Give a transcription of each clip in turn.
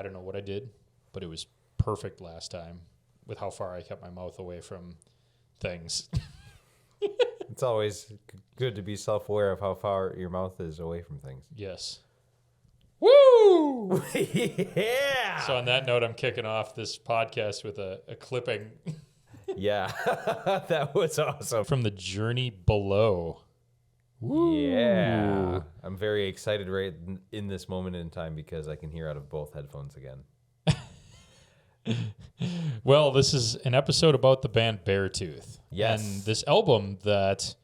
I don't know what I did, but it was perfect last time with how far I kept my mouth away from things. It's always good to be self-aware of how far your mouth is away from things. Yes. Woo! Yeah! So on that note, I'm kicking off this podcast with a clipping. Yeah. That was awesome. From the Journey Below. Woo! Yeah. I'm very excited right in this moment in time because I can hear out of both headphones again. Well, this is an episode about the band Beartooth. Yes. And this album that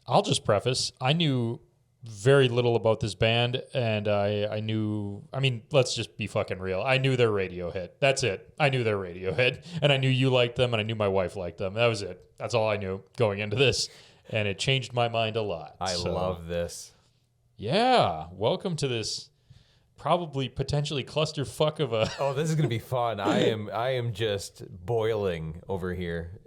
I'll just preface, I knew very little about this band, and I knew, I mean, let's just be fucking real. I knew their radio hit. That's it. I knew their radio hit, and I knew you liked them, and I knew my wife liked them. That was it. That's all I knew going into this, and it changed my mind a lot. I love this. Yeah. Welcome to this probably potentially clusterfuck of a... Oh, this is going to be fun. I am just boiling over here.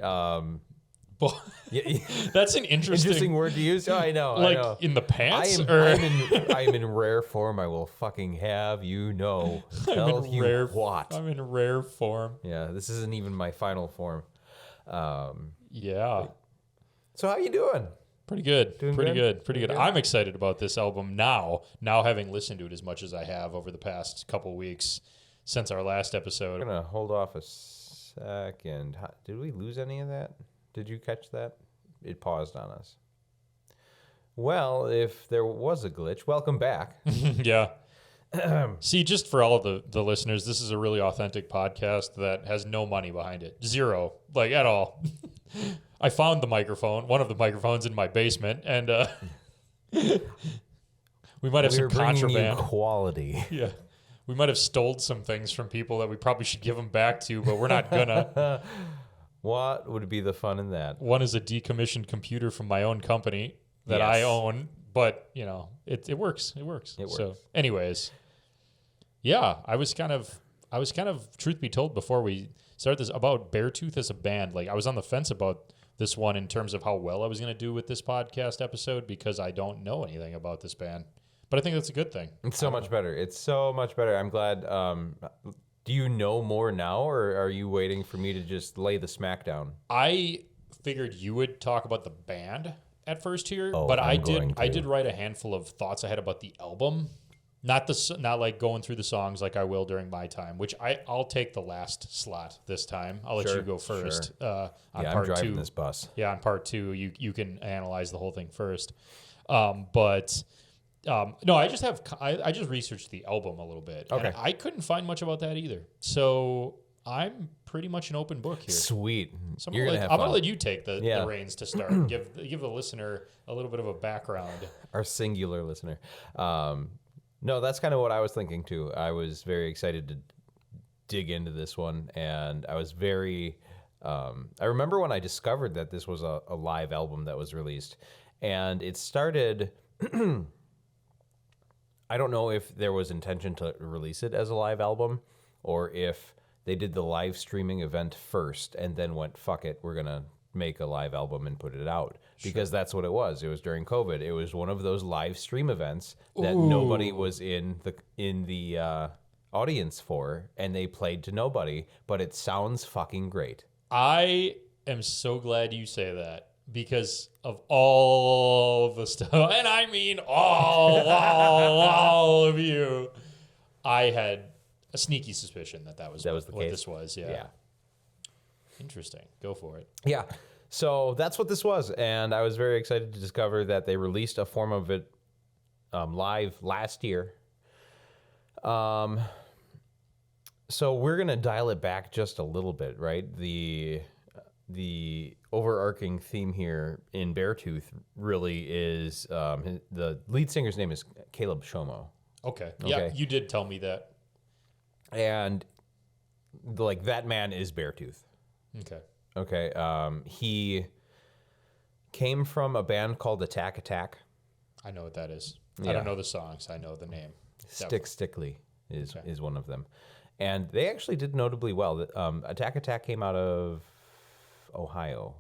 That's an interesting word to use. Oh, I know. Like I know. in the pants? I am in rare form. I will fucking have you know. Tell you what. I'm in rare form. Yeah, this isn't even my final form. Yeah. So how you doing? Pretty good. Doing Pretty good? good. I'm excited about this album now having listened to it as much as I have over the past couple weeks since our last episode. I'm going to hold off a second. Did we lose any of that? Did you catch that? It paused on us. Well, if there was a glitch, welcome back. Yeah. See, just for all of the listeners, this is a really authentic podcast that has no money behind it. Zero. Like, at all. I found the microphone, one of the microphones in my basement, and we might have some contraband. Quality. Yeah. We might have stole some things from people that we probably should give them back to, but we're not gonna. What would be the fun in that? One is a decommissioned computer from my own company that I own, but you know, it works. It works. So, anyways, yeah, I was kind of, truth be told, before we started this about Beartooth as a band, like I was on the fence about this one in terms of how well I was going to do with this podcast episode because I don't know anything about this band, but I think that's a good thing. It's so much better. It's so much better. I'm glad. Do you know more now, or are you waiting for me to just lay the smack down? I figured you would talk about the band at first here, but I did write a handful of thoughts I had about the album. Not like going through the songs like I will during my time, which I'll take the last slot this time. I'll let you go first. Sure. On I'm part driving two. this bus. Yeah, on part two, you can analyze the whole thing first. No, I just researched the album a little bit. Okay. And I couldn't find much about that either. So I'm pretty much an open book here. Sweet. So I'm going to let you take the reins to start. give the listener a little bit of a background. Our singular listener. No, that's kind of what I was thinking too. I was very excited to dig into this one, and I was very. I remember when I discovered that this was a live album that was released, and it started. I don't know if there was intention to release it as a live album, or if they did the live streaming event first and then went, "Fuck it, we're gonna make a live album and put it out," because that's what it was. It was during COVID. It was one of those live stream events that nobody was in the audience for, and they played to nobody, but it sounds fucking great. I am so glad you say that because of all the stuff, and I mean all of you, I had a sneaky suspicion that was what case. This was. Yeah. Interesting. Go for it. Yeah. So that's what this was. And I was very excited to discover that they released a form of it live last year. So we're going to dial it back just a little bit, right? The overarching theme here in Beartooth really is the lead singer's name is Caleb Shomo. Okay. Yeah, you did tell me that. And like that man is Beartooth. Okay. He came from a band called Attack Attack. I know what that is. Yeah. I don't know the songs. I know the name. Stickly is one of them. And they actually did notably well. Attack Attack came out of Ohio.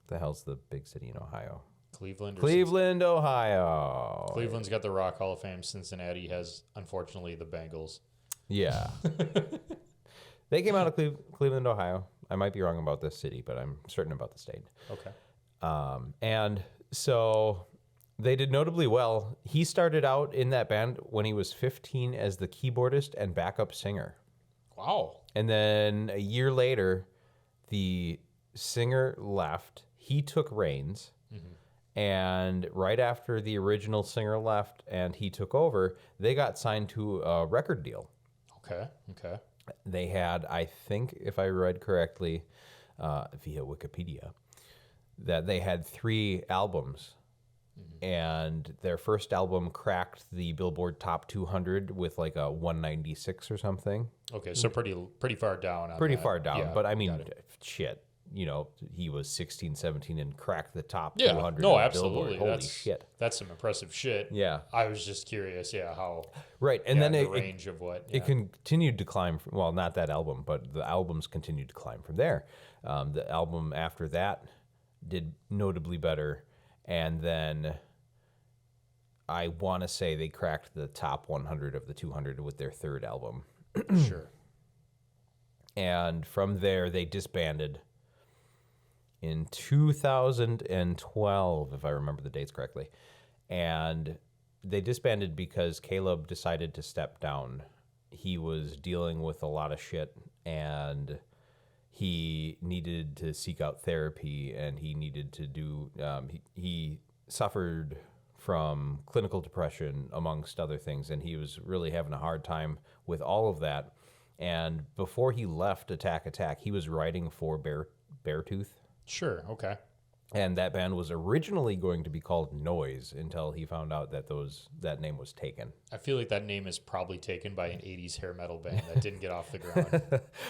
The hell's the big city in Ohio? Cleveland, Ohio. Cleveland's got the Rock Hall of Fame. Cincinnati has, unfortunately, the Bengals. Yeah. They came out of Cleveland, Ohio. I might be wrong about this city, but I'm certain about the state. Okay. And so they did notably well. He started out in that band when he was 15 as the keyboardist and backup singer. Wow. And then a year later, the singer left. He took reins. Mm-hmm. And right after the original singer left and he took over, they got signed to a record deal. Okay. They had, I think, if I read correctly, via Wikipedia, that they had 3 albums. Mm-hmm. And their first album cracked the Billboard Top 200 with like a 196 or something. Okay, so pretty far down. Far down, yeah, but I mean, shit. You know, he was 16, 17 and cracked the top 200. No, absolutely. Holy shit. That's some impressive shit. Yeah. I was just curious, how. Right, and then the range of what. Yeah. It continued to climb. Well, not that album, but the albums continued to climb from there. The album after that did notably better. And then I want to say they cracked the top 100 of the 200 with their third album. Sure. And from there, they disbanded in 2012, if I remember the dates correctly. And they disbanded because Caleb decided to step down. He was dealing with a lot of shit, and he needed to seek out therapy, and he needed to do, he suffered from clinical depression, amongst other things, and he was really having a hard time with all of that. And before he left Attack, he was writing for Beartooth. Sure, okay. And that band was originally going to be called Noise until he found out that that name was taken. I feel like that name is probably taken by an 80s hair metal band that didn't get off the ground.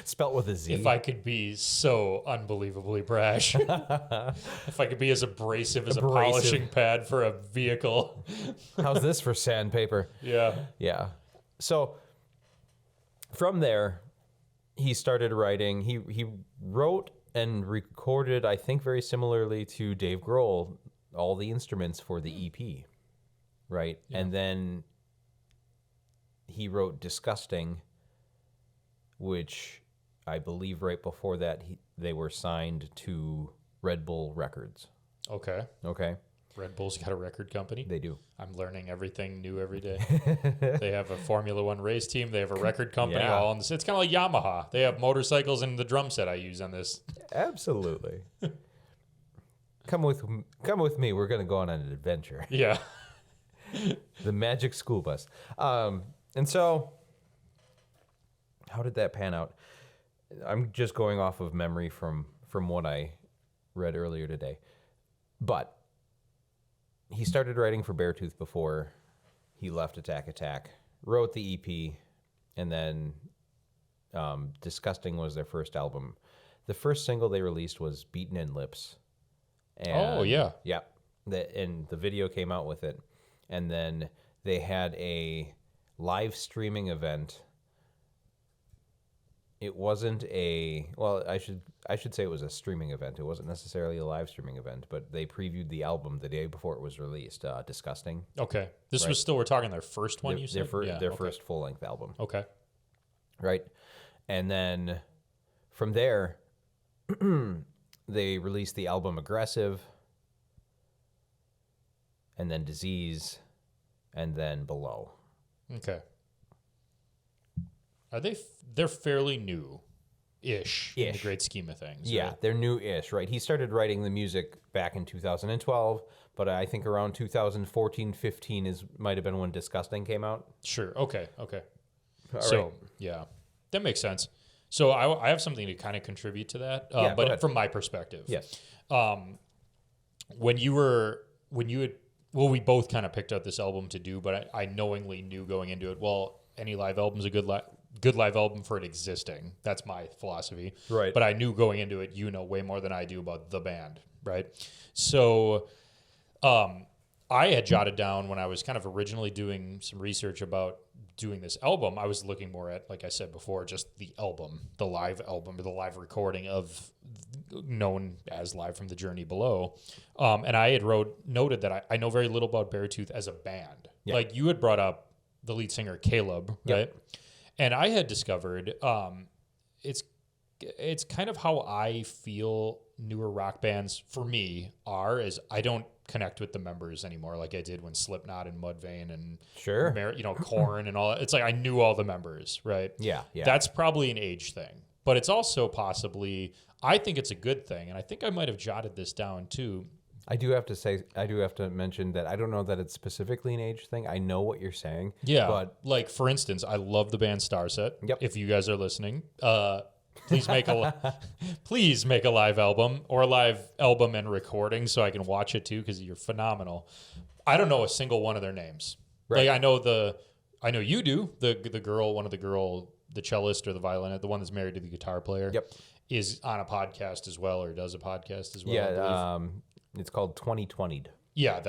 Spelt with a Z. If I could be so unbelievably brash. If I could be as abrasive as a polishing pad for a vehicle. How's this for sandpaper? Yeah. Yeah. So from there, he started writing. He wrote and recorded, I think very similarly to Dave Grohl, all the instruments for the EP, right? Yeah. And then he wrote Disgusting, which I believe right before that they were signed to Red Bull Records. Okay. Red Bull's got a record company. They do. I'm learning everything new every day. They have a Formula One race team. They have a record company. Yeah. All on this. It's kind of like Yamaha. They have motorcycles and the drum set I use on this. Absolutely. Come with me. We're going to go on an adventure. Yeah. The Magic School Bus. And so, how did that pan out? I'm just going off of memory from what I read earlier today. But he started writing for Beartooth before he left Attack, wrote the EP, and then Disgusting was their first album. The first single they released was Beaten in Lips. And, yeah. Yeah. And the video came out with it. And then they had a live streaming event. It wasn't I should say it was a streaming event. It wasn't necessarily a live streaming event, but they previewed the album the day before it was released, Disgusting. Okay. This was still, we're talking their first one, you said? Their first full-length album. Okay. Right. And then from there, they released the album Aggressive, and then Disease, and then Below. Okay. Are they're fairly new-ish in the great scheme of things. Yeah, right? They're new-ish, right? He started writing the music back in 2012, but I think around 2014, 15 might have been when Disgusting came out. Sure. Okay. All So, right. Yeah, that makes sense. So I have something to kind of contribute to that, but from my perspective. Yes. We both kind of picked out this album to do, but I knowingly knew going into it, well, any live album's a good live album for it existing. That's my philosophy. Right. But I knew going into it, you know way more than I do about the band, right? So I had jotted down when I was kind of originally doing some research about doing this album, I was looking more at, like I said before, just the album, the live album, or the live recording of known as Live from the Journey Below. And I had noted that I know very little about Beartooth as a band. Yeah. Like you had brought up the lead singer, Caleb, right? Yep. And I had discovered it's kind of how I feel newer rock bands for me are, is I don't connect with the members anymore like I did when Slipknot and Mudvayne and Korn and all that. It's like I knew all the members, right? Yeah. That's probably an age thing, but it's also possibly, I think it's a good thing, and I think I might have jotted this down too. I do have to mention that I don't know that it's specifically an age thing. I know what you're saying. Yeah, but like for instance, I love the band Starset. Yep. If you guys are listening, please make a live album or a live album and recording so I can watch it too, because you're phenomenal. I don't know a single one of their names. Right. Like I know you do. The cellist or the violinist, the one that's married to the guitar player. Yep. Is on a podcast as well, or does a podcast as well. Yeah. It's called 2020'd. Yeah,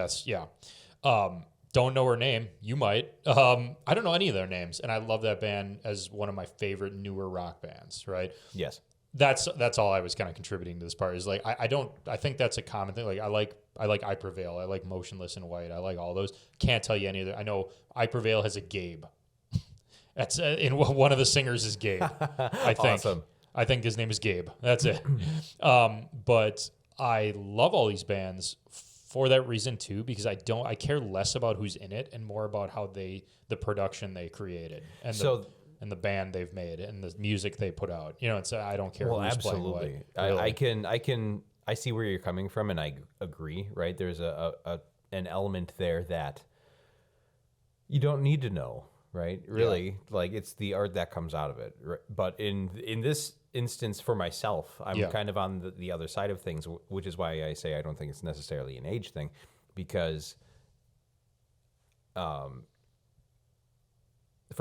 don't know her name. You might. I don't know any of their names, and I love that band as one of my favorite newer rock bands. Right? Yes. That's all I was kind of contributing to this part. Is like I think that's a common thing. Like I like I Prevail. I like Motionless in White. I like all those. Can't tell you any of them. I know I Prevail has a Gabe. That's in one of the singers is Gabe. I think. Awesome. I think his name is Gabe. That's it. But I love all these bands for that reason too, because I care less about who's in it and more about how the production they created and the band they've made and the music they put out. I don't care who's playing what. Really. I see where you're coming from, and I agree, right? There's an element there that you don't need to know, right? Really, like it's the art that comes out of it. Right? But in this instance, for myself, I'm kind of on the other side of things, which is why I say I don't think it's necessarily an age thing, because from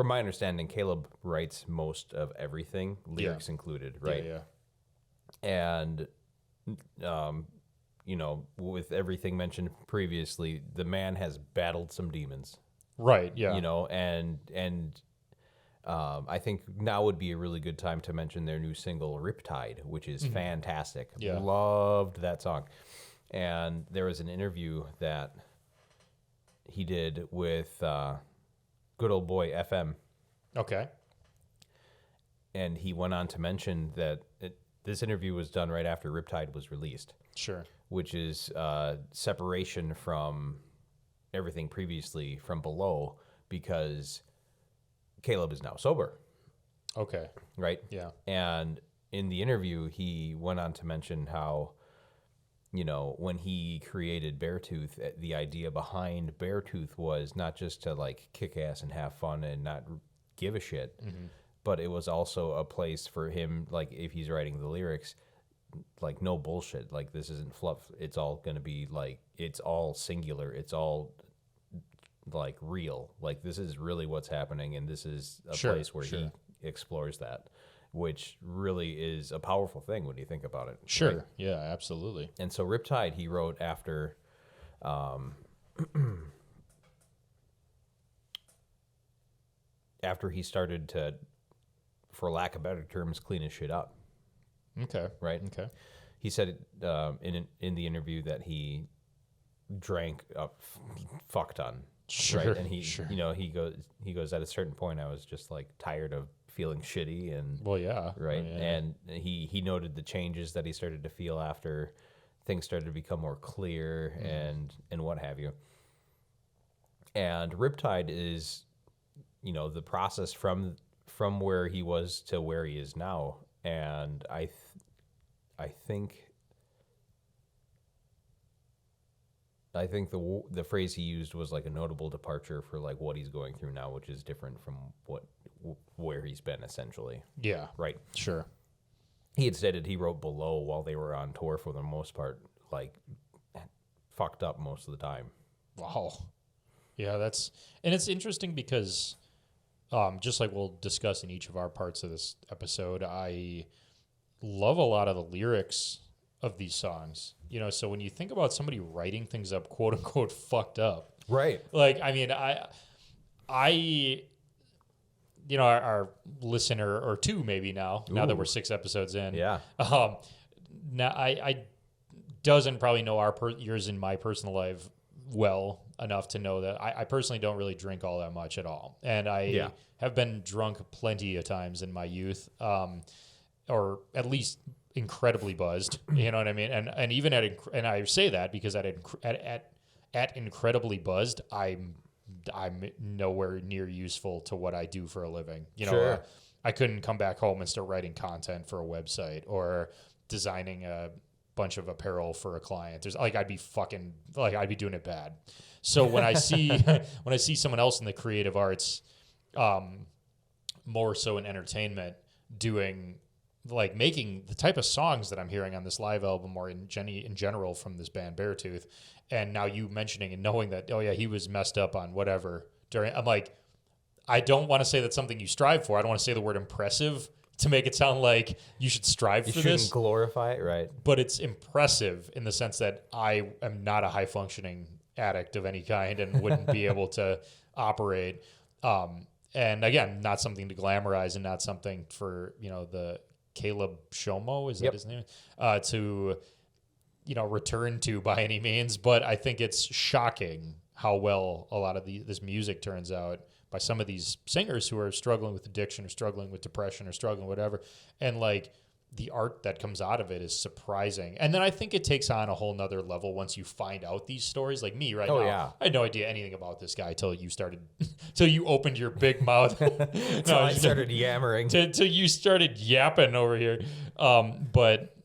my understanding, Caleb writes most of everything, lyrics included, right? Yeah. And with everything mentioned previously, the man has battled some demons. Right, yeah. And I think now would be a really good time to mention their new single, Riptide, which is fantastic. Yeah. Loved that song. And there was an interview that he did with good old boy FM. Okay. And he went on to mention that this interview was done right after Riptide was released. Sure. Which is separation from everything previously from Below, because Caleb is now sober. Okay. Right? Yeah. And in the interview, he went on to mention how, when he created Beartooth, the idea behind Beartooth was not just to like kick ass and have fun and not give a shit, but it was also a place for him, like if he's writing the lyrics, like no bullshit. Like this isn't fluff. It's all going to be like, it's all singular. It's all like real. Like this is really what's happening, and this is a place where he explores that, which really is a powerful thing when you think about it. Sure. Right? Yeah, absolutely. And so Riptide he wrote after after he started to, for lack of better terms, clean his shit up. Okay. Right? Okay. He said in the interview that he drank a fuck ton. Sure. Right? And he goes at a certain point, I was just like tired of feeling shitty and right. Yeah. And he noted the changes that he started to feel after things started to become more clear and what have you. And Riptide is, the process from where he was to where he is now. And I think the phrase he used was like a notable departure for like what he's going through now, which is different from where he's been essentially. Yeah. Right. Sure. He had stated he wrote Below while they were on tour for the most part, like fucked up most of the time. Wow. Yeah, it's interesting because just like we'll discuss in each of our parts of this episode, I love a lot of the lyrics of these songs. So when you think about somebody writing things up, quote unquote, fucked up. Right. Like, I mean, our listener or two maybe now that we're 6 episodes in. Yeah. Now I doesn't probably know yours and my personal life well enough to know that I personally don't really drink all that much at all. And I have been drunk plenty of times in my youth, or at least incredibly buzzed. You know what I mean? And even and I say that because at incredibly buzzed, I'm nowhere near useful to what I do for a living. Sure. I couldn't come back home and start writing content for a website or designing a bunch of apparel for a client. I'd be doing it bad. So when I see someone else in the creative arts, more so in entertainment, doing making the type of songs that I'm hearing on this live album or in general from this band Beartooth, and now you mentioning and knowing that, oh yeah, he was messed up on whatever I'm like, I don't want to say that's something you strive for. I don't want to say the word impressive to make it sound like you should strive for this. You shouldn't glorify it, right? But it's impressive in the sense that I am not a high functioning addict of any kind and wouldn't be able to operate. And again, not something to glamorize and not something for, the Caleb Shomo, is that his name? To, return to by any means. But I think it's shocking how well a lot of this music turns out by some of these singers who are struggling with addiction or struggling with depression or struggling with whatever. And the art that comes out of it is surprising. And then I think it takes on a whole nother level once you find out these stories. Like me right now, yeah. I had no idea anything about this guy till you opened your big mouth. I started yammering. Till you started yapping over here. But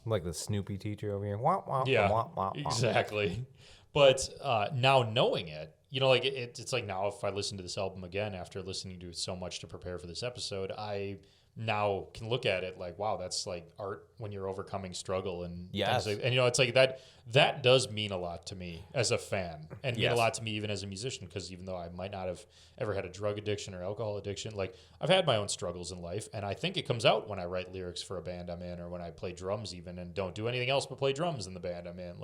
like the Snoopy teacher over here. Wah, wah, yeah, wah, wah, wah. Exactly. But now knowing it, it's like now if I listen to this album again after listening to it so much to prepare for this episode, I now can look at it like, wow, that's like art when you're overcoming struggle and yes. things and it's like that does mean a lot to me as a fan and mean a lot to me even as a musician, because even though I might not have ever had a drug addiction or alcohol addiction, I've had my own struggles in life, and I think it comes out when I write lyrics for a band I'm in or when I play drums even and don't do anything else but play drums in the band I'm in.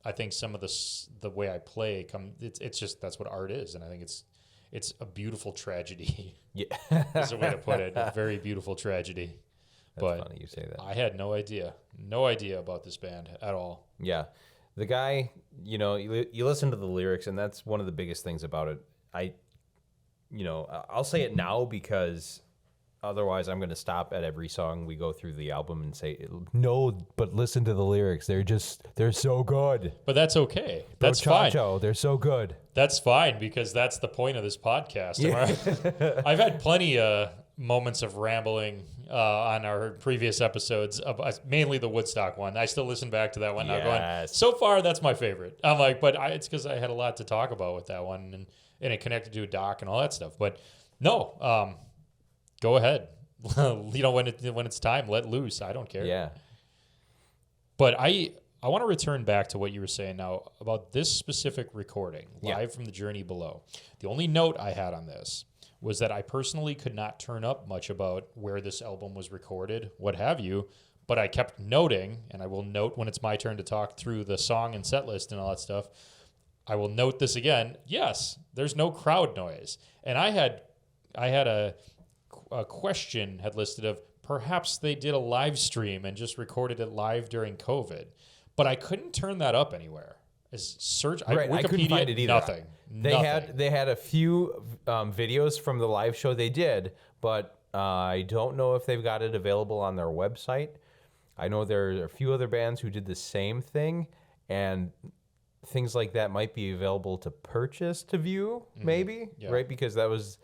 I think some of the way I play it's just that's what art is, and I think it's a beautiful tragedy. Yeah, is a way to put it. A very beautiful tragedy. That's funny you say that. I had no idea about this band at all. Yeah, the guy, you listen to the lyrics, and that's one of the biggest things about it. I'll say it now because otherwise I'm going to stop at every song we go through the album and say, no, but listen to the lyrics. They're so good. But that's okay. That's fine. They're so good. That's fine, because that's the point of this podcast. Yeah. I've had plenty of moments of rambling on our previous episodes, mainly the Woodstock one. I still listen back to that one now going, so far that's my favorite. I'm like, but it's because I had a lot to talk about with that one and it connected to a doc and all that stuff. But no, go ahead. When it's time, let loose. I don't care. Yeah. But I want to return back to what you were saying now about this specific recording, live from the Journey Below. The only note I had on this was that I personally could not turn up much about where this album was recorded, what have you, but I kept noting, and I will note when it's my turn to talk through the song and set list and all that stuff, I will note this again. Yes, there's no crowd noise. And I had a question had listed of perhaps they did a live stream and just recorded it live during COVID, but I couldn't turn that up anywhere. Wikipedia, I couldn't find it either. Nothing. They had a few videos from the live show they did, but I don't know if they've got it available on their website. I know there are a few other bands who did the same thing, and things like that might be available to purchase to view, maybe, right? Because that was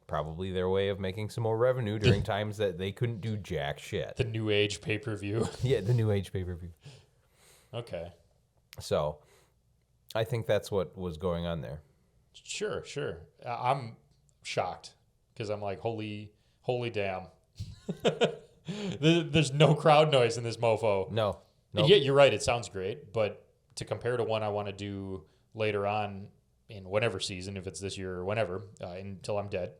probably their way of making some more revenue during times that they couldn't do jack shit. The New Age pay-per-view. Yeah, the New Age pay-per-view. Okay. So, I think that's what was going on there. Sure. I'm shocked because I'm like, holy damn. There's no crowd noise in this mofo. No. And yet, you're right, it sounds great, but to compare to one I want to do later on in whatever season, if it's this year or whenever, until I'm dead.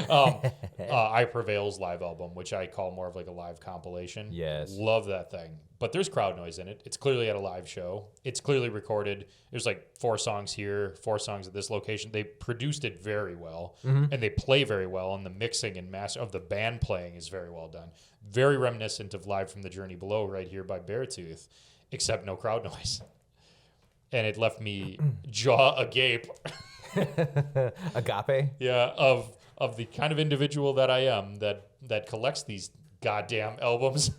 I Prevail's live album, which I call more of like a live compilation. Yes. Love that thing. But there's crowd noise in it. It's clearly at a live show. It's clearly recorded. There's like 4 songs here, 4 songs at this location. They produced it very well, and they play very well, and the mixing and master of the band playing is very well done. Very reminiscent of Live from the Journey Below right here by Beartooth, except no crowd noise. And it left me jaw agape. Agape? Yeah, of the kind of individual that I am that collects these goddamn albums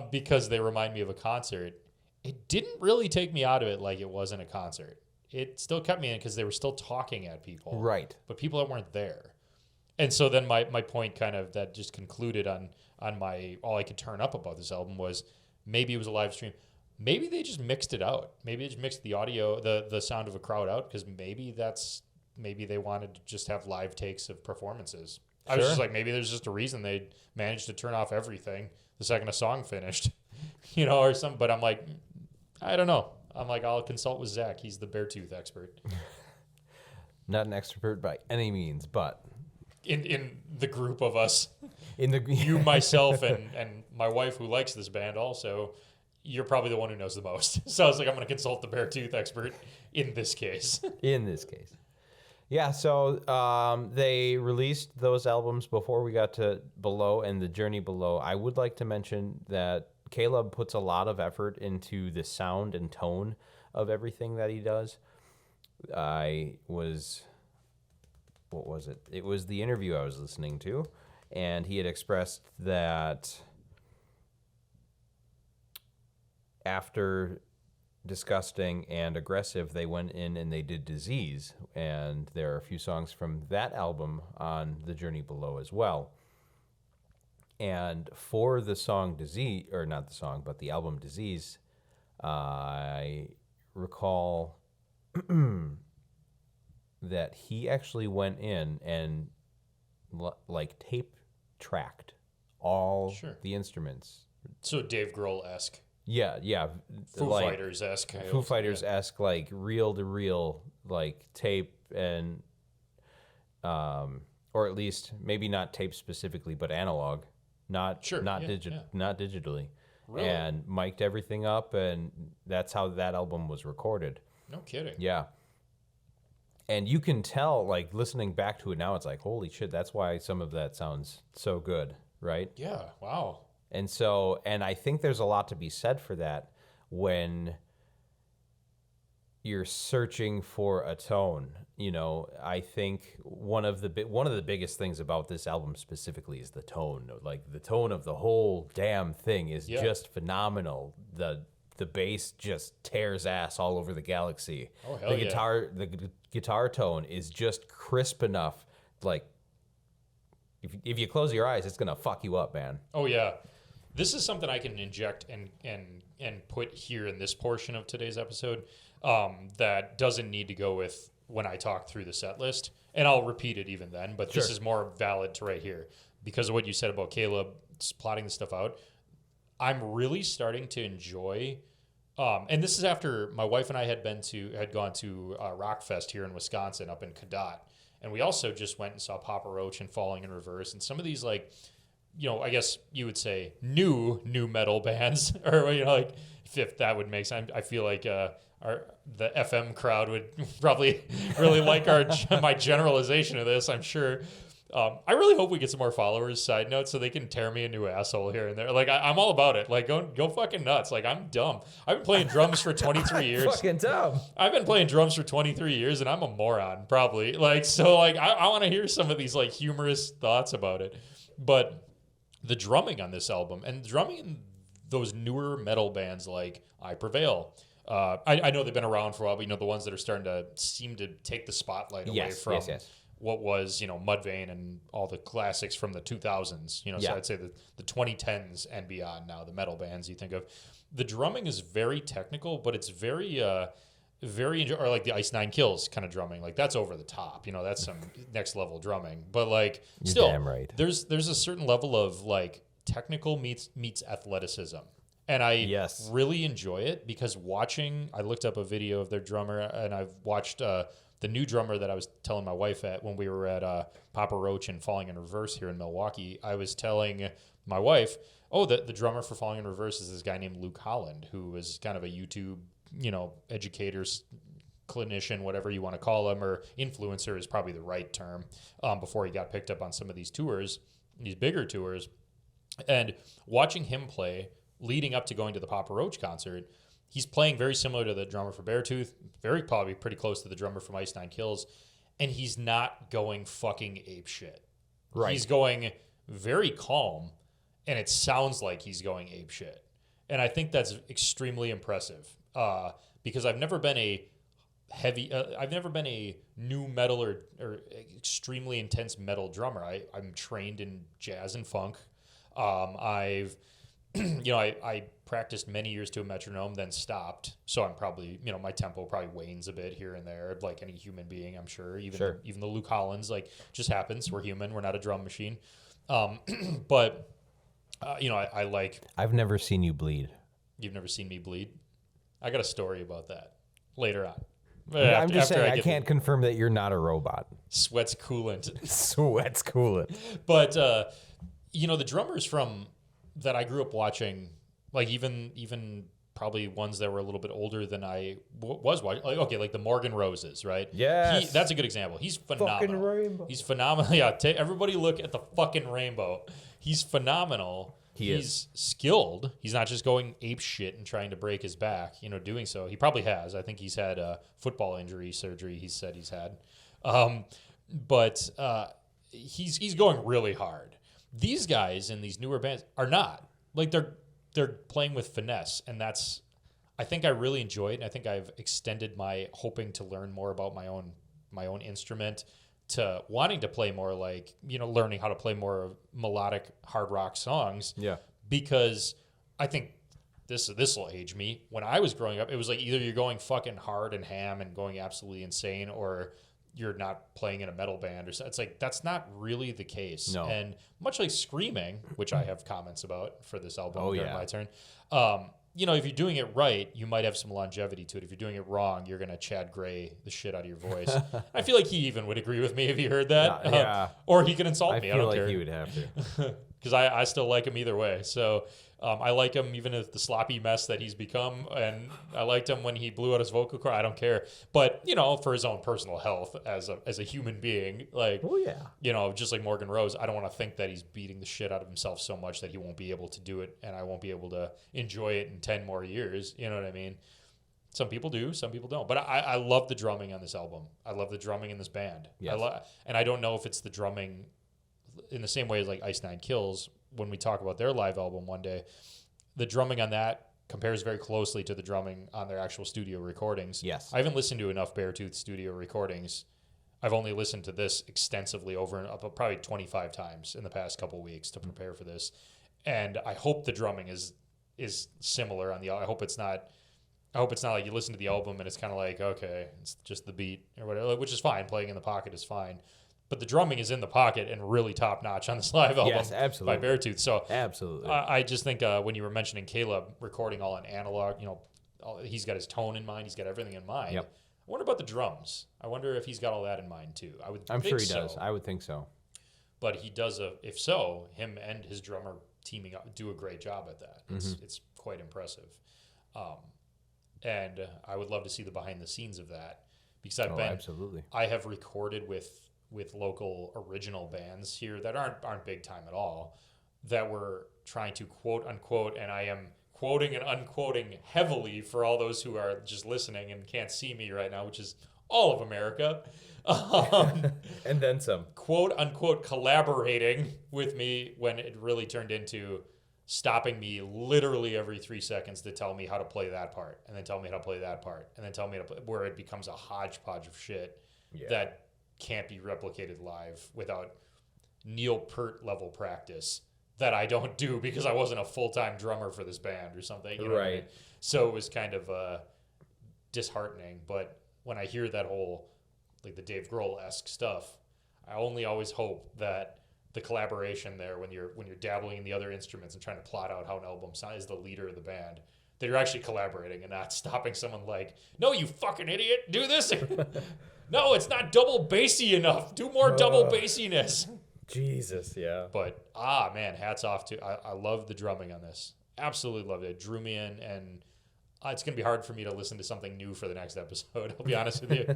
because they remind me of a concert. It didn't really take me out of it like it wasn't a concert. It still kept me in because they were still talking at people. Right. But people that weren't there. And so then my point kind of that just concluded on my all I could turn up about this album was maybe it was a live stream. Maybe they just mixed it out. Maybe they just mixed the audio, the sound of a crowd out, because maybe they wanted to just have live takes of performances. I was just like, maybe there's just a reason they managed to turn off everything the second a song finished, or something. But I'm like, I don't know. I'm like, I'll consult with Zach. He's the Beartooth expert. Not an expert by any means, but in the group of us, you, myself, and my wife who likes this band also. You're probably the one who knows the most. So I was like, I'm going to consult the Beartooth expert in this case. In this case. Yeah, so they released those albums before we got to Below and the Journey Below. I would like to mention that Caleb puts a lot of effort into the sound and tone of everything that he does. What was it? It was the interview I was listening to, and he had expressed that after Disgusting and Aggressive, they went in and they did Disease, and there are a few songs from that album on The Journey Below as well. And for the song Disease, or not the song, but the album Disease, I recall that he actually went in and like tape tracked all the instruments. So Dave Grohl-esque. Yeah. Foo Fighters-esque. Foo Fighters-esque, like reel-to-reel, like tape and, or at least maybe not tape specifically, but analog, not digitally. Really? And mic'd everything up, and that's how that album was recorded. No kidding. Yeah. And you can tell, like, listening back to it now, it's like, holy shit, that's why some of that sounds so good, right? Yeah, wow. And I think there's a lot to be said for that when you're searching for a tone. I think one of the biggest things about this album specifically is the tone. Like, the tone of the whole damn thing is just phenomenal. The bass just tears ass all over the galaxy. Oh, hell yeah. The guitar tone is just crisp enough. Like, if you close your eyes, it's gonna fuck you up, man. Oh yeah. This is something I can inject and put here in this portion of today's episode that doesn't need to go with when I talk through the set list. And I'll repeat it even then, but this is more valid to right here. Because of what you said about Caleb plotting this stuff out, I'm really starting to enjoy, and this is after my wife and I had gone to Rockfest here in Wisconsin up in Cadott. And we also just went and saw Papa Roach and Falling in Reverse and some of these, like, I guess you would say new metal bands, or like if that would make sense. I feel like the FM crowd would probably really like my generalization of this. I'm sure. I really hope we get some more followers. Side note, so they can tear me a new asshole here and there. Like I'm all about it. Like go fucking nuts. Like I'm dumb. I've been playing drums for 23 years. Fucking dumb. I've been playing drums for 23 years, and I'm a moron probably. Like so. Like I want to hear some of these like humorous thoughts about it, but. The drumming on this album and drumming in those newer metal bands like I Prevail. I know they've been around for a while, but the ones that are starting to seem to take the spotlight away from what was, Mudvayne and all the classics from the 2000s. So I'd say the 2010s and beyond now, the metal bands you think of. The drumming is very technical, but it's very or like the Ice Nine Kills kind of drumming, like that's over the top. That's some next level drumming. But like, you're still, damn right. There's a certain level of like technical meets athleticism, and I really enjoy it because I looked up a video of their drummer, and I've watched the new drummer that I was telling my wife at when we were at Papa Roach and Falling in Reverse here in Milwaukee, I was telling my wife, the drummer for Falling in Reverse is this guy named Luke Holland, who is kind of a YouTube, educator, clinician, whatever you want to call him, or influencer is probably the right term, before he got picked up on some of these tours, these bigger tours. And watching him play leading up to going to the Papa Roach concert, he's playing very similar to the drummer for Beartooth, probably pretty close to the drummer from Ice Nine Kills, and he's not going fucking ape shit. Right. He's going very calm, and it sounds like he's going ape shit. And I think that's extremely impressive, because I've never been a new metal or extremely intense metal drummer. I'm trained in jazz and funk. I've I practiced many years to a metronome, then stopped. So I'm probably, my tempo probably wanes a bit here and there, like any human being, I'm sure. Even the Luke Hollands, just happens. We're human. We're not a drum machine. But I like. I've never seen you bleed. You've never seen me bleed? I got a story about that later on. I'm just saying, I can't confirm that you're not a robot. Sweat's coolant. Sweat's coolant. But, the drummers that I grew up watching, even probably ones that were a little bit older than I was watching, like the Morgan Roses, right? Yeah. That's a good example. He's phenomenal. Fucking rainbow. He's phenomenal. Yeah, everybody look at the fucking rainbow. He's phenomenal. He's skilled. He's not just going ape shit and trying to break his back, doing so. He probably has. I think he's had a football injury surgery he said he's had. But he's going really hard. These guys in these newer bands are not. They're playing with finesse, and I think I really enjoy it, and I think I've extended my hoping to learn more about my own instrument to wanting to play more learning how to play more melodic hard rock songs. Yeah. Because I think this will age me. When I was growing up, it was either you're going fucking hard and ham and going absolutely insane, or you're not playing in a metal band or something. It's that's not really the case. No. And much like screaming, which I have comments about for this album during my turn, if you're doing it right, you might have some longevity to it. If you're doing it wrong, you're going to Chad Gray the shit out of your voice. I feel like he even would agree with me if he heard that. Yeah. Or he can insult me. I don't care. I feel like he would have to. Because I still like him either way. So I like him even as the sloppy mess that he's become. And I liked him when he blew out his vocal cord. I don't care. But, for his own personal health as a human being, just like Morgan Rose, I don't want to think that he's beating the shit out of himself so much that he won't be able to do it and I won't be able to enjoy it in 10 more years. You know what I mean? Some people do, some people don't. But I love the drumming on this album. I love the drumming in this band. Yes. And I don't know if it's the drumming in the same way as Ice Nine Kills, when we talk about their live album one day, the drumming on that compares very closely to the drumming on their actual studio recordings. Yes. I haven't listened to enough Beartooth studio recordings. I've only listened to this extensively over and up probably 25 times in the past couple weeks to prepare for this. And I hope the drumming is similar on the I hope it's not like you listen to the album and it's kind of okay, it's just the beat or whatever, which is fine. Playing in the pocket is fine. But the drumming is in the pocket and really top notch on this live album by Beartooth. So absolutely, I just think when you were mentioning Caleb recording all in analog, he's got his tone in mind, he's got everything in mind. Yep. I wonder about the drums. I wonder if he's got all that in mind too. I'm sure he does. I would think so. But he does if so, him and his drummer teaming up do a great job at that. It's quite impressive. And I would love to see the behind the scenes of that because absolutely. I have recorded with local original bands here that aren't big time at all, that were trying to quote unquote, and I am quoting and unquoting heavily for all those who are just listening and can't see me right now, which is all of America. And then some. Quote unquote collaborating with me when it really turned into stopping me literally every 3 seconds to tell me how to play that part, and then tell me how to play that part, and then tell me how to play, where it becomes a hodgepodge of shit that can't be replicated live without Neil Peart level practice that I don't do because I wasn't a full-time drummer for this band or something. You know what I mean? So it was kind of disheartening. But when I hear that whole, the Dave Grohl-esque stuff, I only always hope that the collaboration there when you're dabbling in the other instruments and trying to plot out how an album sounds as the leader of the band, that you're actually collaborating and not stopping someone like, no, you fucking idiot, do this. No, it's not double bassy enough. Do more double bassiness. Jesus, yeah. But, man, hats off to, I love the drumming on this. Absolutely loved it. It drew me in, and it's going to be hard for me to listen to something new for the next episode. I'll be honest with you.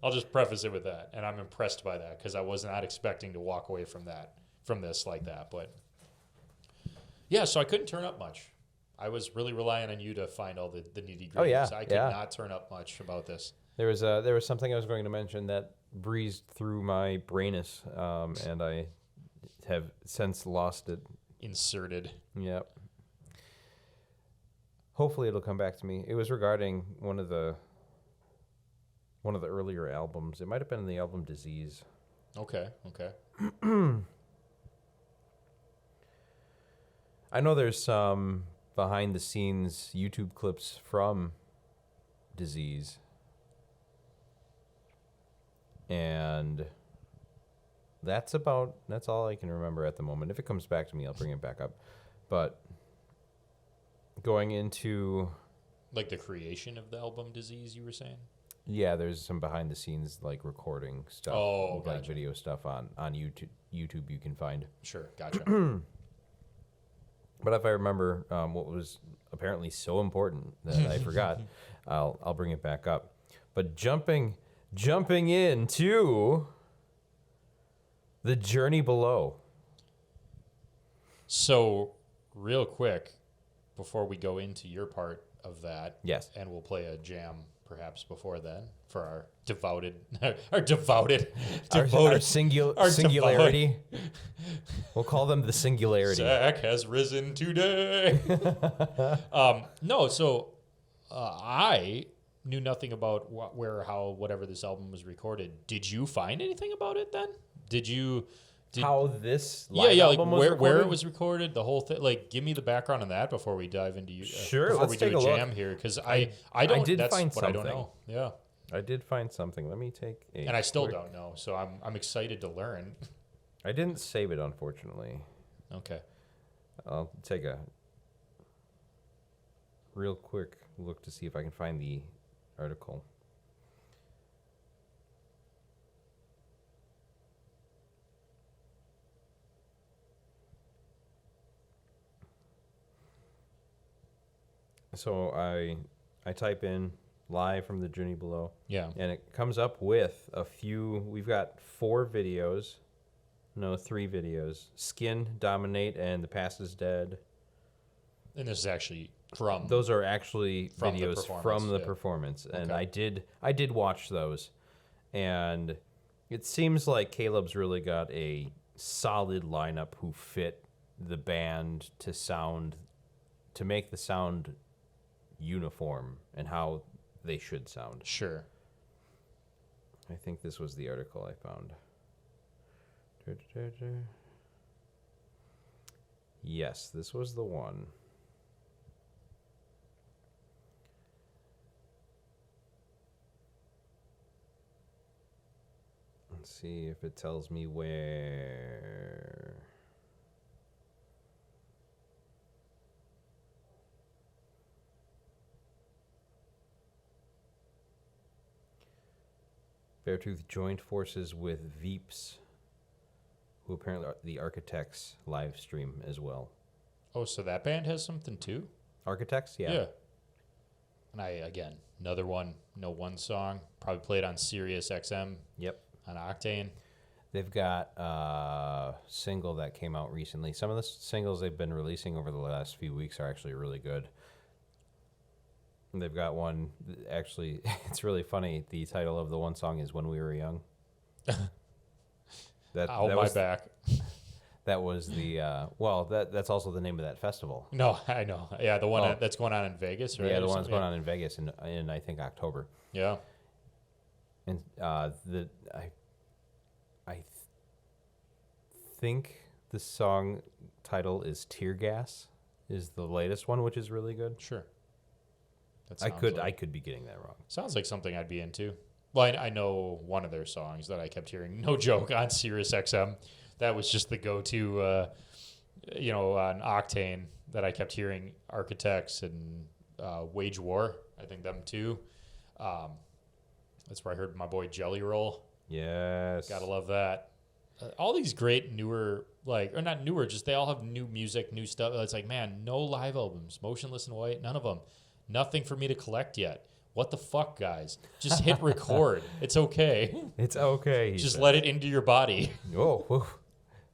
I'll just preface it with that. And I'm impressed by that because I was not expecting to walk away from this like that. But, yeah, so I couldn't turn up much. I was really relying on you to find all the nitty-gritties. Oh, yeah. I could not turn up much about this. There was something I was going to mention that breezed through my brainus, and I have since lost it. Inserted. Yep. Hopefully it'll come back to me. It was regarding one of the earlier albums. It might have been the album Disease. Okay. I know there's some behind the scenes YouTube clips from Disease. And that's all I can remember at the moment. If it comes back to me, I'll bring it back up. But going into like the creation of the album Disease, you were saying? Yeah, there's some behind the scenes like recording stuff, like video stuff on YouTube you can find. Sure, gotcha. But if I remember what was apparently so important that I forgot, I'll bring it back up. But jumping into the journey below. So, real quick, before we go into your part of that, yes, and we'll play a jam perhaps before then for our singularity. We'll call them the singularity. Zac has risen today. No, so I knew nothing about where, how, whatever this album was recorded. Did you find anything about it then? How this live album was recorded? Where it was recorded, the whole thing. Like, give me the background on that before we dive into you. Sure, before let's we take do a jam look. here, because I did find something. I don't know. Yeah, I did find something. Let me take a. And I still don't know, so I'm excited to learn. I didn't save it, unfortunately. Okay. I'll take a real quick look to see if I can find the article. So I type in live from the journey below. Yeah. And it comes up with a few. We've got 3 videos. Skin, Dominate, and The Past is Dead. And this is actually from. Those are actually from videos from the performance. And okay. I did watch those. And it seems like Caleb's really got a solid lineup who fit the band to make the sound uniform and how they should sound. Sure. I think this was the article I found. Yes, this was the one. Let's see if it tells me where. Beartooth joined forces with Veeps, who apparently are the Architects live stream as well. Oh, so that band has something too? Architects, yeah. Yeah. And another one, one song, probably played on Sirius XM. Yep. On Octane. They've got a single that came out recently. Some of the singles they've been releasing over the last few weeks are actually really good. And they've got one, actually, it's really funny. The title of the one song is When We Were Young. Back. That was the, that's also the name of that festival. No, I know. Yeah, the one that's going on in Vegas, right? Yeah, the one that's going on in Vegas in I think, October. Yeah. And I think the song title is Tear Gas, is the latest one, which is really good. Sure. I could be getting that wrong. Sounds like something I'd be into. Well, I know one of their songs that I kept hearing, no joke, on Sirius XM. That was just the go-to, on Octane that I kept hearing Architects and Wage War. I think them too. That's where I heard my boy Jelly Roll. Yes. Gotta love that. All these great newer, or not newer, just they all have new music, new stuff. It's like, man, no live albums. Motionless in White, none of them. Nothing for me to collect yet. What the fuck, guys? Just hit record. It's okay. It's okay. Just let it into your body. Oh, whew.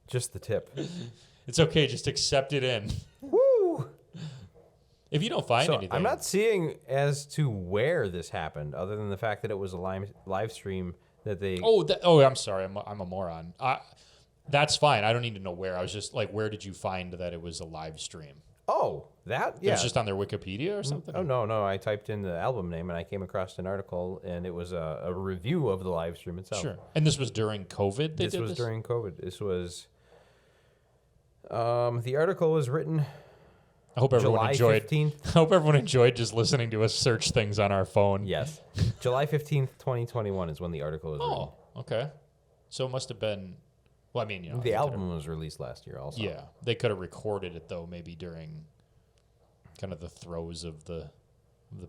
Just the tip. It's okay. Just accept it in. Woo! If you don't find anything. I'm not seeing as to where this happened, other than the fact that it was a live stream that they... I'm sorry. I'm a moron. That's fine. I don't need to know where. I was just like, where did you find that it was a live stream? Oh, that? Yeah. It was just on their Wikipedia or something? Oh, no. I typed in the album name, and I came across an article, and it was a review of the live stream itself. Sure. And this was during COVID? This was during COVID. This was... the article was written... I hope everyone July enjoyed. 15th. I hope everyone enjoyed just listening to us search things on our phone. Yes. July 15th, 2021 is when the article was written. Oh, okay. So it must have been... Well, I mean, the album was released last year also. Yeah. They could have recorded it, though, maybe during kind of the throes of the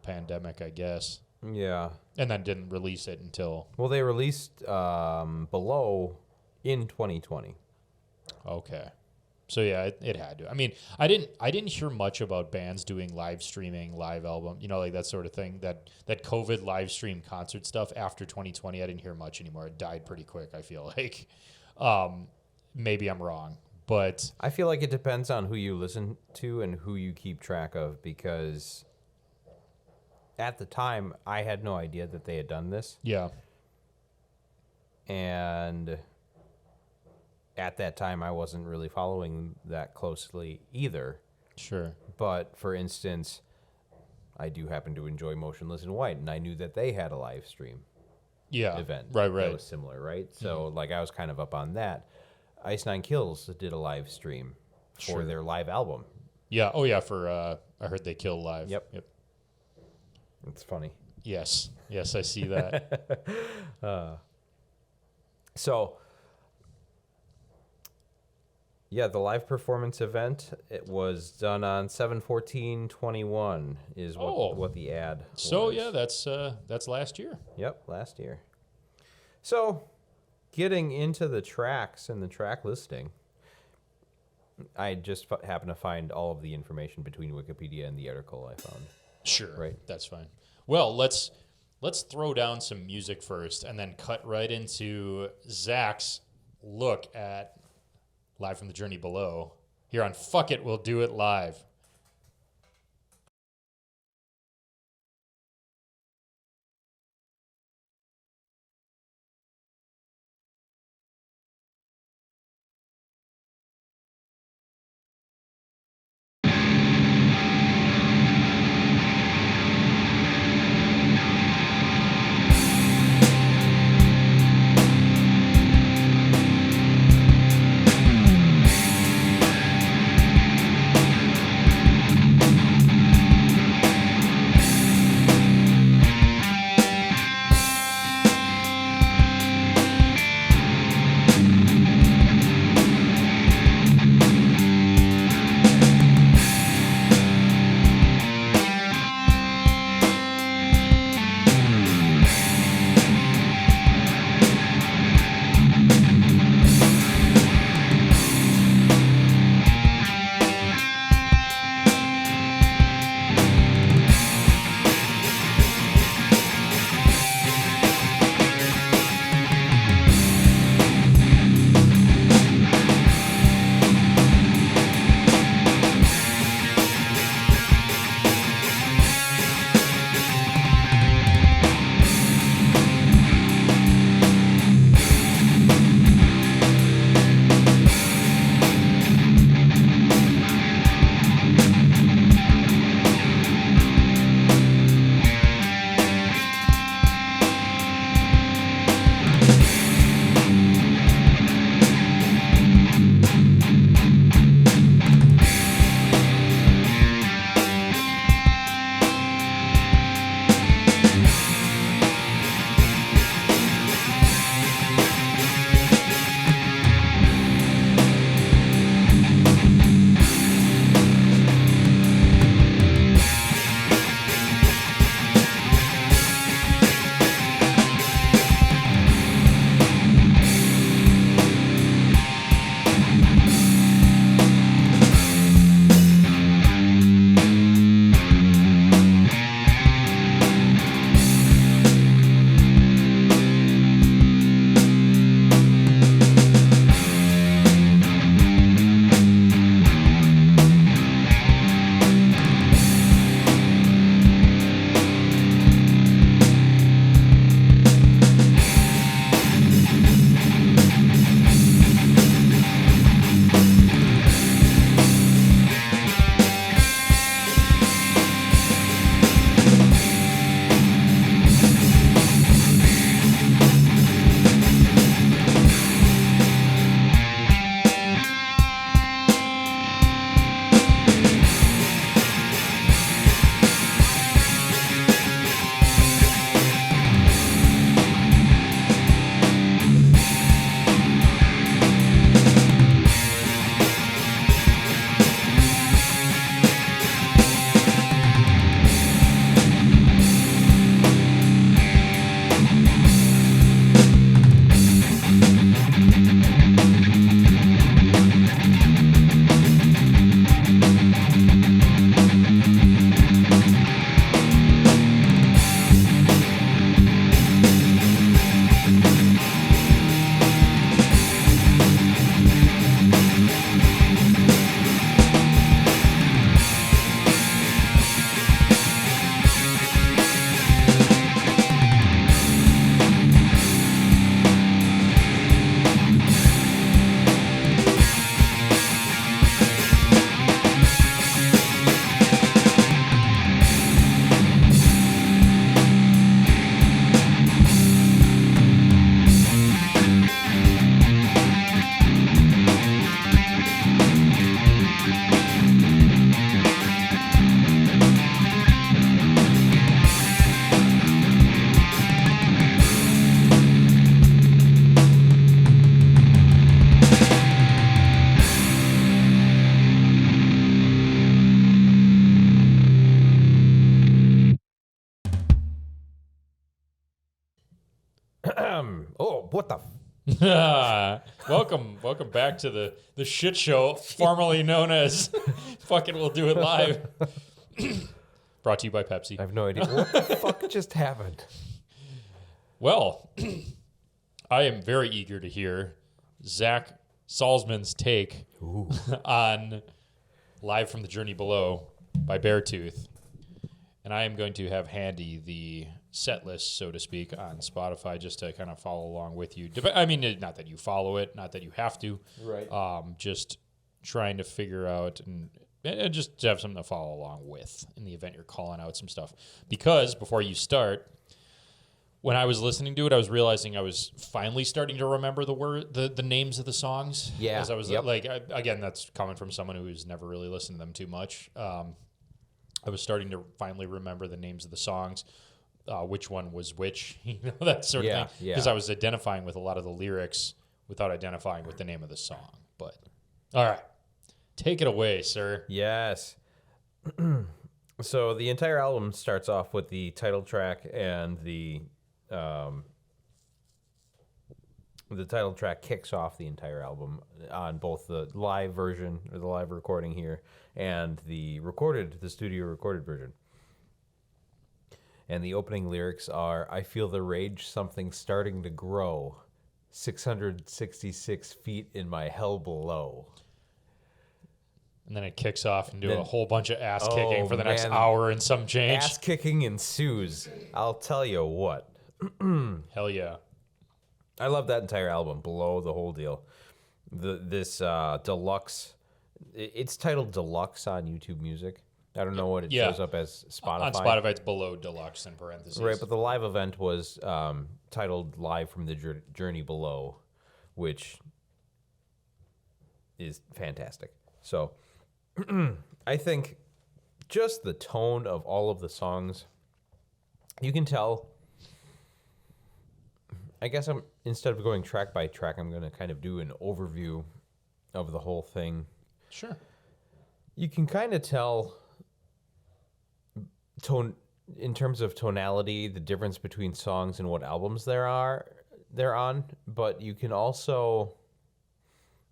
pandemic, I guess. Yeah. And then didn't release it until... Well, they released Below in 2020. Okay. So yeah, it had to. I mean, I didn't hear much about bands doing live streaming, live album, like that sort of thing. That COVID live stream concert stuff after 2020, I didn't hear much anymore. It died pretty quick, I feel like. Maybe I'm wrong, but I feel like it depends on who you listen to and who you keep track of, because at the time I had no idea that they had done this. Yeah. And at that time, I wasn't really following that closely either. Sure. But, for instance, I do happen to enjoy Motionless in White, and I knew that they had a live stream event. Right. That was similar, right? So, I was kind of up on that. Ice Nine Kills did a live stream for their live album. Yeah. Oh, yeah, for, I heard They Kill Live. Yep. It's funny. Yes, I see that. Yeah, the live performance event, it was done on 7/14/21 is what the ad was. So, yeah, that's last year. Yep, last year. So, getting into the tracks and the track listing, I just happened to find all of the information between Wikipedia and the article I found. Sure. Right. That's fine. Well, let's throw down some music first and then cut right into Zach's look at Live from the Journey Below here on Fuck It, We'll Do It Live. What the? Welcome back to the shit show, formerly known as Fucking We'll Do It Live. Brought to you by Pepsi. I have no idea. What the fuck just happened? Well, I am very eager to hear Zac Salzman's take on Live from the Journey Below by Beartooth. And I am going to have handy the set list, so to speak, on Spotify just to kind of follow along with you. I mean, not that you follow it, not that you have to. Right. Just trying to figure out and just to have something to follow along with in the event you're calling out some stuff. Because before you start, when I was listening to it, I was realizing I was finally starting to remember the names of the songs. Yeah. As I was again, that's coming from someone who's never really listened to them too much. I was starting to finally remember the names of the songs, which one was which, that sort of thing. Because I was identifying with a lot of the lyrics without identifying with the name of the song. But all right, take it away, sir. Yes. So the entire album starts off with the title track, and the title track kicks off the entire album on both the live version or the live recording here and the studio recorded version. And the opening lyrics are, "I feel the rage, something starting to grow, 666 feet in my hell below." And then it kicks off into a whole bunch of ass kicking for the next hour and some change. Ass kicking ensues. I'll tell you what. Hell yeah. I love that entire album, Below, the whole deal. This deluxe, it's titled Deluxe on YouTube Music. I don't know what it shows up as Spotify. On Spotify, it's Below Deluxe in parentheses. Right, but the live event was titled Live from the Journey Below, which is fantastic. So I think just the tone of all of the songs, you can tell. I guess instead of going track by track, I'm going to kind of do an overview of the whole thing. Sure. You can kind of tell in terms of tonality, the difference between songs and what albums they're on, but you can also,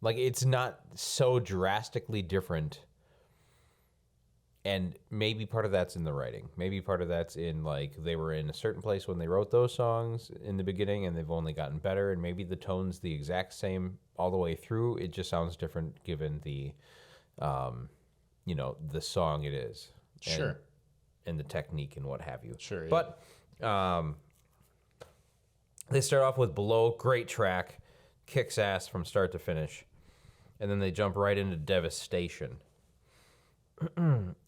like, it's not so drastically different. And maybe part of that's in the writing. Maybe part of that's in, like, they were in a certain place when they wrote those songs in the beginning and they've only gotten better. And maybe the tone's the exact same all the way through. It just sounds different given the, the song it is. Sure. And the technique and what have you. Sure. Yeah. But they start off with Below, great track, kicks ass from start to finish. And then they jump right into Devastation.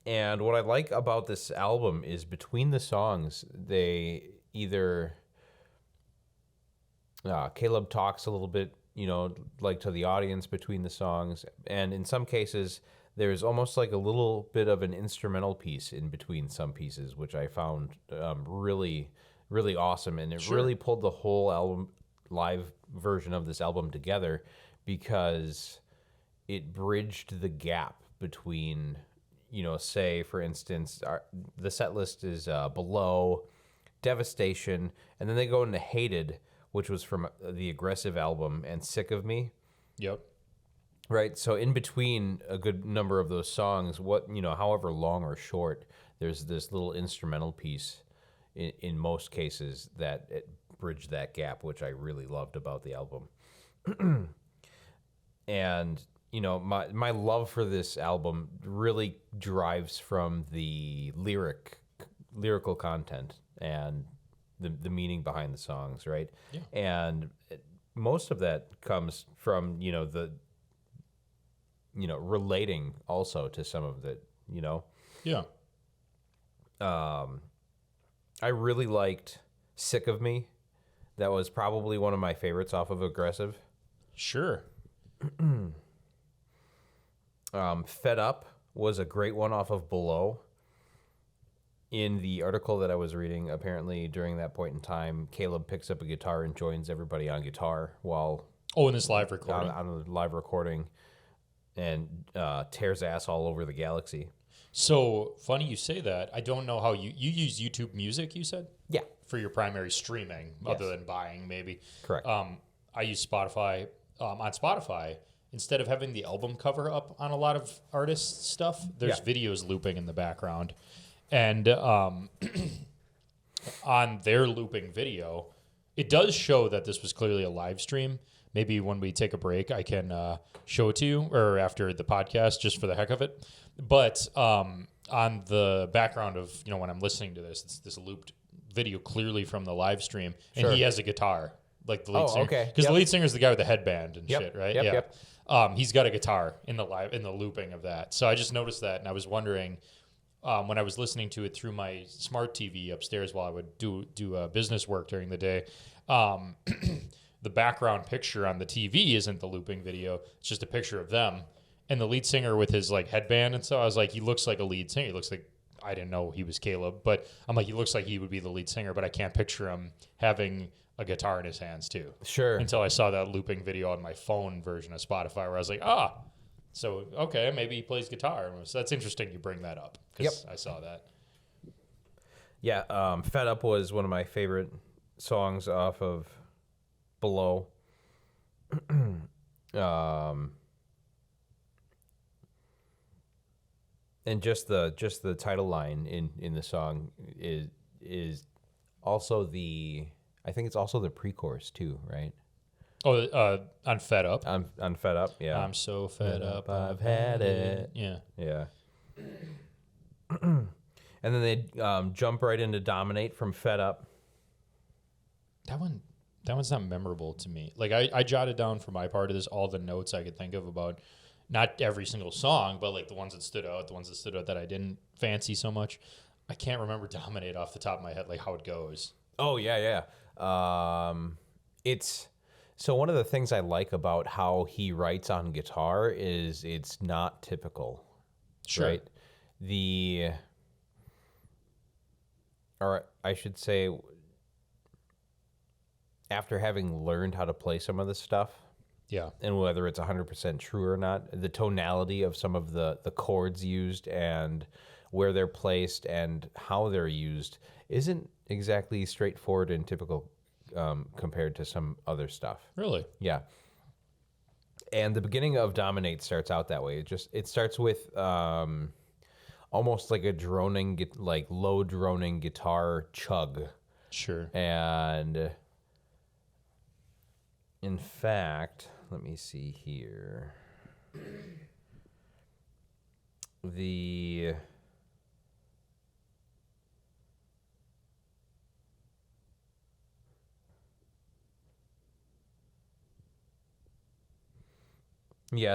And what I like about this album is between the songs, they either Caleb talks a little bit, like to the audience between the songs, and in some cases there's almost like a little bit of an instrumental piece in between some pieces, which I found really, really awesome, and it really pulled the whole album, live version of this album together, because it bridged the gap between, say, for instance, the set list is Below, Devastation, and then they go into Hated, which was from the Aggressive album, and Sick of Me. Yep. Right, so in between a good number of those songs, however long or short, there's this little instrumental piece in most cases that bridged that gap, which I really loved about the album. And my love for this album really drives from the lyrical content and the meaning behind the songs, right? Yeah. And most of that comes from, relating also to some of the, Yeah. I really liked Sick of Me. That was probably one of my favorites off of Aggressive. Sure. Fed Up was a great one off of Below. In the article that I was reading, apparently during that point in time, Caleb picks up a guitar and joins everybody on guitar while... in this live recording. On the live recording, and tears ass all over the galaxy. So, funny you say that. I don't know how you use YouTube Music, you said? Yeah. For your primary streaming, Yes. other than buying, maybe. Correct. I use Spotify. On Spotify, instead of having the album cover up on a lot of artists' stuff, there's videos looping in the background. And on their looping video, it does show that this was clearly a live stream. Maybe when we take a break, I can show it to you, or after the podcast, just for the heck of it. But on the background of, when I'm listening to this, it's this looped video clearly from the live stream, and he has a guitar. Like the lead singer, because the lead singer is the guy with the headband and shit, right? Yep. He's got a guitar in the looping of that. So I just noticed that, and I was wondering when I was listening to it through my smart TV upstairs while I would do business work during the day. The background picture on the TV isn't the looping video; it's just a picture of them and the lead singer with his like headband and so. I was like, he looks like a lead singer. He looks like, I didn't know he was Caleb, but I'm like, he looks like he would be the lead singer, but I can't picture him having a guitar in his hands too. Sure. Until I saw that looping video on my phone version of Spotify where I was like, so okay, maybe he plays guitar. So that's interesting you bring that up because I saw that. Yeah, Fed Up was one of my favorite songs off of Below. And just the title line in the song is also I think it's also the pre-chorus too, right? Oh, on Fed Up. On Fed Up, yeah. I'm so fed up, I've had it. Yeah. And then they jump right into Dominate from Fed Up. That one's not memorable to me. Like I jotted down for my part of this all the notes I could think of about not every single song, but like the ones that stood out that I didn't fancy so much. I can't remember Dominate off the top of my head, like how it goes. Oh yeah. It's so one of the things I like about how he writes on guitar is it's not typical. Sure. Right? Or I should say, after having learned how to play some of this stuff, and whether it's 100% true or not, the tonality of some of the chords used and where they're placed and how they're used isn't exactly straightforward and typical compared to some other stuff. Really? Yeah. And the beginning of Dominate starts out that way. It starts with almost like a droning, like low droning guitar chug. Sure. And in fact, let me see here.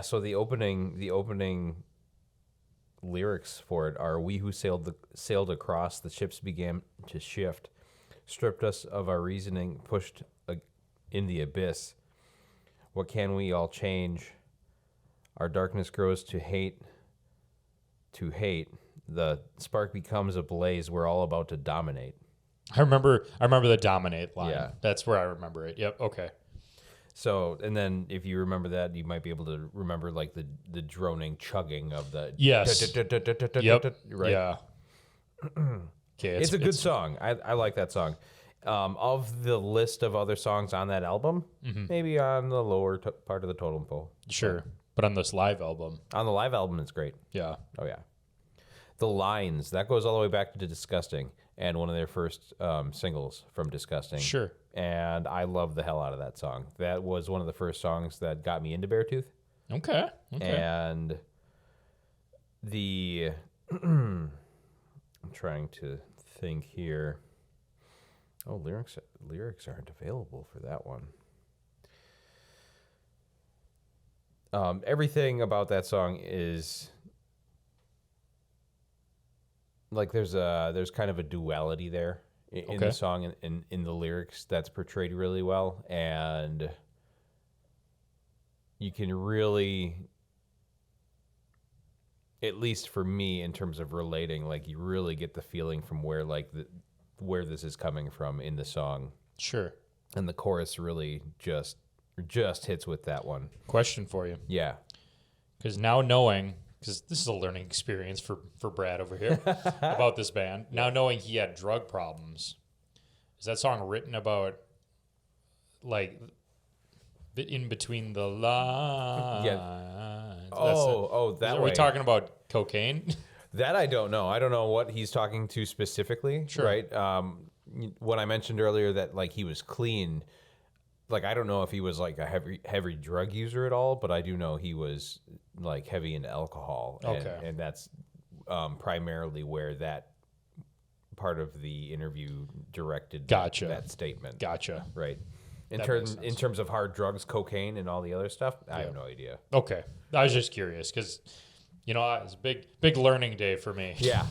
So the opening lyrics for it are, "We who sailed across, the ships began to shift, stripped us of our reasoning, pushed in the abyss. What can we all change? Our darkness grows to hate. The spark becomes a blaze. We're all about to dominate." I remember the Dominate line. Yeah. That's where I remember it. Yep. Okay. So, and then if you remember that, you might be able to remember like the droning chugging of the Yep. Right. Yeah. Okay. It's a good song. I like that song. Of the list of other songs on that album, maybe on the lower part of the totem pole. Sure. But on this live album. On the live album, it's great. Yeah. Oh, yeah. The Lines, that goes all the way back to Disgusting, and one of their first singles from Disgusting. Sure. And I love the hell out of that song. That was one of the first songs that got me into Beartooth. Okay. And I'm trying to think here. Oh, lyrics aren't available for that one. Everything about that song is like there's kind of a duality there in the song and in the lyrics that's portrayed really well, and you can really, at least for me in terms of relating, like you really get the feeling from where where this is coming from in the song. Sure. And the chorus really just hits with that one. Question for you. Yeah. Because now knowing, because this is a learning experience for Brad over here about this band. Now knowing he had drug problems, is that song written about, like, bit in between the lines. Yeah. That Are way. we talking about cocaine? That I don't know. I don't know what he's talking to specifically. Sure. Right. When I mentioned earlier that like he was clean, like I don't know if he was like a heavy drug user at all, but I do know he was like heavy into alcohol. Okay. And that's primarily where that part of the interview directed that statement. Gotcha. Right. In That terms of hard drugs, cocaine, and all the other stuff, I have no idea. Okay. I was just curious because, it's a big learning day for me. Yeah.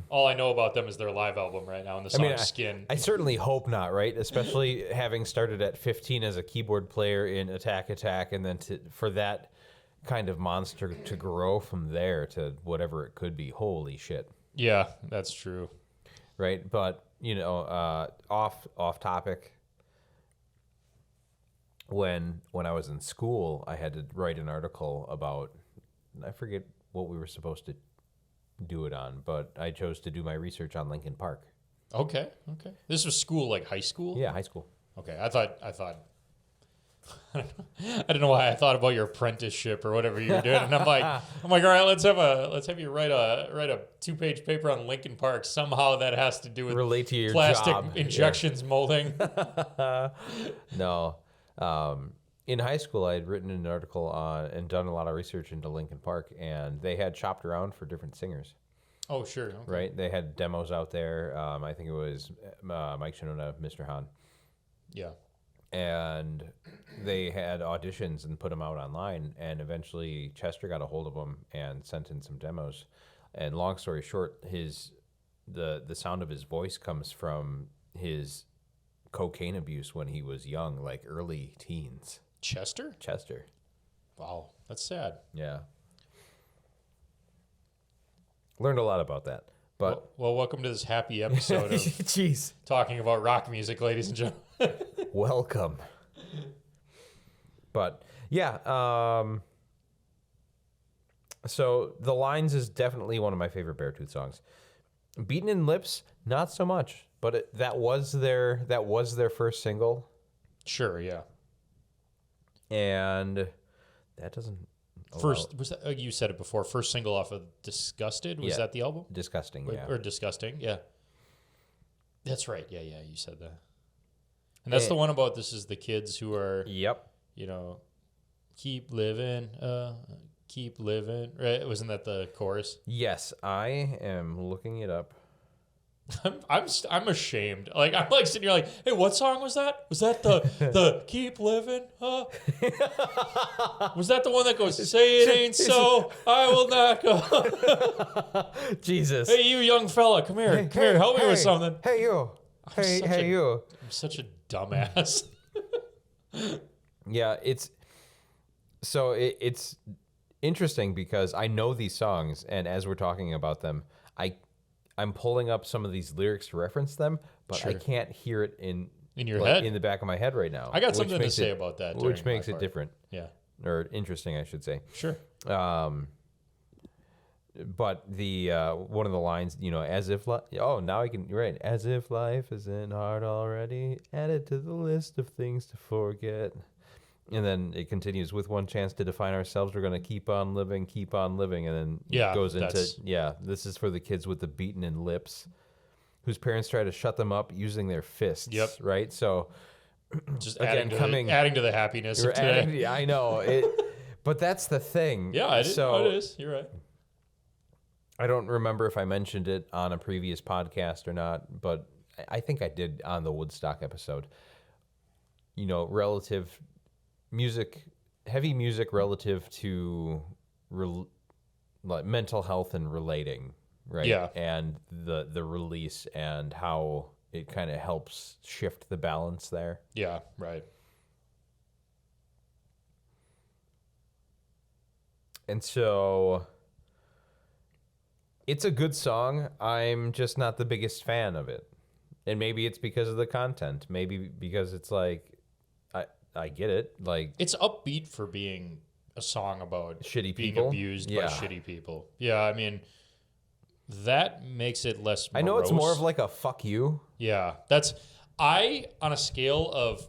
All I know about them is their live album right now and the song Skin. I certainly hope not, right? Especially having started at 15 as a keyboard player in Attack, and then for that kind of monster to grow from there to whatever it could be. Holy shit. Yeah, that's true. Right? But, off topic. When I was in school, I had to write an article about, I forget what we were supposed to do it on, but I chose to do my research on Linkin Park. Okay. This was school, like high school? Yeah, high school. Okay, I thought I don't know why I thought about your apprenticeship or whatever you're doing, and I'm like, all right, let's have you write a 2-page paper on Linkin Park. Somehow that has to do with relate to your plastic job. injections molding. No, in high school I had written an article on and done a lot of research into Linkin Park, and they had shopped around for different singers. Oh, sure. Okay. Right, they had demos out there. I think it was Mike Shinoda, Mr. Han. Yeah. And they had auditions and put them out online, and eventually Chester got a hold of them and sent in some demos. And long story short, the sound of his voice comes from his cocaine abuse when he was young, like early teens. Chester? Wow, that's sad. Yeah. Learned a lot about that. But well, welcome to this happy episode of Jeez. talking about rock music, ladies and gentlemen. Welcome. But yeah, so The Lines is definitely one of my favorite Beartooth songs. Beaten in Lips, not so much, but that was their first single. Sure, yeah. And that doesn't first was that you said it before, first single off of Disgusted? Was that the album? Disgusting, yeah. Or Disgusting, yeah. That's right. Yeah, you said that. And that's the one about this is the kids who are keep living, right? Wasn't that the chorus? Yes, I am looking it up. I'm ashamed. Like I'm like sitting here like, hey, what song was that? Was that the keep living? Huh? Was that the one that goes, say it ain't so, I will not go. Jesus. Hey, you young fella, come here, help me with something. Hey you. You. I'm such a dumbass. Yeah, it's interesting because I know these songs, and as we're talking about them, I'm pulling up some of these lyrics to reference them, but Sure. I can't hear it in your head, in the back of my head right now. I got something to say about that, which makes it different. Yeah, or interesting, I should say. Sure. But the one of the lines, as if now I can right, as if life isn't hard already, add it to the list of things to forget. And then it continues with one chance to define ourselves. We're going to keep on living. And then it goes into, this is for the kids with the beaten in lips whose parents try to shut them up using their fists. Yep. Right. So just again, adding to the happiness of today. I know it, but that's the thing. Yeah. It is. You're right. I don't remember if I mentioned it on a previous podcast or not, but I think I did on the Woodstock episode. Relative music, heavy music relative to like mental health and relating, right? Yeah. And the release and how it kind of helps shift the balance there. Yeah, right. And so it's a good song. I'm just not the biggest fan of it. And maybe it's because of the content. Maybe because it's like, I get it. Like it's upbeat for being a song about shitty being people. Abused by shitty people. Yeah, I mean, that makes it less morose. I know it's more of like a fuck you. Yeah, on a scale of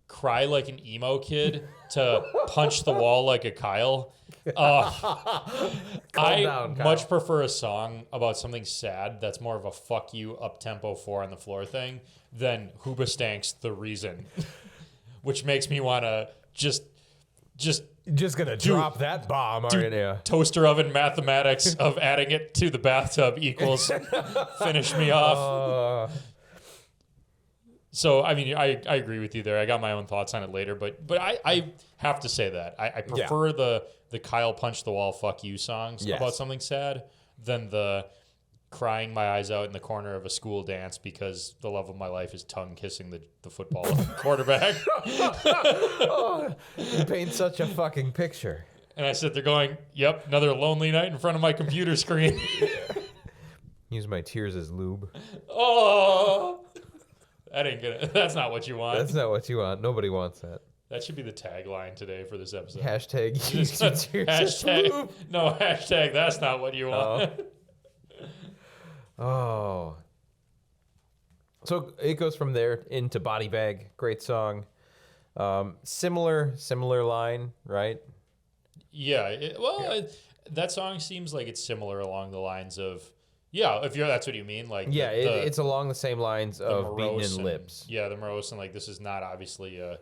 cry like an emo kid to punch the wall like a Kyle. I much prefer a song about something sad that's more of a fuck you up-tempo 4 on the floor thing than Hoobastank's The Reason, which makes me want to just gonna drop that bomb, aren't you? Toaster oven mathematics of adding it to the bathtub equals finish me off. So, I mean, I agree with you there. I got my own thoughts on it later, but I have to say that. I prefer the Kyle punch the wall fuck you songs about something sad than the crying my eyes out in the corner of a school dance because the love of my life is tongue kissing the football quarterback. You paint such a fucking picture. And I sit there going, yep, another lonely night in front of my computer screen. Use my tears as lube. Oh, that's not what you want. That's not what you want. Nobody wants that. That should be the tagline today for this episode. Hashtag use your tears as lube. No, hashtag that's not what you want. Oh. So it goes from there into Body Bag. Great song. Similar line, right? Yeah. That song seems like it's similar along the lines of, that's what you mean. Like, it's along the same lines of Beaten in Lips. Yeah, the morose and like this is not obviously a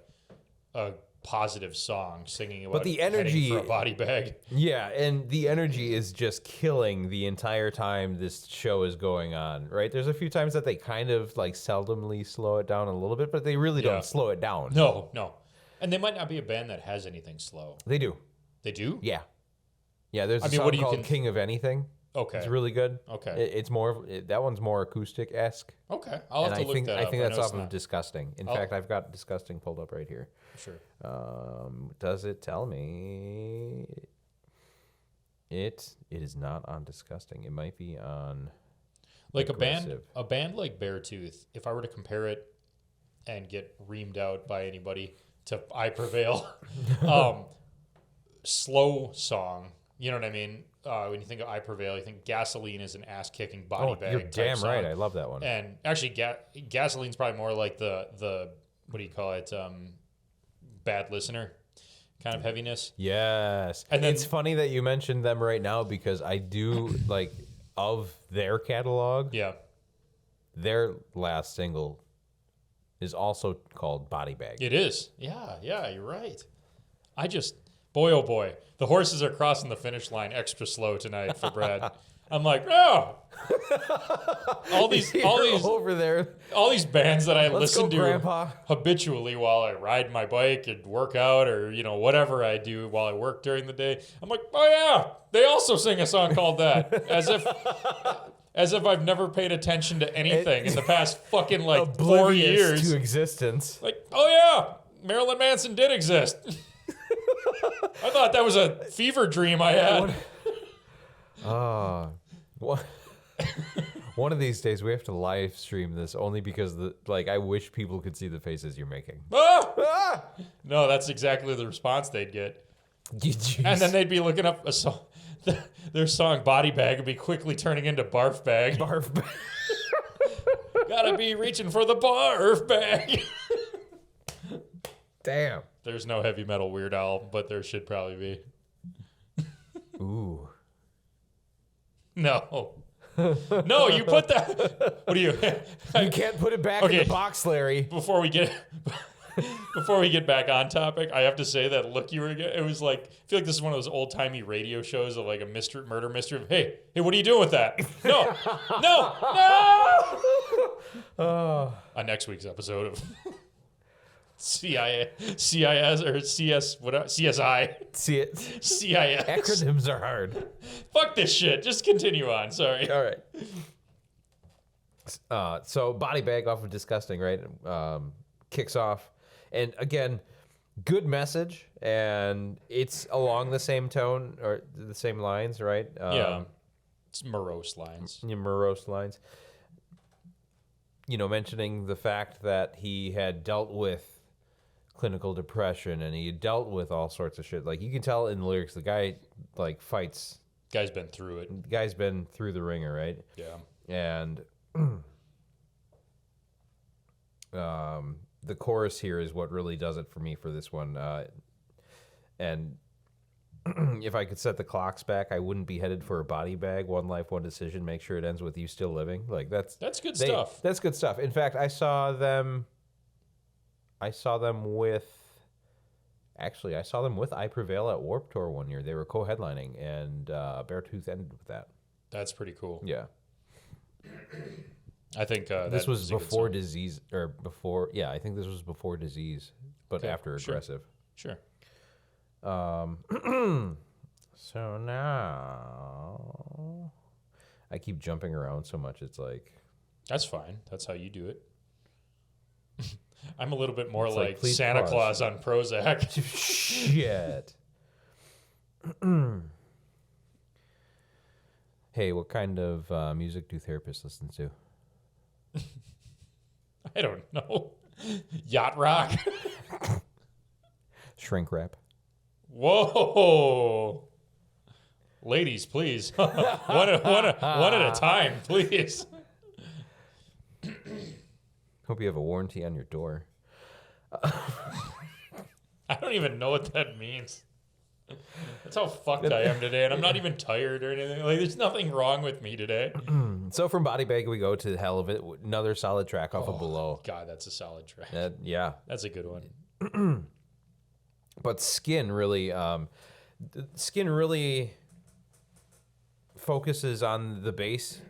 positive song singing about but the energy for a body bag. Yeah, and the energy is just killing the entire time this show is going on, right? There's a few times that they kind of like seldomly slow it down a little bit, but they really don't slow it down. No. And they might not be a band that has anything slow. They do. They do? Yeah. Yeah, there's a song called King of Anything. Okay. It's really good. Okay. It's more that one's more acoustic-esque. Okay. I'll have to look that up. I think that's off of Disgusting. In fact, I've got Disgusting pulled up right here. Sure. Does it tell me? It is not on Disgusting. It might be on like a band like Beartooth. If I were to compare it and get reamed out by anybody to I Prevail, slow song. You know what I mean? When you think of I Prevail, you think Gasoline is an ass-kicking body bag. You're damn song. right. I love that one. And actually, Gasoline's probably more like the what do you call it? Bad Listener kind of heaviness. Yes. And then, it's funny that you mentioned them right now because I do like of their catalog. Yeah. Their last single is also called Body Bag. It is. Yeah, you're right. Boy, oh boy, the horses are crossing the finish line extra slow tonight for Brad. I'm like, all these over there, all these bands that I listen to Grandpa. habitually while I ride my bike and work out or whatever I do while I work during the day. I'm like, oh yeah, they also sing a song called that, as if I've never paid attention to anything in the past fucking 4 years to existence. Like, oh yeah, Marilyn Manson did exist. I thought that was a fever dream I had. One of these days we have to live stream this only because I wish people could see the faces you're making. No, that's exactly the response they'd get. And then they'd be looking up a song. Their song Body Bag would be quickly turning into Barf Bag. Barf Bag. Gotta be reaching for the Barf Bag. Damn. There's no heavy metal Weird Al, but there should probably be. Ooh. No. No, you put that. What do you? You can't put it back in the box, Larry. Before we get back on topic, I have to say that look you were. It was like, I feel like this is one of those old timey radio shows of like a murder mystery. Hey, what are you doing with that? No. On next week's episode of CIS or CS, whatever, CSI. CIS. Acronyms are hard. Fuck this shit. Just continue on. Sorry. All right. So Body Bag off of Disgusting, right? Kicks off. And again, good message. And it's along the same tone or the same lines, right? Yeah. It's morose lines. Morose lines. Mentioning the fact that he had dealt with clinical depression and he dealt with all sorts of shit. Like you can tell in the lyrics, the guy fights. Guy's been through it. Guy's been through the ringer, right? Yeah. And the chorus here is what really does it for me for this one. And if I could set the clocks back, I wouldn't be headed for a body bag. One life, one decision. Make sure it ends with you still living. Like that's good stuff. That's good stuff. In fact, I saw them with I Prevail at Warped Tour one year. They were co-headlining, and Beartooth ended with that. That's pretty cool. Yeah. I think this was before Disease, or before. Yeah, I think this was before Disease, but after Aggressive. Sure. So now I keep jumping around so much. It's like that's fine. That's how you do it. I'm a little bit more like Santa Claus on Prozac. Shit. Hey, what kind of music do therapists listen to? I don't know. Yacht rock. Shrink wrap. Whoa. Ladies, please. one at a time, please. Hope you have a warranty on your door. I don't even know what that means. That's how fucked I am today, and I'm not even tired or anything. Like, there's nothing wrong with me today. So from Body Bag, we go to Hell of It. Another solid track off of Below. God, that's a solid track. Yeah. That's a good one. But Skin really focuses on the bass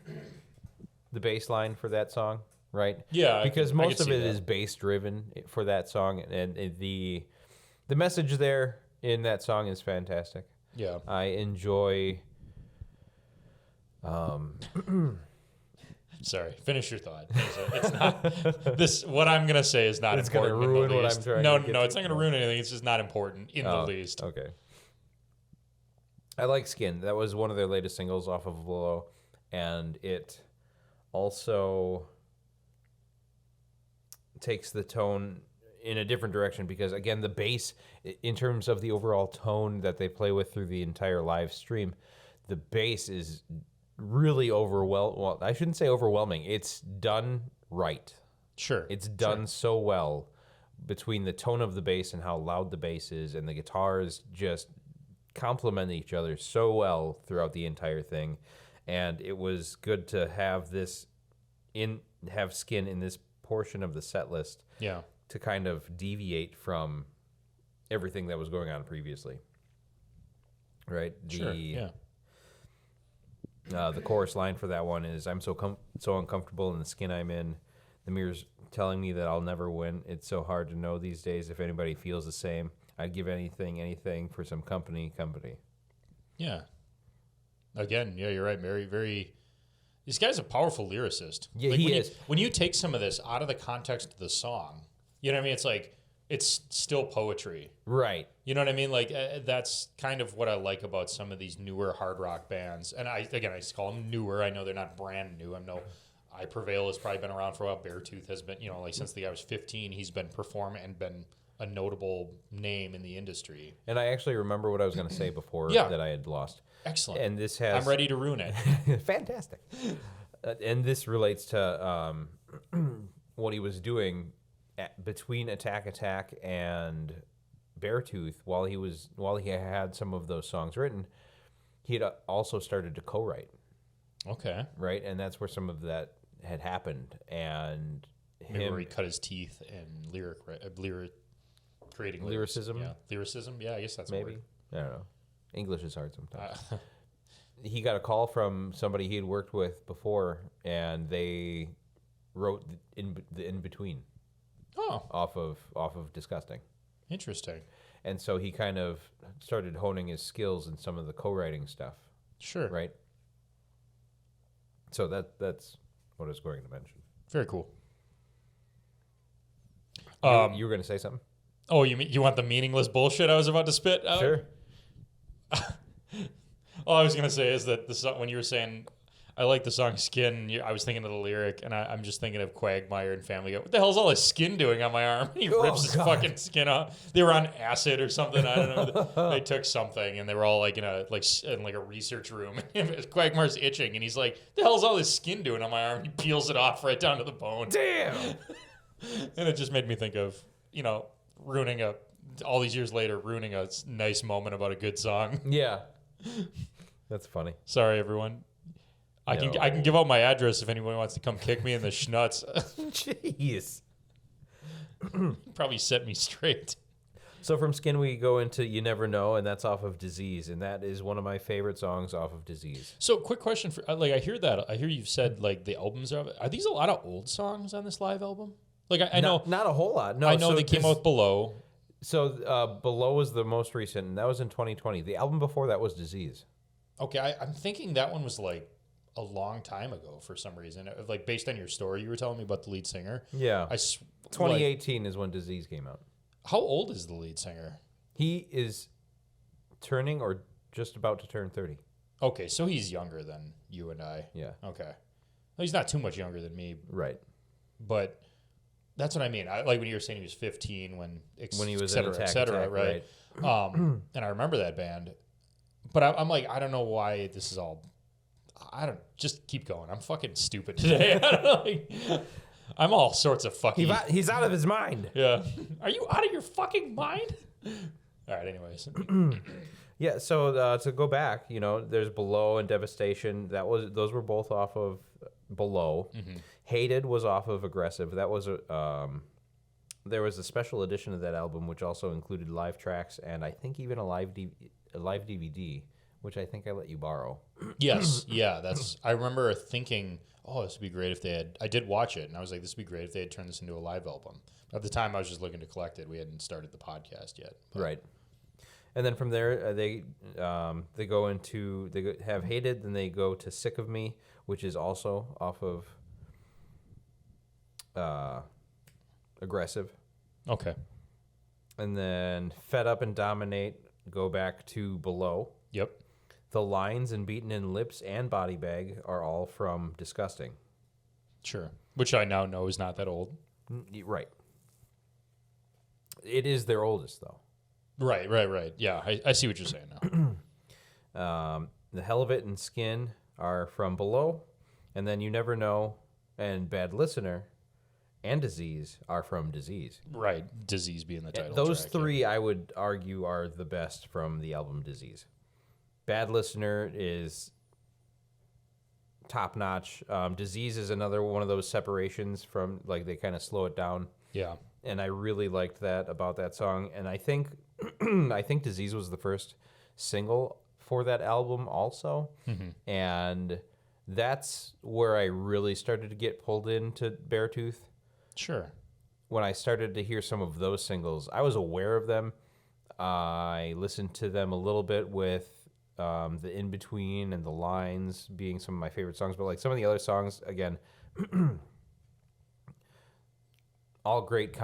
line for that song, right? Yeah, because most of it is bass driven for that song, and the message there in that song is fantastic. Yeah, I enjoy. Sorry, finish your thought. It's not this. What I'm gonna say is not important. It's gonna ruin what I'm trying. No, it's not gonna ruin anything. It's just not important in the least. Okay. I like Skin. That was one of their latest singles off of Below, and it also takes the tone in a different direction because, again, the bass, in terms of the overall tone that they play with through the entire live stream, the bass is really overwhelming. Well, I shouldn't say overwhelming. It's done right. Sure. It's done so well between the tone of the bass and how loud the bass is, and the guitars just complement each other so well throughout the entire thing. And it was good to have Skin in this portion of the set list. Yeah. To kind of deviate from everything that was going on previously. Right? Sure. Yeah. The chorus line for that one is, I'm so uncomfortable in the skin I'm in. The mirror's telling me that I'll never win. It's so hard to know these days if anybody feels the same. I'd give anything for some company. Yeah. Again, yeah, you're right. Very, very. This guy's a powerful lyricist. Yeah, he is. When you take some of this out of the context of the song, you know what I mean? It's like, it's still poetry. Right. You know what I mean? Like, that's kind of what I like about some of these newer hard rock bands. And I just call them newer. I know they're not brand new. I Prevail has probably been around for a while. Beartooth has been, since the guy was 15, he's been performing and been a notable name in the industry. And I actually remember what I was going to say before that I had lost. Excellent. And this has... I'm ready to ruin it. Fantastic. And this relates to what he was doing between Attack and Beartooth. While he had some of those songs written, he had also started to co-write. Okay. Right? And that's where some of that had happened. And maybe where he cut his teeth in creating lyricism. Yeah, lyricism. Yeah, I guess that's maybe. A word. I don't know. English is hard sometimes. He got a call from somebody he had worked with before, and they wrote the in between. Oh, off of Disgusting. Interesting. And so he kind of started honing his skills in some of the co-writing stuff. Sure. Right. So that's what I was going to mention. Very cool. You were going to say something? Oh, you want the meaningless bullshit I was about to spit out? Sure. All I was going to say is that the song, when you were saying, I like the song Skin, I was thinking of the lyric, and I'm just thinking of Quagmire and Family Guy. What the hell's all his skin doing on my arm? He rips his fucking skin off. They were on acid or something. I don't know. They took something, and they were all like in a research room. Quagmire's itching, and he's like, the hell's all this skin doing on my arm? He peels it off right down to the bone. Damn! And it just made me think of, all these years later, ruining a nice moment about a good song. Yeah. That's funny. Sorry, everyone. I can give out my address if anyone wants to come kick me in the schnutz. Jeez. Probably set me straight. So from Skin we go into You Never Know, and that's off of Disease, and that is one of my favorite songs off of Disease. So quick question for I hear you've said like the albums are these a lot of old songs on this live album? Like I know not a whole lot. No, I know they came out with Below. So Below was the most recent, and that was in 2020. The album before that was Disease. Okay, I'm thinking that one was like a long time ago for some reason. Like based on your story, you were telling me about the lead singer. Yeah. 2018 is when Disease came out. How old is the lead singer? He is turning or just about to turn 30. Okay, so he's younger than you and I. Yeah. Okay. Well, he's not too much younger than me. Right. But that's what I mean. I like when you were saying he was 15 when he was et cetera, right? And I remember that band. But I'm like, I don't know why this is all... just keep going. I'm fucking stupid today. I'm all sorts of fucking... He's out of his mind. Yeah. Are you out of your fucking mind? All right, anyways. Yeah, so to go back, there's Below and Devastation. Those were both off of Below. Mm-hmm. Hated was off of Aggressive. That was there was a special edition of that album which also included live tracks and I think even a live DVD, which I think I let you borrow. Yes, yeah, I remember thinking, oh, this would be great if they had... I did watch it, and I was like, this would be great if they had turned this into a live album. At the time, I was just looking to collect it. We hadn't started the podcast yet. But. Right. And then from there, they have Hated, then they go to Sick of Me, which is also off of Aggressive. Okay. And then Fed Up and Dominate go back to Below. Yep. The Lines and Beaten in Lips and Body Bag are all from Disgusting. Sure. Which I now know is not that old. Right. It is their oldest, though. Right. Yeah, I see what you're saying now. The Hell of It and Skin are from Below. And then You Never Know and Bad Listener and Disease are from Disease. Right. Disease being the title Those track, three, I would argue, are the best from the album Disease. Bad Listener is top notch. Disease is another one of those separations from, like, they kind of slow it down. Yeah. And I really liked that about that song. And I think Disease was the first single for that album also. Mm-hmm. And that's where I really started to get pulled into Beartooth. Sure. When I started to hear some of those singles, I was aware of them. I listened to them a little bit with the In Between and The Lines being some of my favorite songs. But like some of the other songs, again, all great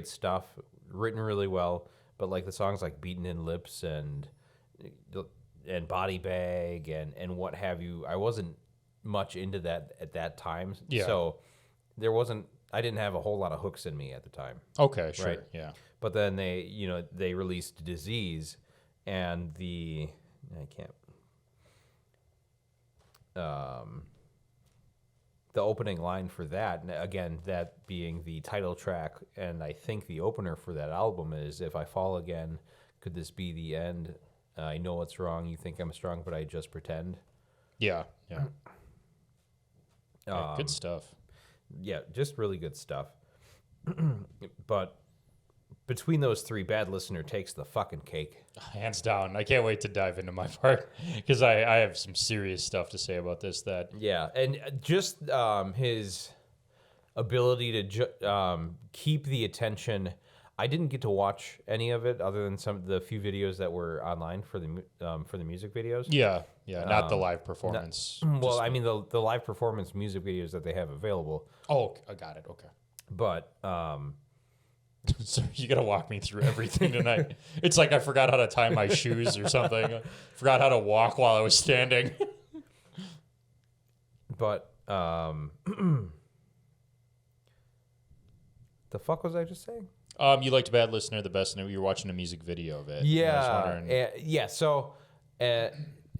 stuff, written really well. But like the songs like Beaten in Lips and Body Bag and what have you, I wasn't much into that at that time. Yeah. So I didn't have a whole lot of hooks in me at the time. Okay, sure, right? Yeah. But then they released Disease, and the opening line for that, and again, that being the title track, and I think the opener for that album is "If I Fall Again, Could This Be the End? I know what's wrong. You think I'm strong, but I just pretend." Yeah. Good stuff. Yeah, just really good stuff. But between those three, Bad Listener takes the fucking cake. Hands down. I can't wait to dive into my part because I have some serious stuff to say about this. Yeah, and just his ability to keep the attention. I didn't get to watch any of it other than the few videos that were online for the music videos. Yeah, not the live performance. I mean the live performance music videos that they have available. Oh, I got it. Okay. But so you got to walk me through everything tonight. It's like I forgot how to tie my shoes or something. I forgot how to walk while I was standing. But the fuck was I just saying? You liked Bad Listener the best, and you were watching a music video of it. Yeah. So, and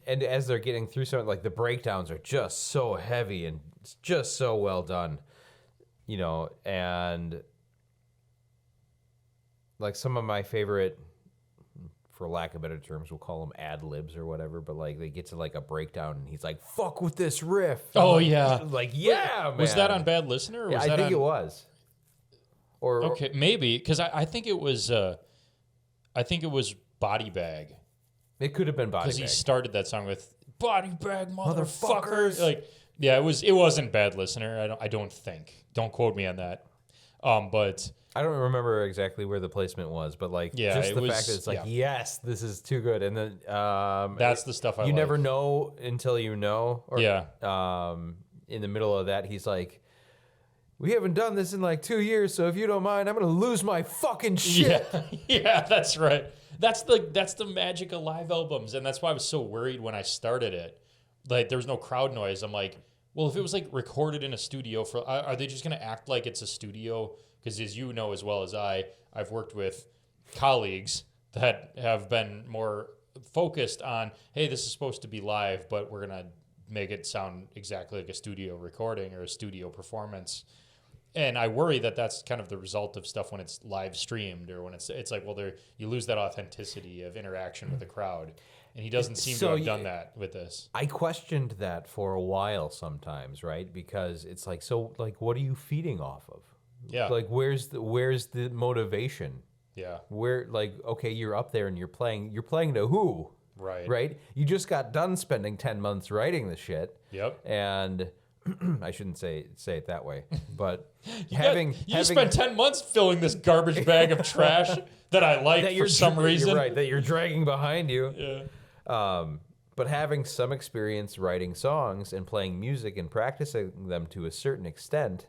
as they're getting through something, like the breakdowns are just so heavy and just so well done. and like some of my favorite, for lack of better terms, we'll call them ad libs or whatever, but like they get to like a breakdown and he's like, fuck with this riff. Yeah. Like, yeah, man. Was that on Bad Listener? Or was I think it was. Okay, maybe, because I think it was Body Bag. It could have been Body Bag. Because he started that song with Body Bag, motherfuckers. Like, yeah, it wasn't Bad Listener. I don't think. Don't quote me on that. But I don't remember exactly where the placement was, but like just the fact that it's like, yes, this is too good. And then that's the stuff you never know until you know. Or, in the middle of that, he's like, we haven't done this in like 2 years, so if you don't mind, I'm gonna lose my fucking shit. Yeah, that's right. That's the magic of live albums, and that's why I was so worried when I started it. Like, there was no crowd noise. I'm like, well, if it was like recorded in a studio, are they just gonna act like it's a studio? Because as you know as well as I've worked with colleagues that have been more focused on, hey, this is supposed to be live, but we're gonna make it sound exactly like a studio recording or a studio performance. And I worry that that's kind of the result of stuff when it's live streamed, or when it's like, well, you lose that authenticity of interaction with the crowd. And he doesn't seem to have done that with this. I questioned that for a while sometimes, right? Because it's like, so like, what are you feeding off of? Yeah. Like, where's the motivation? Yeah. Where, like, okay, you're up there and you're playing to who? Right. Right? You just got done spending 10 months writing the shit. Yep. And I shouldn't say it that way, but you spent 10 months filling this garbage bag of trash that I like for some reason. You're right, that you're dragging behind you. Yeah. But having some experience writing songs and playing music and practicing them to a certain extent,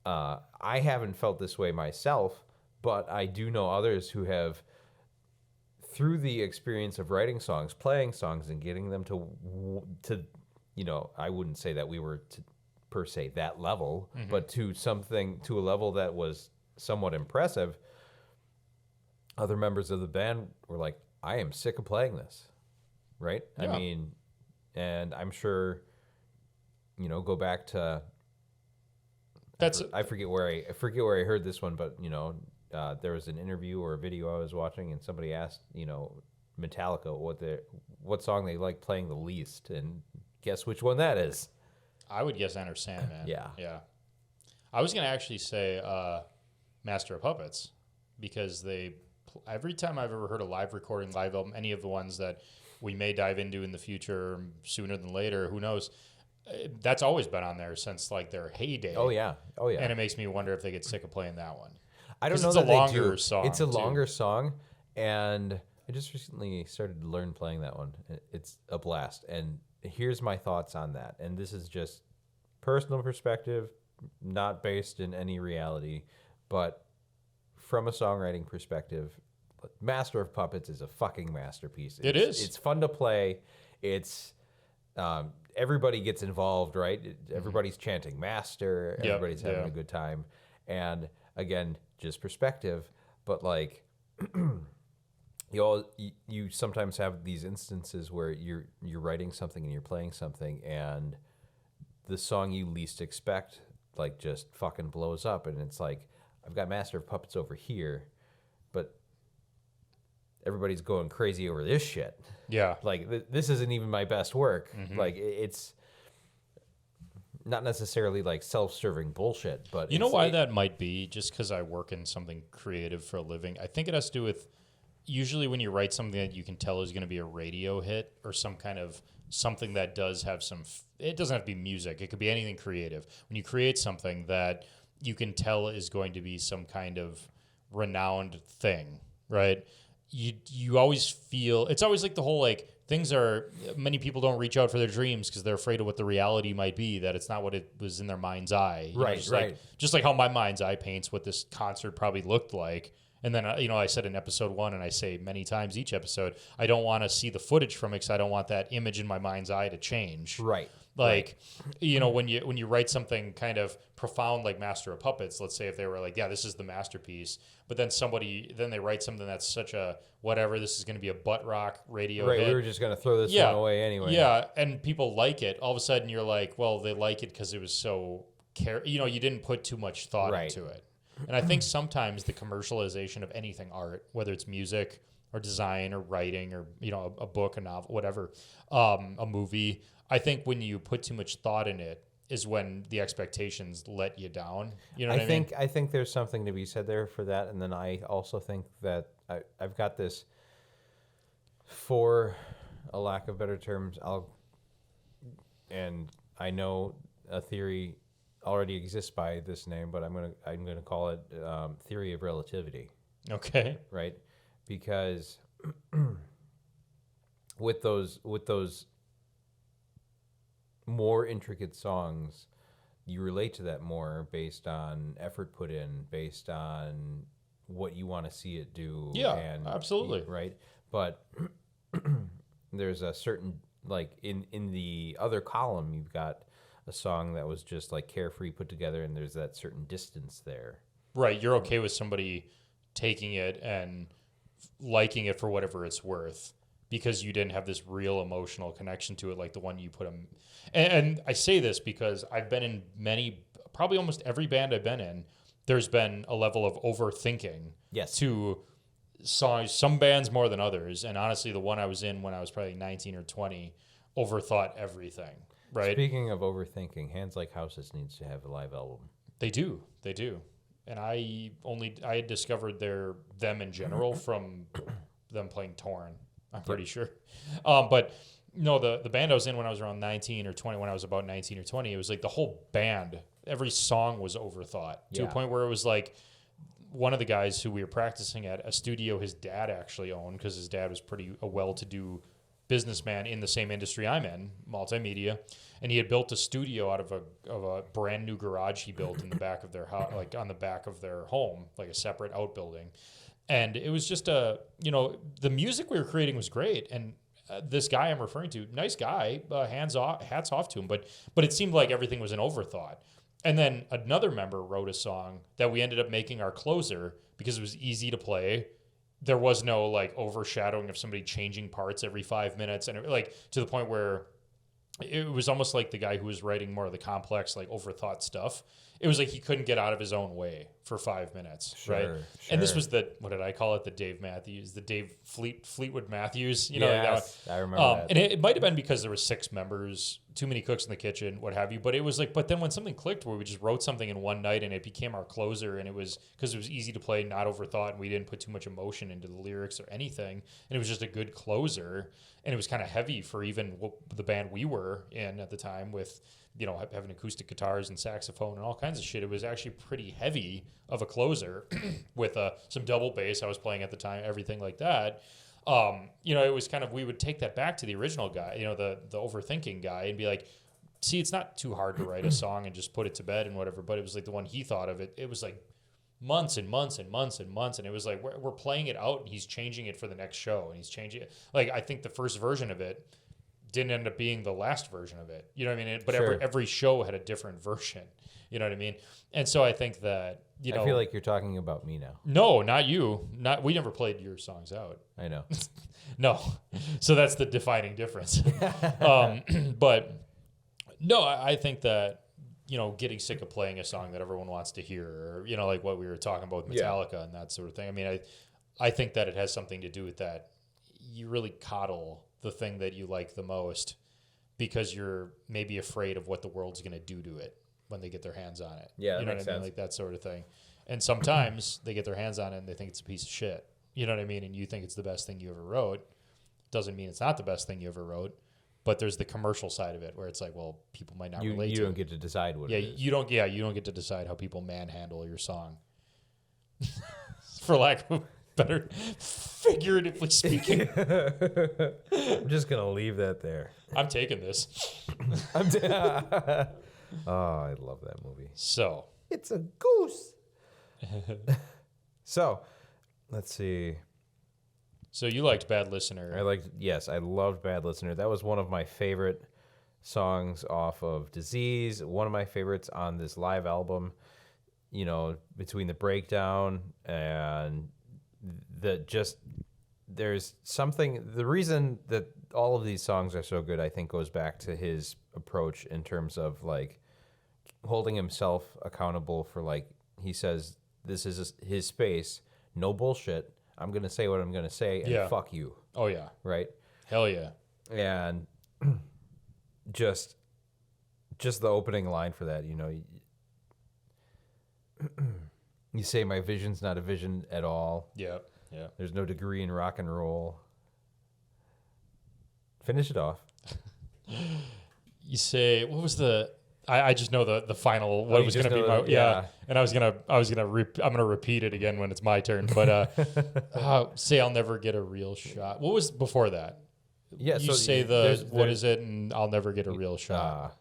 I haven't felt this way myself, but I do know others who have, through the experience of writing songs, playing songs, and getting them to I wouldn't say that we were to, per se, that level, but to a level that was somewhat impressive. Other members of the band were like, I am sick of playing this, right? Yeah. I mean, and I'm sure, go back to, I forget where I heard this one, but there was an interview or a video I was watching, and somebody asked, Metallica what song they like playing the least, and guess which one that is? I would guess Enter Sandman. Yeah. I was gonna actually say Master of Puppets, because every time I've ever heard a live recording, live album, any of the ones that we may dive into in the future sooner than later, who knows? That's always been on there since like their heyday. Oh yeah. And it makes me wonder if they get sick of playing that one. I don't know. It's a longer song. It's a longer song, and I just recently started to learn playing that one. It's a blast. And here's my thoughts on that. And this is just personal perspective, not based in any reality, but from a songwriting perspective, Master of Puppets is a fucking masterpiece. It is. It's fun to play. It's everybody gets involved, right? Everybody's chanting master. Everybody's having a good time. And again, just perspective, but like you sometimes have these instances where you're writing something and you're playing something, and the song you least expect like just fucking blows up, and it's like, I've got Master of Puppets over here, but everybody's going crazy over this shit. Yeah. Like this isn't even my best work. Like it's not necessarily like self-serving bullshit, but you know why that might be? Just because I work in something creative for a living. I think it has to do with, usually when you write something that you can tell is going to be a radio hit, or some kind of something that does have some, it doesn't have to be music. It could be anything creative. When you create something that you can tell is going to be some kind of renowned thing, right? You always feel, it's always like the whole, like, many people don't reach out for their dreams because they're afraid of what the reality might be, that it's not what it was in their mind's eye. Right. Just like how my mind's eye paints what this concert probably looked like. And then, I said in episode 1, and I say many times each episode, I don't want to see the footage from it because I don't want that image in my mind's eye to change. Right. Like, when you write something kind of profound like Master of Puppets, let's say if they were like, yeah, this is the masterpiece, but then they write something that's such a whatever, this is going to be a butt rock radio hit. We were just going to throw this one away anyway. Yeah, and people like it. All of a sudden you're like, well, they like it because it was so care. You didn't put too much thought Right. into it. And I think sometimes the commercialization of anything art, whether it's music or design or writing or a book, a novel, whatever, a movie, I think when you put too much thought in it is when the expectations let you down. You know what I mean? I think there's something to be said there for that, and then I also think that I've got this, for a lack of better terms, and I know a theory already exists by this name, but I'm gonna call it theory of relativity. Okay. Right, because with those more intricate songs, you relate to that more based on effort put in, based on what you want to see it do. Yeah, and, absolutely. Right, but there's a certain, like in the other column, you've got a song that was just like carefree put together, and there's that certain distance there. Right. You're okay with somebody taking it and liking it for whatever it's worth because you didn't have this real emotional connection to it like the one you put them. And I say this because I've been in probably almost every band I've been in, there's been a level of overthinking to songs, some bands more than others. And honestly, the one I was in when I was probably 19 or 20 overthought everything. Right. Speaking of overthinking, Hands Like Houses needs to have a live album. They do. And I had discovered them in general from them playing Torn. I'm pretty sure. But no, the band I was in when I was around 19 or 20, when I was about 19 or 20, it was like the whole band, every song was overthought to a point where it was like one of the guys who we were practicing at a studio his dad actually owned, because his dad was pretty a well-to-do businessman in the same industry I'm in, multimedia, and he had built a studio out of a brand new garage he built in the back of their house, like on the back of their home, like a separate outbuilding. And it was just the music we were creating was great. And this guy I'm referring to, nice guy, hats off to him, but it seemed like everything was an overthought. And then another member wrote a song that we ended up making our closer because it was easy to play. There was no like overshadowing of somebody changing parts every 5 minutes, and like to the point where it was almost like the guy who was writing more of the complex, like overthought stuff. It was like he couldn't get out of his own way for 5 minutes, right? Sure. And this was what did I call it? The Dave Fleetwood Matthews. Yes, I remember that. And it might have been because there were 6 members, too many cooks in the kitchen, what have you. But it was like, but then when something clicked, where we just wrote something in one night, and it became our closer, and it was because it was easy to play, not overthought, and we didn't put too much emotion into the lyrics or anything, and it was just a good closer, and it was kind of heavy for even the band we were in at the time with. Having acoustic guitars and saxophone and all kinds of shit. It was actually pretty heavy of a closer with some double bass I was playing at the time, everything like that. It was kind of, we would take that back to the original guy, the overthinking guy, and be like, see, it's not too hard to write a song and just put it to bed and whatever, but it was like the one he thought of it. It was like months and months and months and months. And it was like, we're playing it out and he's changing it for the next show. And he's changing it. Like, I think the first version of it didn't end up being the last version of it. You know what I mean? But sure. every show had a different version. You know what I mean? And so I think that, I feel like you're talking about me now. No, not you. We never played your songs out. I know. No. So that's the defining difference. But no, I think that, getting sick of playing a song that everyone wants to hear, or, like what we were talking about with Metallica and that sort of thing. I mean, I think that it has something to do with that. You really coddle the thing that you like the most because you're maybe afraid of what the world's going to do to it when they get their hands on it. Yeah, you know what I mean? Like that sort of thing. And sometimes they get their hands on it and they think it's a piece of shit. You know what I mean? And you think it's the best thing you ever wrote. Doesn't mean it's not the best thing you ever wrote. But there's the commercial side of it where it's like, well, people might not relate to it. You don't get to decide what it is. You don't get to decide how people manhandle your song. For lack of better, figuratively speaking. I'm just going to leave that there. I'm taking this. Oh, I love that movie. So. It's a goose. So, let's see. So you liked Bad Listener. I loved Bad Listener. That was one of my favorite songs off of Disease. One of my favorites on this live album, between the breakdown and there's something, the reason that all of these songs are so good, I think, goes back to his approach in terms of like holding himself accountable for, like, he says this is his space, no bullshit. I'm gonna say what I'm gonna say, and fuck you. Oh yeah, right. Hell yeah. And just the opening line for that, you say my vision's not a vision at all. Yeah. There's no degree in rock and roll. Finish it off. You say, what was the? I just know the final. What was going to be my And I'm gonna repeat it again when it's my turn. But say I'll never get a real shot. What was before that? Yeah, you so say what is it? And I'll never get a real shot.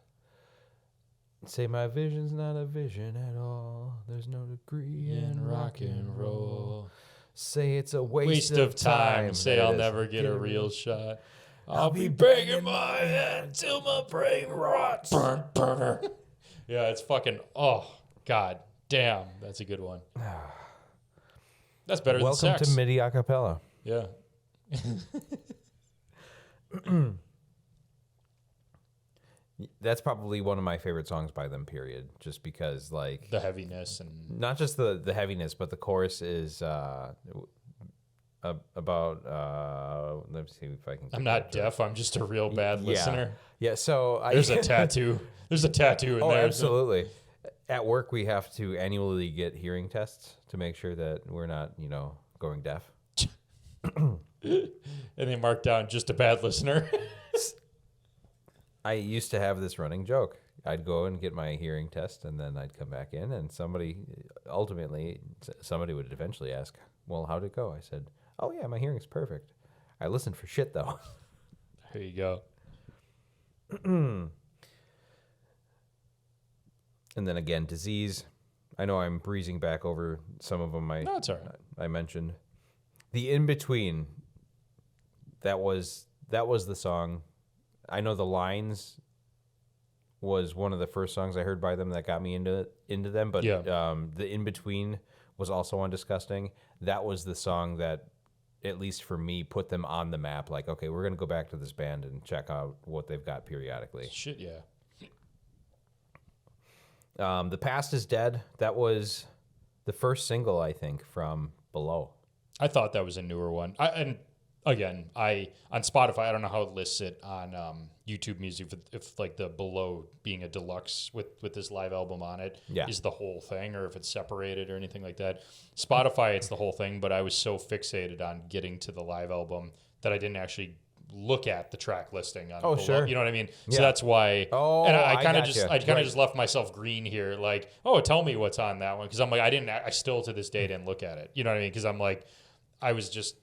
Say my vision's not a vision at all. There's no degree in rock and roll. Say it's a waste of time. Say I'll never get a real shot. I'll be banging my head till my brain rots. Yeah, it's fucking, oh, God damn. That's a good one. That's better than sex. Welcome to MIDI acapella. Yeah. That's probably one of my favorite songs by them, period. Just because, like... the heaviness and... not just the heaviness, but the chorus is... about let me see if I can. I'm not deaf. I'm just a real bad listener. Yeah. So there's a tattoo. There's a tattoo in there. Oh, absolutely. At work, we have to annually get hearing tests to make sure that we're not, going deaf. And they mark down just a bad listener. I used to have this running joke. I'd go and get my hearing test, and then I'd come back in, and somebody would eventually ask, "Well, how'd it go?" I said, "Oh yeah, my hearing's perfect. I listened for shit though." There you go. And then again, disease. I know I'm breezing back over some of them. No, it's all right. I mentioned the in between. That was the song. I know the lines was one of the first songs I heard by them that got me into them. But the in between was also on Disgusting. That was the song that, at least for me, put them on the map. Like, okay, we're going to go back to this band and check out what they've got periodically. Shit, yeah. The Past is Dead. That was the first single, I think, from Below. I thought that was a newer one. On Spotify, I don't know how it lists it on YouTube Music, if like the Below being a deluxe with this live album on it is the whole thing, or if it's separated or anything like that. Spotify, it's the whole thing, but I was so fixated on getting to the live album that I didn't actually look at the track listing on Below. Sure. You know what I mean? So that's why. I kind of just left myself green here, like, tell me what's on that one, because I'm like, I still to this day didn't look at it. You know what I mean? Because I'm like, I was just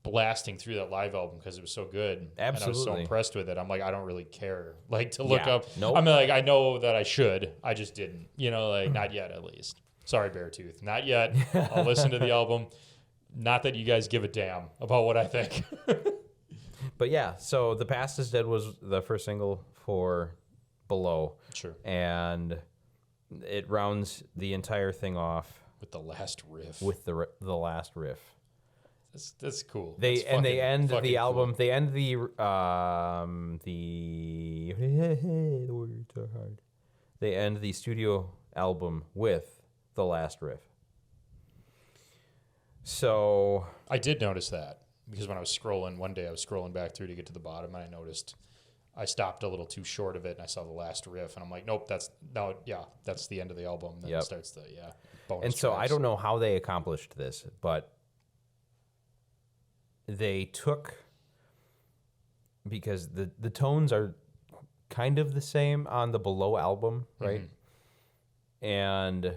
blasting through that live album because it was so good. Absolutely. And I was so impressed with it. I'm like, I don't really care, like, to look up. Nope. I mean, like, I know that I should. I just didn't. Not yet, at least. Sorry, Beartooth. Not yet. I'll listen to the album. Not that you guys give a damn about what I think. But yeah, so The Past is Dead was the first single for Below. Sure. And it rounds the entire thing off with the last riff. With the last riff. That's cool. They end the album. Cool. They end the words are hard. They end the studio album with the last riff. So I did notice that, because when I was scrolling one day, I was scrolling back through to get to the bottom, and I noticed I stopped a little too short of it, and I saw the last riff, and I'm like, nope, that's the end of the album. Then it starts the bonus. And so tracks. I don't know how they accomplished this, but they took, because the tones are kind of the same on the Below album, right? Mm-hmm. And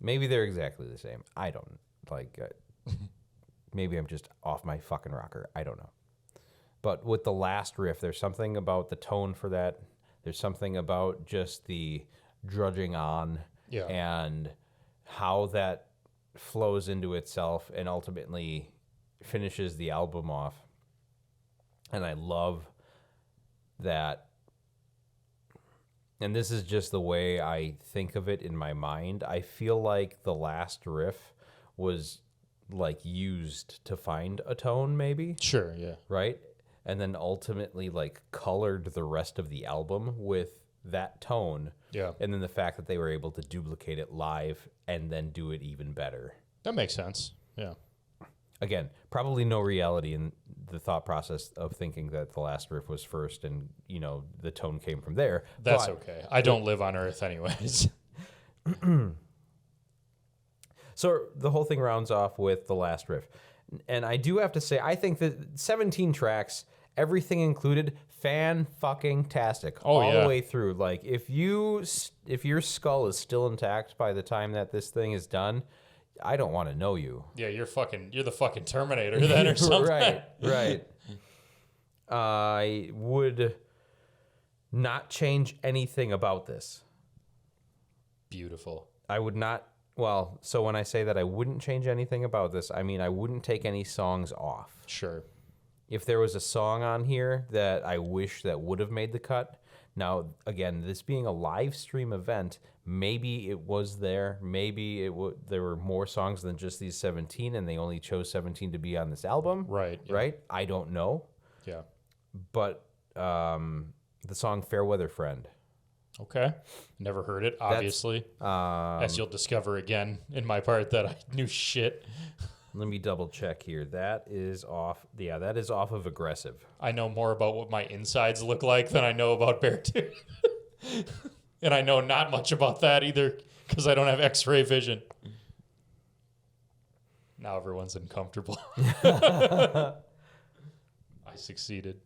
maybe they're exactly the same. I don't maybe I'm just off my fucking rocker. I don't know. But with the last riff, there's something about the tone for that. There's something about just the drudging on and how that flows into itself and ultimately finishes the album off. And I love that. And this is just the way I think of it in my mind. I feel like the last riff was like used to find a tone, maybe. Sure, yeah. Right? And then ultimately like colored the rest of the album with that tone. Yeah. And then the fact that they were able to duplicate it live and then do it even better. That makes sense. Yeah. Again, probably no reality in the thought process of thinking that the Last Riff was first and, the tone came from there. That's okay. I don't live on Earth anyways. So the whole thing rounds off with the Last Riff. And I do have to say, I think that 17 tracks, everything included, fan-fucking-tastic all the way through. Like, if your skull is still intact by the time that this thing is done, I don't want to know you. Yeah, you're the fucking Terminator then or something. Right. I would not change anything about this. Beautiful. I would not. Well, so when I say that I wouldn't change anything about this, I mean I wouldn't take any songs off. Sure. If there was a song on here that I wish that would have made the cut, now, again, this being a live stream event, maybe it was there. Maybe there were more songs than just these 17, and they only chose 17 to be on this album. Right. Yeah. Right? I don't know. Yeah. But the song Fairweather Friend. Okay. Never heard it, obviously. As you'll discover again in my part that I knew shit. Let me double check here. That is off. Yeah, that is off of Aggressive. I know more about what my insides look like than I know about Beartooth. And I know not much about that either because I don't have x-ray vision. Now everyone's uncomfortable. I succeeded.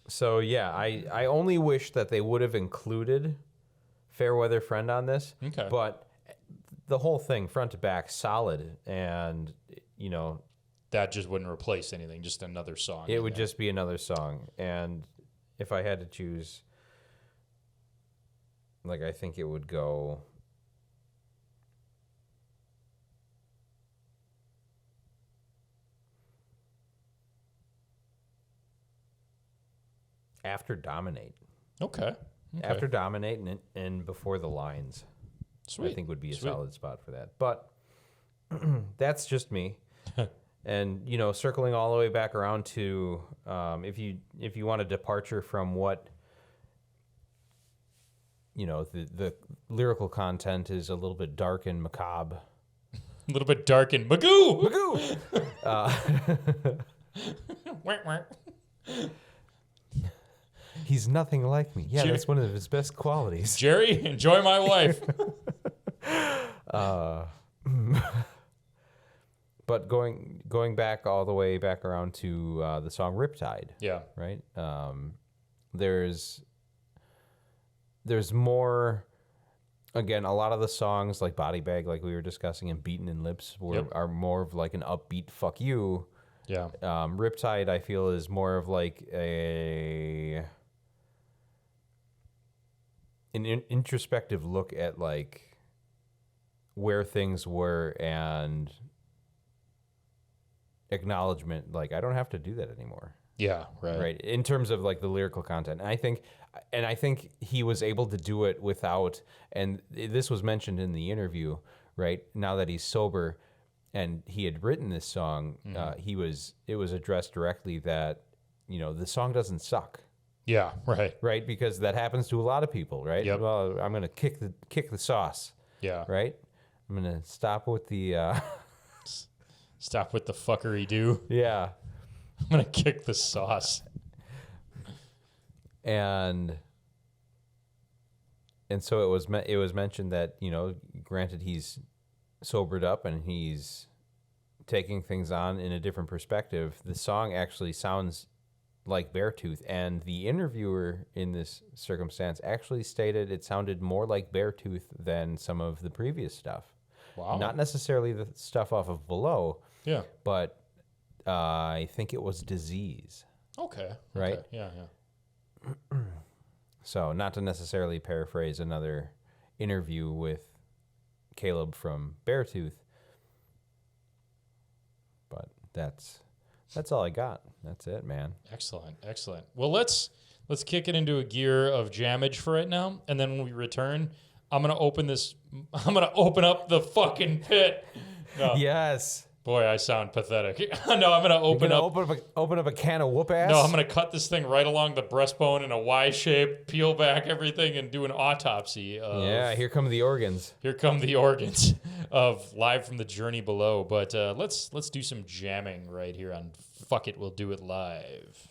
So, yeah, I only wish that they would have included Fairweather Friend on this. Okay. But the whole thing, front to back, solid. And, that just wouldn't replace anything, just another song. It would just be another song. And if I had to choose, I think it would go... After Dominate. Okay. After Dominate and Before the Lines. Sweet. I think would be a solid spot for that. But that's just me. And, circling all the way back around to if you want a departure from what, the lyrical content is a little bit dark and macabre. A little bit dark and Magoo! He's nothing like me. Yeah, that's one of his best qualities. Jerry, enjoy my wife. But going back all the way back around to the song Riptide. Yeah. Right? There's more. Again, a lot of the songs like Body Bag, like we were discussing, and Beaten in Lips are more of like an upbeat fuck you. Yeah. Riptide, I feel, is more of like an introspective look at like where things were and acknowledgement, like I don't have to do that anymore. Yeah, right. In terms of like the lyrical content, and I think he was able to do it without. And this was mentioned in the interview, right? Now that he's sober, and he had written this song, it was addressed directly that the song doesn't suck. Yeah, right. Right, because that happens to a lot of people, right? Yep. Well, I'm gonna kick the sauce. Yeah. Right. I'm gonna stop with the. Stop with the fuckery do. Yeah. I'm gonna kick the sauce. And so it was mentioned that granted he's sobered up and he's taking things on in a different perspective. The song actually sounds like Beartooth, and the interviewer in this circumstance actually stated it sounded more like Beartooth than some of the previous stuff. Wow. Not necessarily the stuff off of Below. Yeah. But I think it was Disease. Okay. Right? Okay. Yeah, yeah. So, not to necessarily paraphrase another interview with Caleb from Beartooth, but that's all I got. That's it, man. Excellent. Well, let's kick it into a gear of jammage for right now, and then when we return, I'm gonna open up the fucking pit. No. Yes. Boy, I sound pathetic. No, I'm gonna open up a can of whoop ass. No, I'm gonna cut this thing right along the breastbone in a Y shape, peel back everything, and do an autopsy. Yeah, here come the organs. Here come the organs of Live from the Journey Below. But let's do some jamming right here on Fuck It, We'll Do It Live.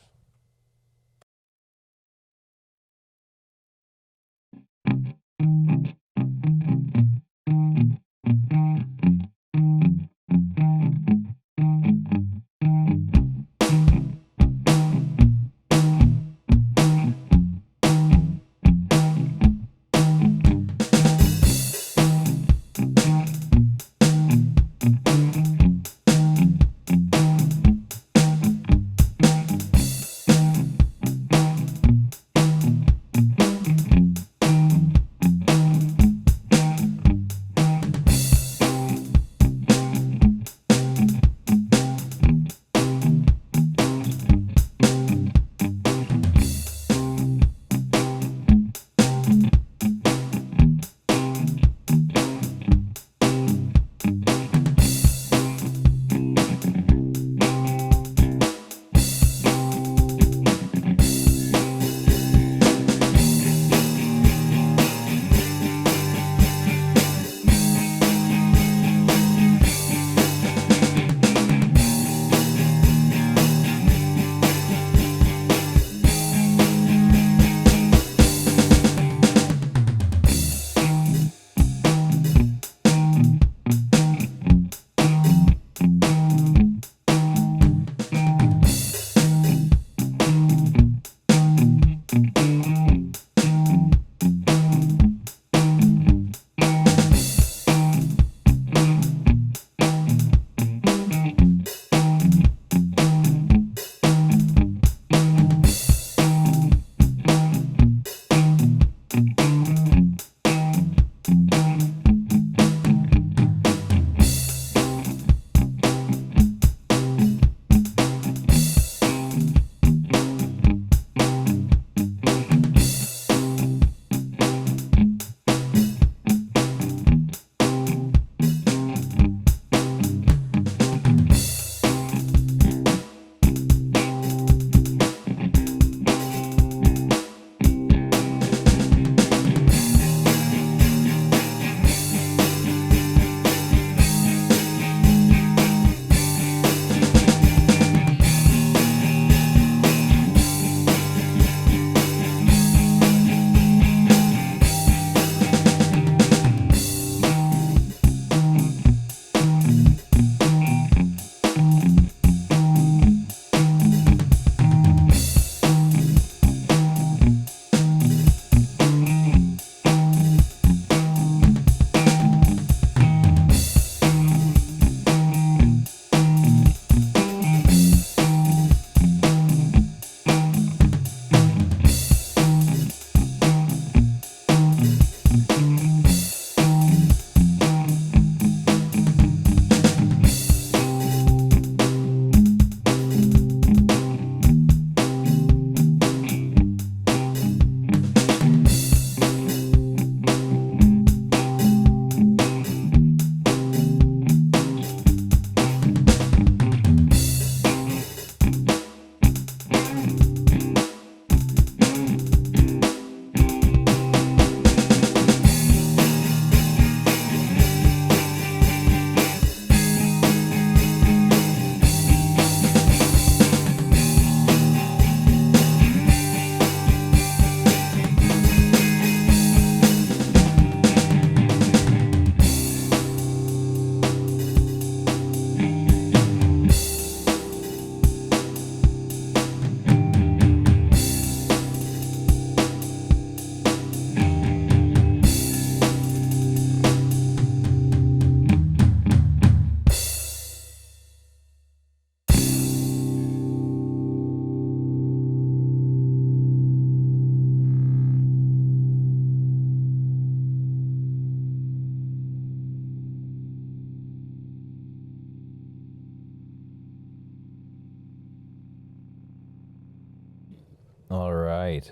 All right.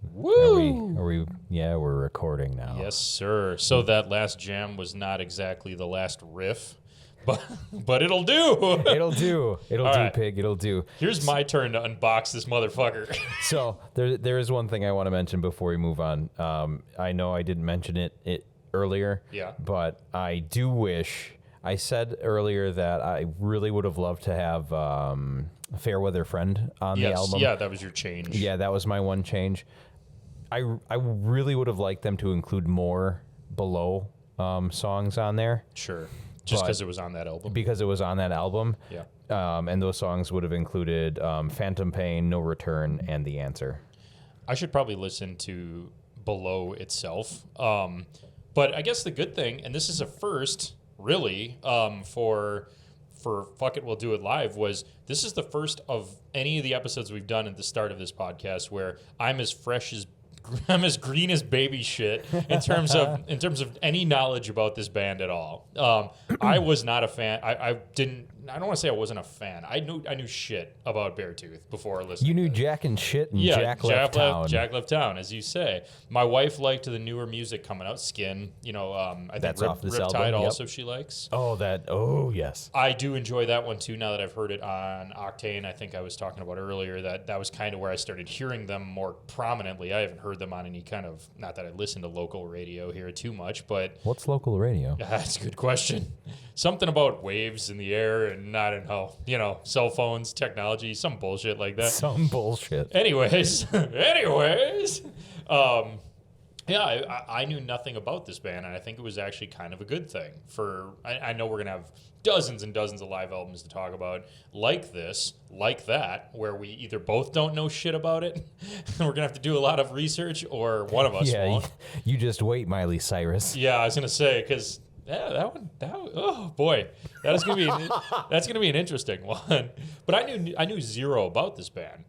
Woo! Are we? Yeah, we're recording now. Yes, sir. So that last jam was not exactly the last riff but it'll do. It'll do. It'll All do, right. pig. It'll do. Here's my turn to unbox this motherfucker. So there is one thing I want to mention before we move on. I know I didn't mention it earlier. Yeah. But I do wish. I said earlier that I really would have loved to have Fairweather Friend on the album. Yeah, that was your change. Yeah, that was my one change. I really would have liked them to include more Below songs on there. Sure. Just because it was on that album. Because it was on that album. Yeah. And those songs would have included Phantom Pain, No Return, and The Answer. I should probably listen to Below itself. But I guess the good thing, and this is a first, really, for Fuck It, We'll Do It Live, was this is the first of any of the episodes we've done at the start of this podcast where I'm as green as baby shit in terms of any knowledge about this band at all. I was not a fan. I don't want to say I wasn't a fan. I knew shit about Beartooth before listening. You knew Jack and shit, and Yeah, Jack left town. Jack left town, as you say. My wife liked the newer music coming out. Skin, I think That's off this Riptide album, yep. also she likes. Oh, yes. I do enjoy that one too. Now that I've heard it on Octane, I think I was talking about earlier that was kind of where I started hearing them more prominently. I haven't heard them on any kind of, not that I listen to local radio here too much, but What's local radio? that's a good question. Something about waves in the air and I don't know, cell phones, technology, some bullshit like that. Some bullshit. Anyways, I knew nothing about this band, and I think it was actually kind of a good thing. I know we're going to have dozens and dozens of live albums to talk about like this, like that, where we either both don't know shit about it, and we're going to have to do a lot of research, or one of us won't. You just wait, Miley Cyrus. Yeah, I was going to say, because... Yeah, that one. Oh boy, that's gonna be an interesting one. But I knew zero about this band,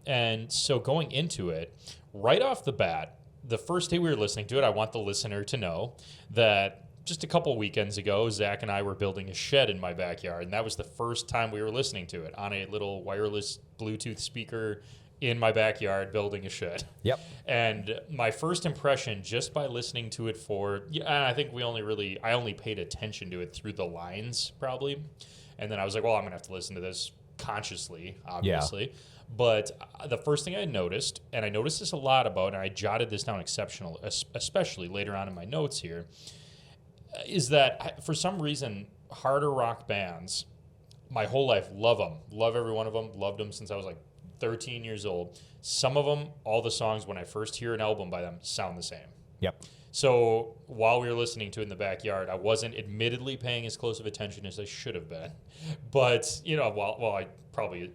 and so going into it, right off the bat, the first day we were listening to it, I want the listener to know that just a couple weekends ago, Zach and I were building a shed in my backyard, and that was the first time we were listening to it on a little wireless Bluetooth speaker in my backyard building a shed. Yep. And my first impression just by listening to it I think I only paid attention to it through the lines probably. And then I was like, well, I'm going to have to listen to this consciously, obviously. Yeah. But the first thing I noticed, and I noticed this a lot about, and I jotted this down especially later on in my notes here, is that for some reason, harder rock bands, my whole life, love them. Love every one of them. Loved them since I was like 13 years old. Some of them, all the songs, when I first hear an album by them, sound the same. Yep. So while we were listening to it in the backyard, I wasn't admittedly paying as close of attention as I should have been. But, I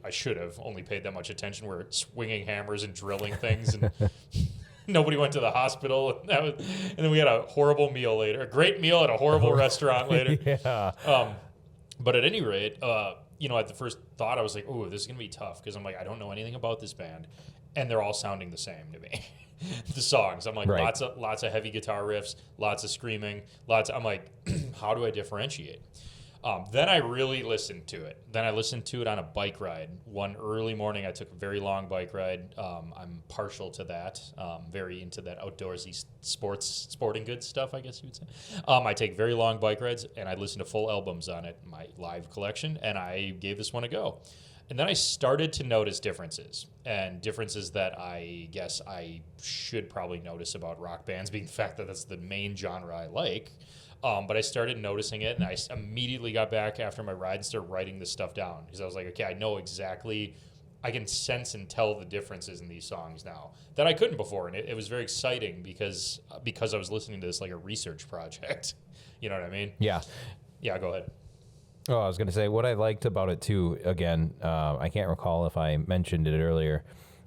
should have only paid that much attention. We're swinging hammers and drilling things, and nobody went to the hospital. And then we had a horrible meal later, a great meal at a horrible restaurant later. Yeah. But at any rate, at the first thought, I was like, "Oh, this is gonna be tough," because I'm like, I don't know anything about this band, and they're all sounding the same to me. The songs, I'm like, right. lots of heavy guitar riffs, lots of screaming, I'm like, how do I differentiate? Then I really listened to it. Then I listened to it on a bike ride. One early morning, I took a very long bike ride. I'm partial to that, very into that outdoorsy sporting goods stuff, I guess you would say. I take very long bike rides, and I listen to full albums on it, my live collection, and I gave this one a go. And then I started to notice differences that I guess I should probably notice about rock bands, being the fact that that's the main genre I like. But I started noticing it, and I immediately got back after my ride and started writing this stuff down, because I was like, okay, I know exactly, I can sense and tell the differences in these songs now that I couldn't before. And it was very exciting because I was listening to this like a research project. You know what I mean? Yeah. Yeah, go ahead. Oh, I was going to say what I liked about it too, again, I can't recall if I mentioned it earlier,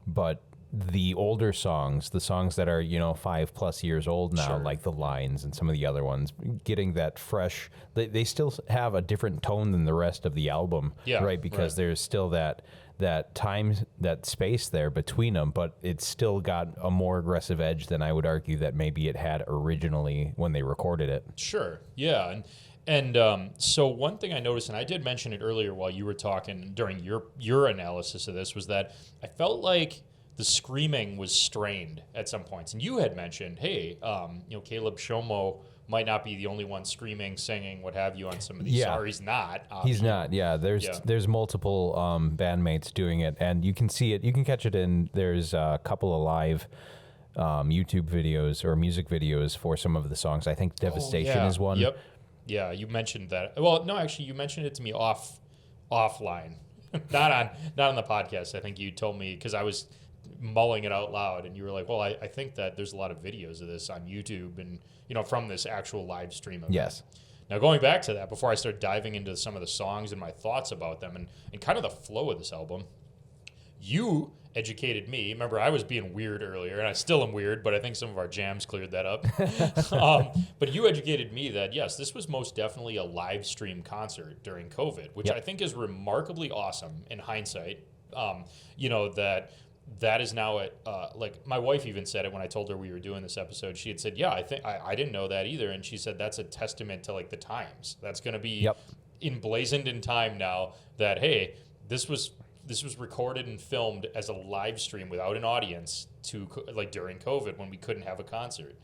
but the older songs, the songs that are, 5+ years old now, sure. like The Lines and some of the other ones, getting that fresh, they still have a different tone than the rest of the album, right? Because there's still that time, that space there between them, but it's still got a more aggressive edge than I would argue that maybe it had originally when they recorded it. Sure, yeah. And so one thing I noticed, and I did mention it earlier while you were talking during your analysis of this, was that I felt like the screaming was strained at some points. And you had mentioned, hey, Caleb Shomo might not be the only one screaming, singing, what have you on some of these songs. Or he's not. He's not. Yeah, there's multiple bandmates doing it, and you can see it. You can catch it in. There's a couple of live YouTube videos or music videos for some of the songs. I think Devastation is one. Yep. Yeah, you mentioned that. Well, no, actually, you mentioned it to me offline, not on the podcast. I think you told me because I was mulling it out loud, and you were like, "Well, I think that there's a lot of videos of this on YouTube, and from this actual live stream event." Yes. Now, going back to that, before I start diving into some of the songs and my thoughts about them, and kind of the flow of this album, you educated me. Remember, I was being weird earlier, and I still am weird, but I think some of our jams cleared that up. But you educated me that, yes, this was most definitely a live stream concert during COVID, which I think is remarkably awesome in hindsight. That is now like my wife even said it when I told her we were doing this episode. She had said, yeah, I didn't know that either. And she said, that's a testament to like the times. That's going to be emblazoned in time now that, hey, this was recorded and filmed as a live stream without an audience during COVID when we couldn't have a concert.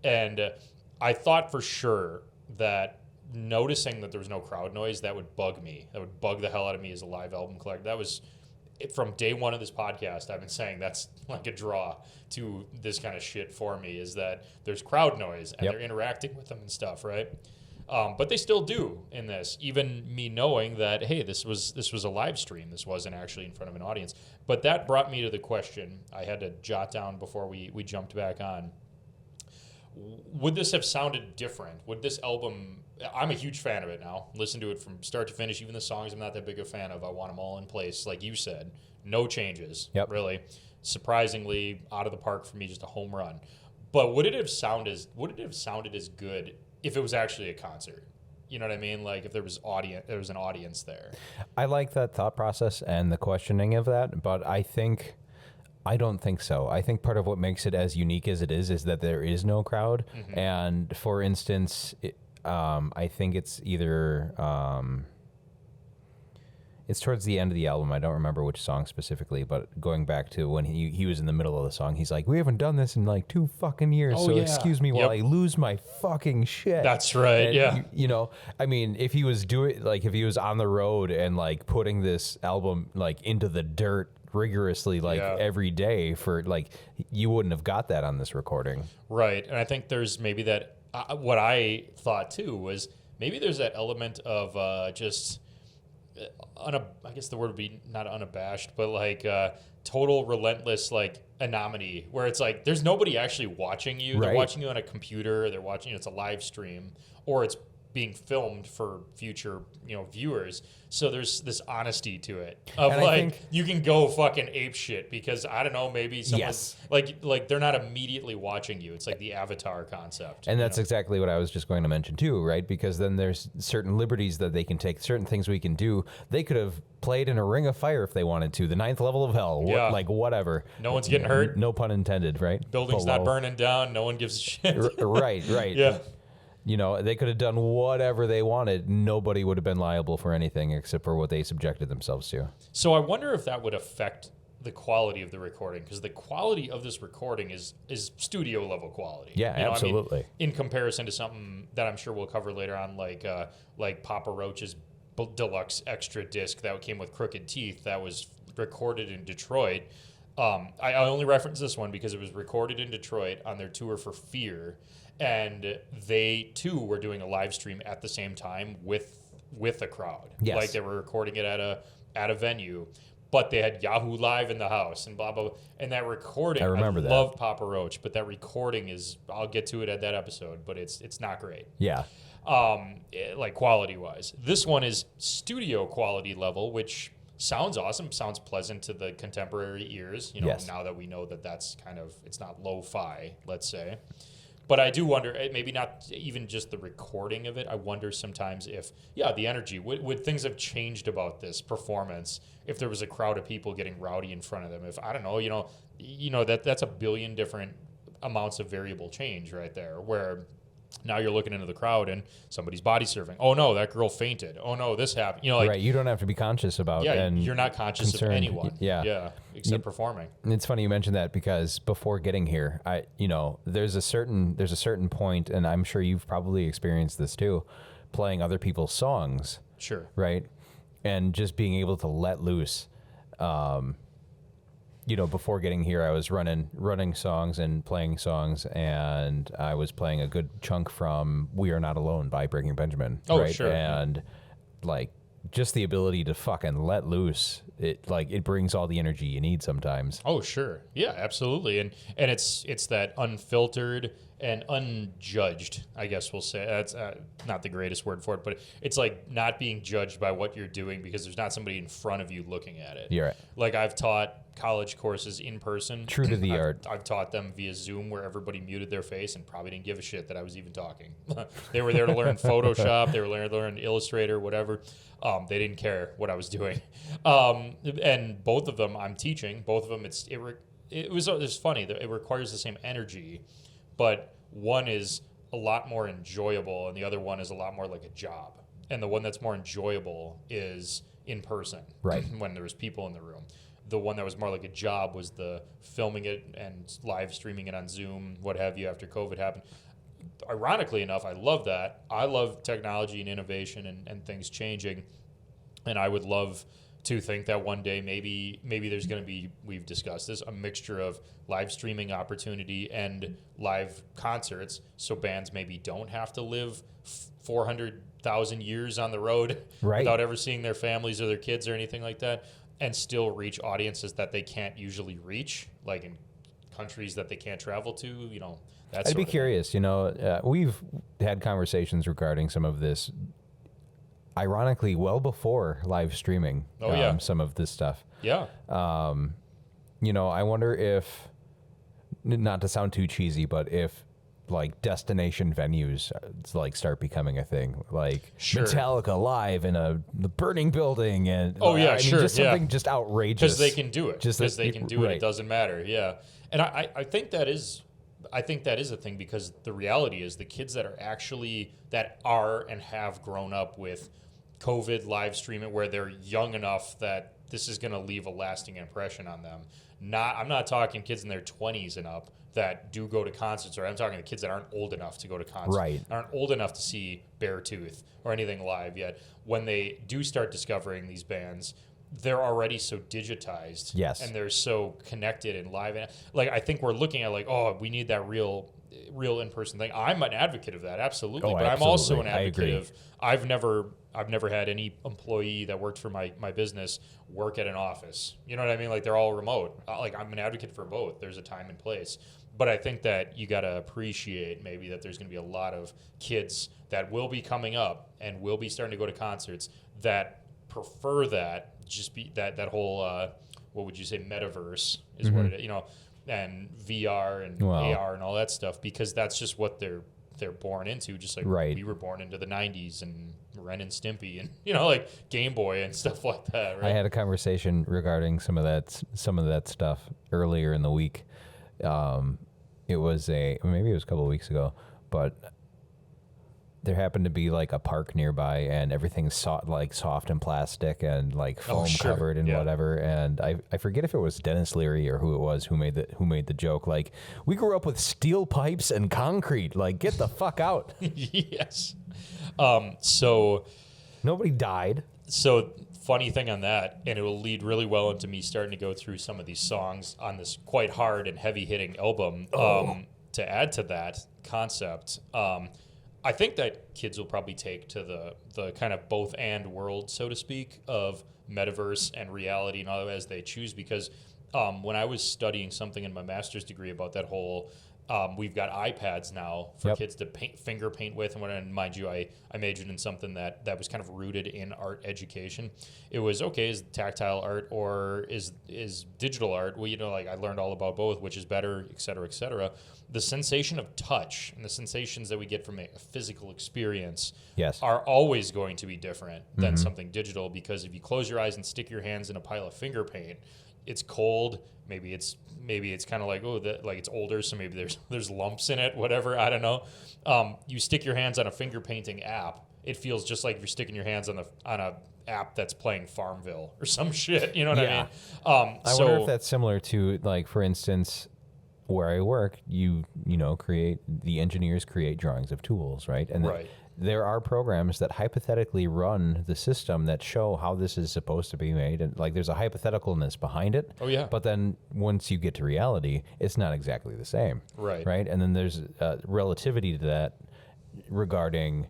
And I thought for sure that noticing that there was no crowd noise, that would bug me. That would bug the hell out of me as a live album collector. That was from day one of this podcast. I've been saying that's like a draw to this kind of shit for me, is that there's crowd noise and they're interacting with them and stuff, right? But they still do in this, even me knowing that, hey, this was a live stream. This wasn't actually in front of an audience. But that brought me to the question I had to jot down before we jumped back on. Would this have sounded different? Would this album... I'm a huge fan of it now. Listen to it from start to finish. Even the songs I'm not that big a fan of, I want them all in place. Like you said, no changes, really. Surprisingly, out of the park for me, just a home run. But would it have sounded as good if it was actually a concert? You know what I mean? Like if there was an audience there. I like that thought process and the questioning of that, but I don't think so. I think part of what makes it as unique as it is that there is no crowd. Mm-hmm. And for instance, I think it's either it's towards the end of the album. I don't remember which song specifically, but going back to when he was in the middle of the song, he's like, "We haven't done this in like 2 fucking years, excuse me while I lose my fucking shit." That's right. And, I mean, if he was on the road and like putting this album like into the dirt rigorously every day for you wouldn't have got that on this recording. Right. And I think there's maybe that what I thought too was maybe there's that element of I guess the word would be not unabashed, but total relentless anonymity, where it's like there's nobody actually watching you. They're watching you on a computer. They're watching it's a live stream, or it's being filmed for future viewers. So there's this honesty to it of you can go fucking ape shit because I don't know, maybe someone's like they're not immediately watching you. It's like the Avatar concept. And that's exactly what I was just going to mention too, right? Because then there's certain liberties that they can take, certain things we can do. They could have played in a ring of fire if they wanted to, the 9th level of hell, whatever. No one's getting hurt. No pun intended, right? Building's not burning down. No one gives a shit. Right. Yeah. They could have done whatever they wanted. Nobody would have been liable for anything except for what they subjected themselves to. So I wonder if that would affect the quality of the recording, because the quality of this recording is studio level quality. Yeah, absolutely. I mean, in comparison to something that I'm sure we'll cover later on, like Papa Roach's deluxe extra disc that came with Crooked Teeth that was recorded in Detroit. I only reference this one because it was recorded in Detroit on their tour for Fear. And they too were doing a live stream at the same time with a crowd. Yes. Like they were recording it at a venue, but they had Yahoo Live in the house and blah blah. And that recording, I remember that. Love Papa Roach, but that recording I'll get to it at that episode, but it's not great. Yeah. Quality wise, this one is studio quality level, which sounds awesome, sounds pleasant to the contemporary ears. Now that we know that that's kind of, it's not lo-fi, let's say. But I do wonder, maybe not even just the recording of it. I wonder sometimes if, the energy, would things have changed about this performance if there was a crowd of people getting rowdy in front of them? If, I don't know, that's a billion different amounts of variable change right there, where Now you're looking into the crowd and somebody's body surfing. Oh no, that girl fainted. Oh no, this happened. You know, like, right. You don't have to be conscious about. Yeah, and you're not conscious concerned. of anyone. Yeah, except performing. And it's funny you mentioned that because before getting here, there's a certain point, and I'm sure you've probably experienced this too, playing other people's songs. Sure. Right, and just being able to let loose. Before getting here, I was running songs and playing songs, and I was playing a good chunk from "We Are Not Alone" by Breaking Benjamin. Oh, right? sure. And like just the ability to fucking let loose, it brings all the energy you need sometimes. Oh, sure. Yeah, absolutely. And it's that unfiltered and unjudged, I guess we'll say. That's not the greatest word for it, but it's like not being judged by what you're doing because there's not somebody in front of you looking at it. You're right. Like I've taught college courses in person. True to the art. I've taught them via Zoom where everybody muted their face and probably didn't give a shit that I was even talking. They were there to learn Photoshop. They were there to learn Illustrator, whatever. They didn't care what I was doing. And both of them I'm teaching. Both of them, it's funny. It requires the same energy, but one is a lot more enjoyable and the other one is a lot more like a job. And the one that's more enjoyable is in person, right? When there's people in the room. The one that was more like a job was the filming it and live streaming it on Zoom, what have you, after COVID happened. Ironically enough, I love that. I love technology and innovation and things changing. And I would love to think that one day maybe there's going to be, we've discussed this, a mixture of live streaming opportunity and live concerts, so bands maybe don't have to live 400,000 years on the road without ever seeing their families or their kids or anything like that, and still reach audiences that they can't usually reach, like in countries that they can't travel to, I'd be curious, we've had conversations regarding some of this, ironically, well before live streaming, some of this stuff. Yeah. I wonder if, not to sound too cheesy, but if like destination venues start becoming a thing, like Metallica live in the burning building, and just something just outrageous because they can do it. Because they can do it. It doesn't matter. Yeah, and I think that is a thing, because the reality is the kids that are and have grown up with COVID live streaming, where they're young enough that this is going to leave a lasting impression on them. I'm not talking kids in their 20s and up that do go to concerts, or I'm talking the kids that aren't old enough to go to concerts, aren't old enough to see Beartooth or anything live yet. When they do start discovering these bands, they're already so digitized, and they're so connected and live. Like, I think we're looking at we need that real in-person thing. I'm an advocate of that, absolutely. But I'm also an advocate of, I've never had any employee that worked for my business work at an office. You know what I mean? Like, they're all remote. I'm an advocate for both. There's a time and place. But I think that you got to appreciate maybe that there's going to be a lot of kids that will be coming up and will be starting to go to concerts that prefer that, just be that whole, what would you say, metaverse is what it is, and VR and AR and all that stuff, because that's just what they're born into, just like we were born into the 90s and Ren and Stimpy and like Game Boy and stuff like that, right? I had a conversation regarding some of that stuff earlier in the week. Maybe it was a couple of weeks ago, but there happened to be like a park nearby, and everything's soft and plastic and like foam covered and whatever. And I forget if it was Dennis Leary or who it was who made the joke. Like, we grew up with steel pipes and concrete. Like, get the fuck out. Yes. So nobody died. So funny thing on that, and it will lead really well into me starting to go through some of these songs on this quite hard and heavy hitting album. To add to that concept, I think that kids will probably take to the kind of both and world, so to speak, of metaverse and reality and all that as they choose, because when I was studying something in my master's degree about that whole, we've got iPads now for kids to finger paint with, and mind you, I majored in something that was kind of rooted in art education. It was, okay, is tactile art or is digital art? Well, I learned all about both, which is better, et cetera, et cetera. The sensation of touch and the sensations that we get from a physical experience are always going to be different than something digital, because if you close your eyes and stick your hands in a pile of finger paint, it's cold. Maybe it's kind of like, like it's older, so maybe there's lumps in it, whatever. I don't know. You stick your hands on a finger painting app. It feels just like you're sticking your hands on a app that's playing Farmville or some shit. You know what I mean? I wonder if that's similar to, like, for instance, where I work, the engineers create drawings of tools, right? And there are programs that hypothetically run the system that show how this is supposed to be made, and like there's a hypotheticalness behind it. Oh yeah. But then once you get to reality, it's not exactly the same. Right. Right. And then there's relativity to that regarding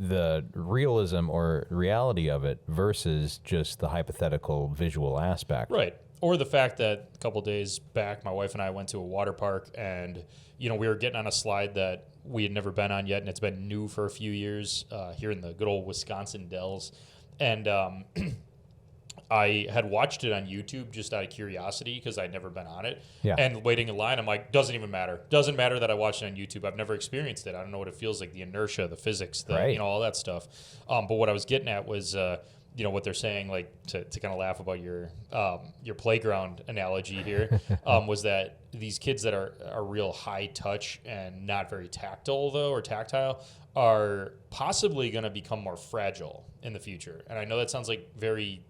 the realism or reality of it versus just the hypothetical visual aspect. Right. Or the fact that a couple days back, my wife and I went to a water park, and we were getting on a slide that we had never been on yet, and it's been new for a few years here in the good old Wisconsin Dells. And I had watched it on YouTube just out of curiosity because I'd never been on it. Yeah. And waiting in line, I'm like, doesn't even matter. Doesn't matter that I watched it on YouTube. I've never experienced it. I don't know what it feels like, the inertia, the physics, all that stuff. But what I was getting at was... what they're saying, like to kind of laugh about your playground analogy here, was that these kids that are real high touch and not very tactile are possibly going to become more fragile in the future. And I know that sounds like very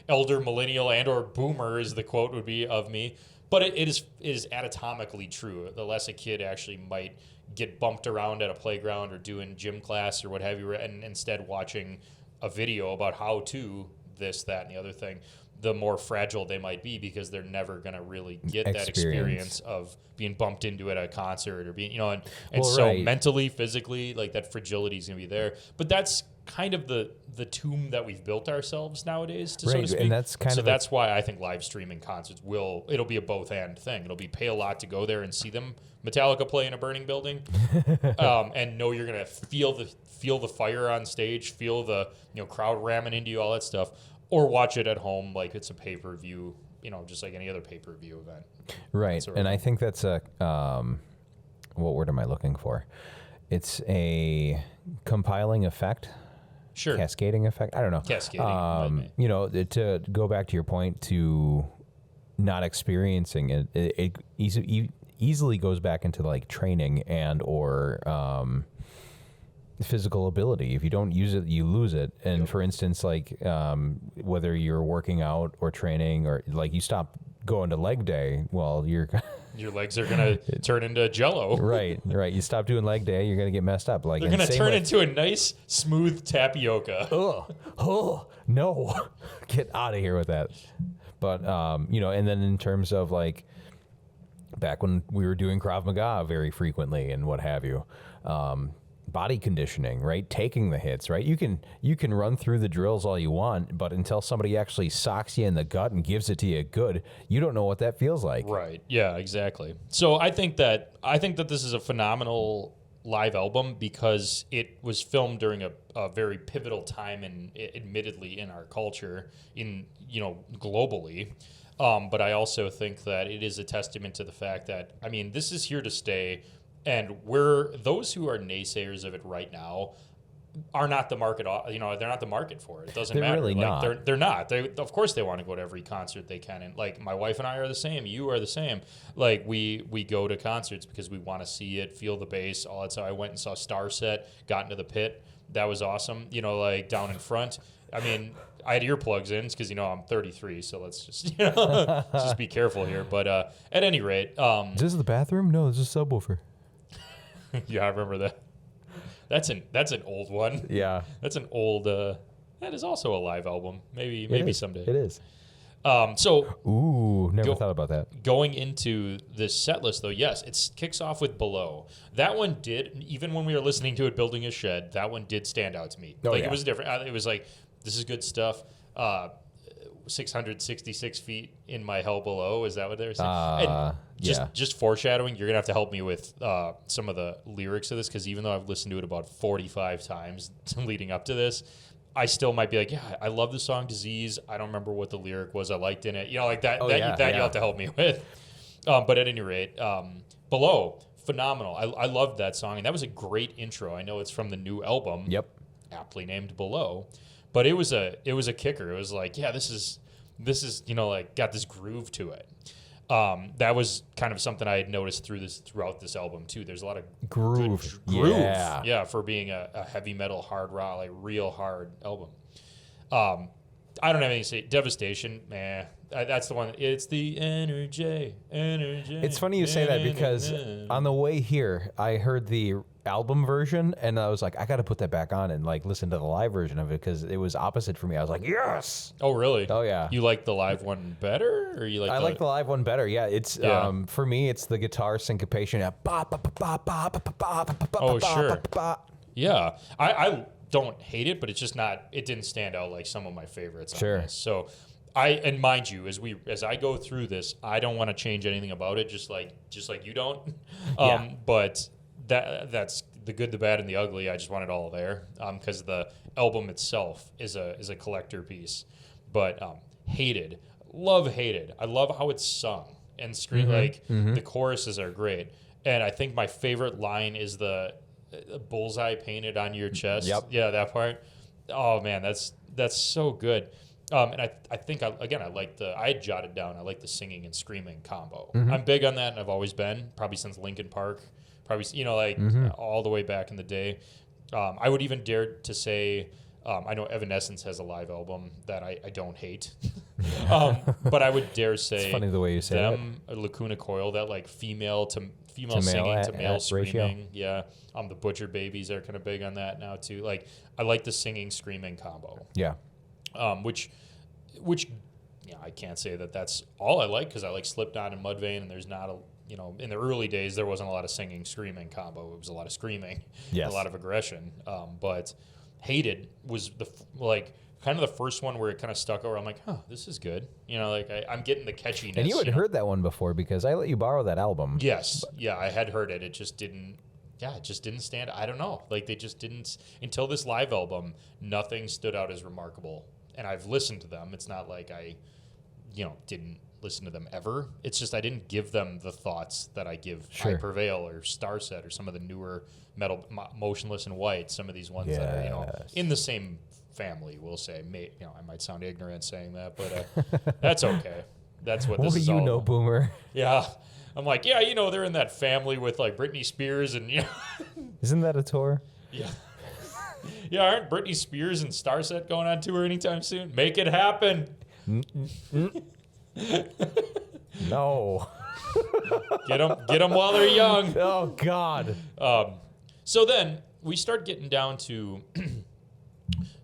elder millennial and or boomer is the quote would be of me, but it is anatomically true. The less a kid actually might get bumped around at a playground or doing gym class or what have you, and instead watching a video about how to this, that, and the other thing, the more fragile they might be because they're never going to really get that experience of being bumped into at a concert or being, mentally, physically, like that fragility is going to be there. But that's kind of the tomb that we've built ourselves nowadays, so to speak. And that's that's why I think live streaming concerts it'll be a both and thing. It'll be pay a lot to go there and see them Metallica play in a burning building, and know you're gonna feel the fire on stage, feel the crowd ramming into you, all that stuff, or watch it at home like it's a pay-per-view, just like any other pay-per-view event. Right, and I think that's a what word am I looking for? It's a compiling effect. Sure. Cascading effect. I don't know. Cascading. To go back to your point to not experiencing it, it easily goes back into like training and or physical ability. If you don't use it, you lose it. And for instance, like whether you're working out or training or like you stop going to leg day, well, your legs are going to turn into Jell-O. Right. You stop doing leg day, you're going to get messed up. Like they're going to turn into a nice, smooth tapioca. Oh, no. Get out of here with that. But, and then in terms of like back when we were doing Krav Maga very frequently and what have you, body conditioning, right? Taking the hits, right? You can run through the drills all you want, but until somebody actually socks you in the gut and gives it to you good, you don't know what that feels like. Right. Yeah, exactly. So I think that this is a phenomenal live album because it was filmed during a very pivotal time admittedly in our culture, globally. But I also think that it is a testament to the fact that, this is here to stay. And those who are naysayers of it right now are not the market. They're not the market for it. It doesn't matter. Really not. They're not. Of course, they want to go to every concert they can. And like my wife and I are the same. You are the same. Like we go to concerts because we want to see it, feel the bass, all that. So I went and saw Starset, got into the pit. That was awesome. Like down in front. I had earplugs in because I'm 33, so let's just just be careful here. But at any rate, is this the bathroom? No, this is a subwoofer. Yeah, I remember that. That's an old one. Yeah, that's an old. That is also a live album. Maybe someday. It is. Never thought about that. Going into this set list, though, yes, it kicks off with Below. That one did, even when we were listening to it building a shed, that one did stand out to me. It was different. It was like, this is good stuff. 666 feet in my hell below. Is that what they're saying? Just foreshadowing, you're going to have to help me with some of the lyrics of this, because even though I've listened to it about 45 times leading up to this, I still might be like, yeah, I love the song Disease. I don't remember what the lyric was I liked in it. Like that. You'll have to help me with. But at any rate, Below, phenomenal. I loved that song, and that was a great intro. I know it's from the new album. Yep. Aptly named Below. But it was a kicker. It was like, yeah, this is this is, like got this groove to it. That was kind of something I had noticed throughout this album too. There's a lot of groove. Yeah, for being a heavy metal hard rock, like real hard album. I don't have anything to say. Devastation, that's the one. It's the energy. It's funny you say that because on the way here, I heard the album version and I was like, I got to put that back on and like listen to the live version of it because it was opposite for me. I was like, yes. Oh, really? Oh, yeah. You like the live one better, or you like? I like the live one better. Yeah, it's for me, it's the guitar syncopation. Oh, sure. Yeah, I don't hate it, but it's just not. It didn't stand out like some of my favorites. Sure. On this. So. And mind you, as I go through this, I don't want to change anything about it, just like you don't. But that's the good, the bad, and the ugly. I just want it all there because the album itself is a collector piece. But Hated, love Hated. I love how it's sung and scream the choruses are great. And I think my favorite line is the bullseye painted on your chest. Yep. Yeah, that part. Oh man, that's so good. And I think I had jotted down, I like the singing and screaming combo. I'm big on that, and I've always been, probably since Linkin Park, all the way back in the day. I would even dare to say, I know Evanescence has a live album that I don't hate, but I would dare say, it's funny the way you say them, Lacuna Coil, that like female singing to male screaming. Ratio. Yeah. The Butcher Babies are kind of big on that now too. Like I like the singing screaming combo. Yeah. Which I can't say that that's all I like because I like Slipknot and Mudvayne, and there's not in the early days there wasn't a lot of singing screaming combo. It was a lot of screaming, yes. A lot of aggression. But Hated was kind of the first one where it kind of stuck over. I'm like, this is good. I'm getting the catchiness. And you had heard that one before because I let you borrow that album. Yes, I had heard it. It just didn't. Yeah, it just didn't stand. I don't know. Like they just didn't until this live album. Nothing stood out as remarkable. And I've listened to them. It's not like I, didn't listen to them ever. It's just I didn't give them the thoughts that I give I Prevail or Starset or some of the newer metal, Motionless in White. Some of these ones that are in the same family. We'll say. I might sound ignorant saying that, but that's okay. That's what this is all about. Boomer? Yeah. I'm like, they're in that family with like Britney Spears and Isn't that a tour? Yeah. Yeah, aren't Britney Spears and Starset going on tour anytime soon? Make it happen. No. Get them while they're young. Oh God. So then we start getting down to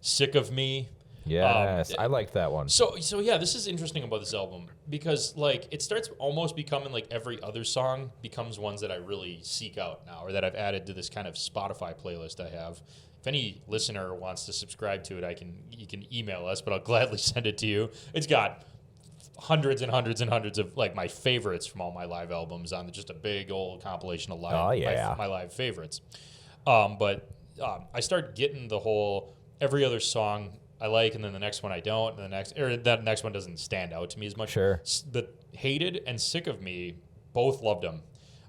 Sick of Me. Yes, I liked that one. So yeah, this is interesting about this album because like it starts almost becoming like every other song becomes ones that I really seek out now, or that I've added to this kind of Spotify playlist I have. If any listener wants to subscribe to it, you can email us, but I'll gladly send it to you. It's got hundreds and hundreds and hundreds of like my favorites from all my live albums on just a big old compilation of my live favorites. But I start getting the whole every other song I like, and then the next one I don't, and that next one doesn't stand out to me as much. Sure. But Hated and Sick of Me, both loved them.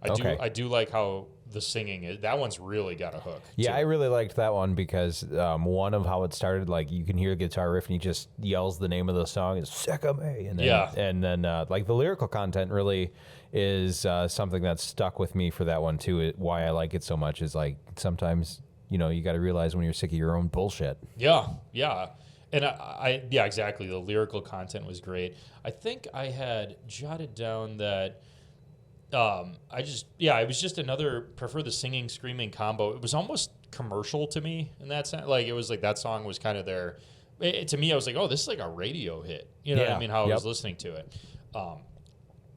I do like how the singing is. That one's really got a hook. Yeah, too. I really liked that one because one of how it started, like you can hear the guitar riff and he just yells the name of the song, is Sick of Me, and then like the lyrical content really is something that's stuck with me for that one too. Why I like it so much is like sometimes you got to realize when you're sick of your own bullshit. Yeah. And exactly. The lyrical content was great. I think I had jotted down that it was just another prefer the singing screaming combo. It was almost commercial to me in that sense. Like it was like that song was kind of there. To me, I was like, oh, this is like a radio hit. You know what I mean? How I was listening to it.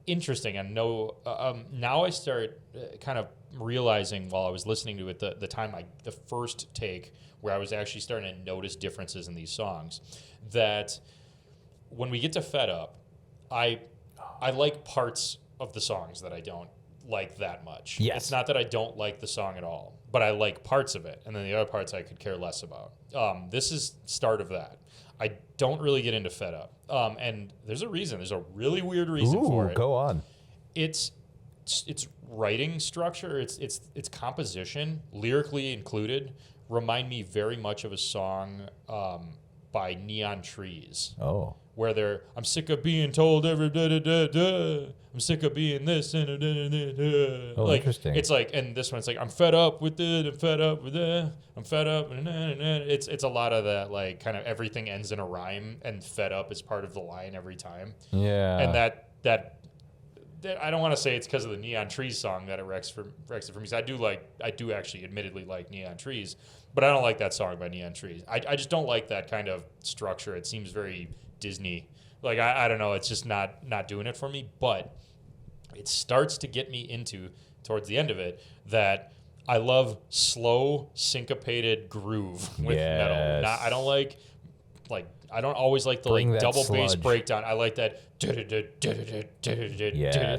Interesting. And now I start kind of realizing while I was listening to it the first take where I was actually starting to notice differences in these songs, that when we get to Fed Up, I like parts of the songs that I don't like that much. Yes. It's not that I don't like the song at all, but I like parts of it, and then the other parts I could care less about. This is start of that. I don't really get into Fed Up, and there's a reason. There's a really weird reason for it. Go on. It's writing structure, its composition, lyrically included, remind me very much of a song by Neon Trees. Oh. where I'm sick of being told every I'm sick of being this and Oh, like interesting. it's like, and this one's like I'm fed up with it, I'm fed up with it, I'm fed up, and it's a lot of that, like kind of everything ends in a rhyme, and fed up is part of the line every time. Yeah. And that I don't want to say it's because of the Neon Trees song that it wrecks it for me. So I do actually admittedly like Neon Trees, but I don't like that song by Neon Trees. I just don't like that kind of structure. It seems very Disney. Like I don't know. It's just not doing it for me. But it starts to get me into towards the end of it that I love slow syncopated groove with metal. I don't like I don't always like the like double bass breakdown. I like that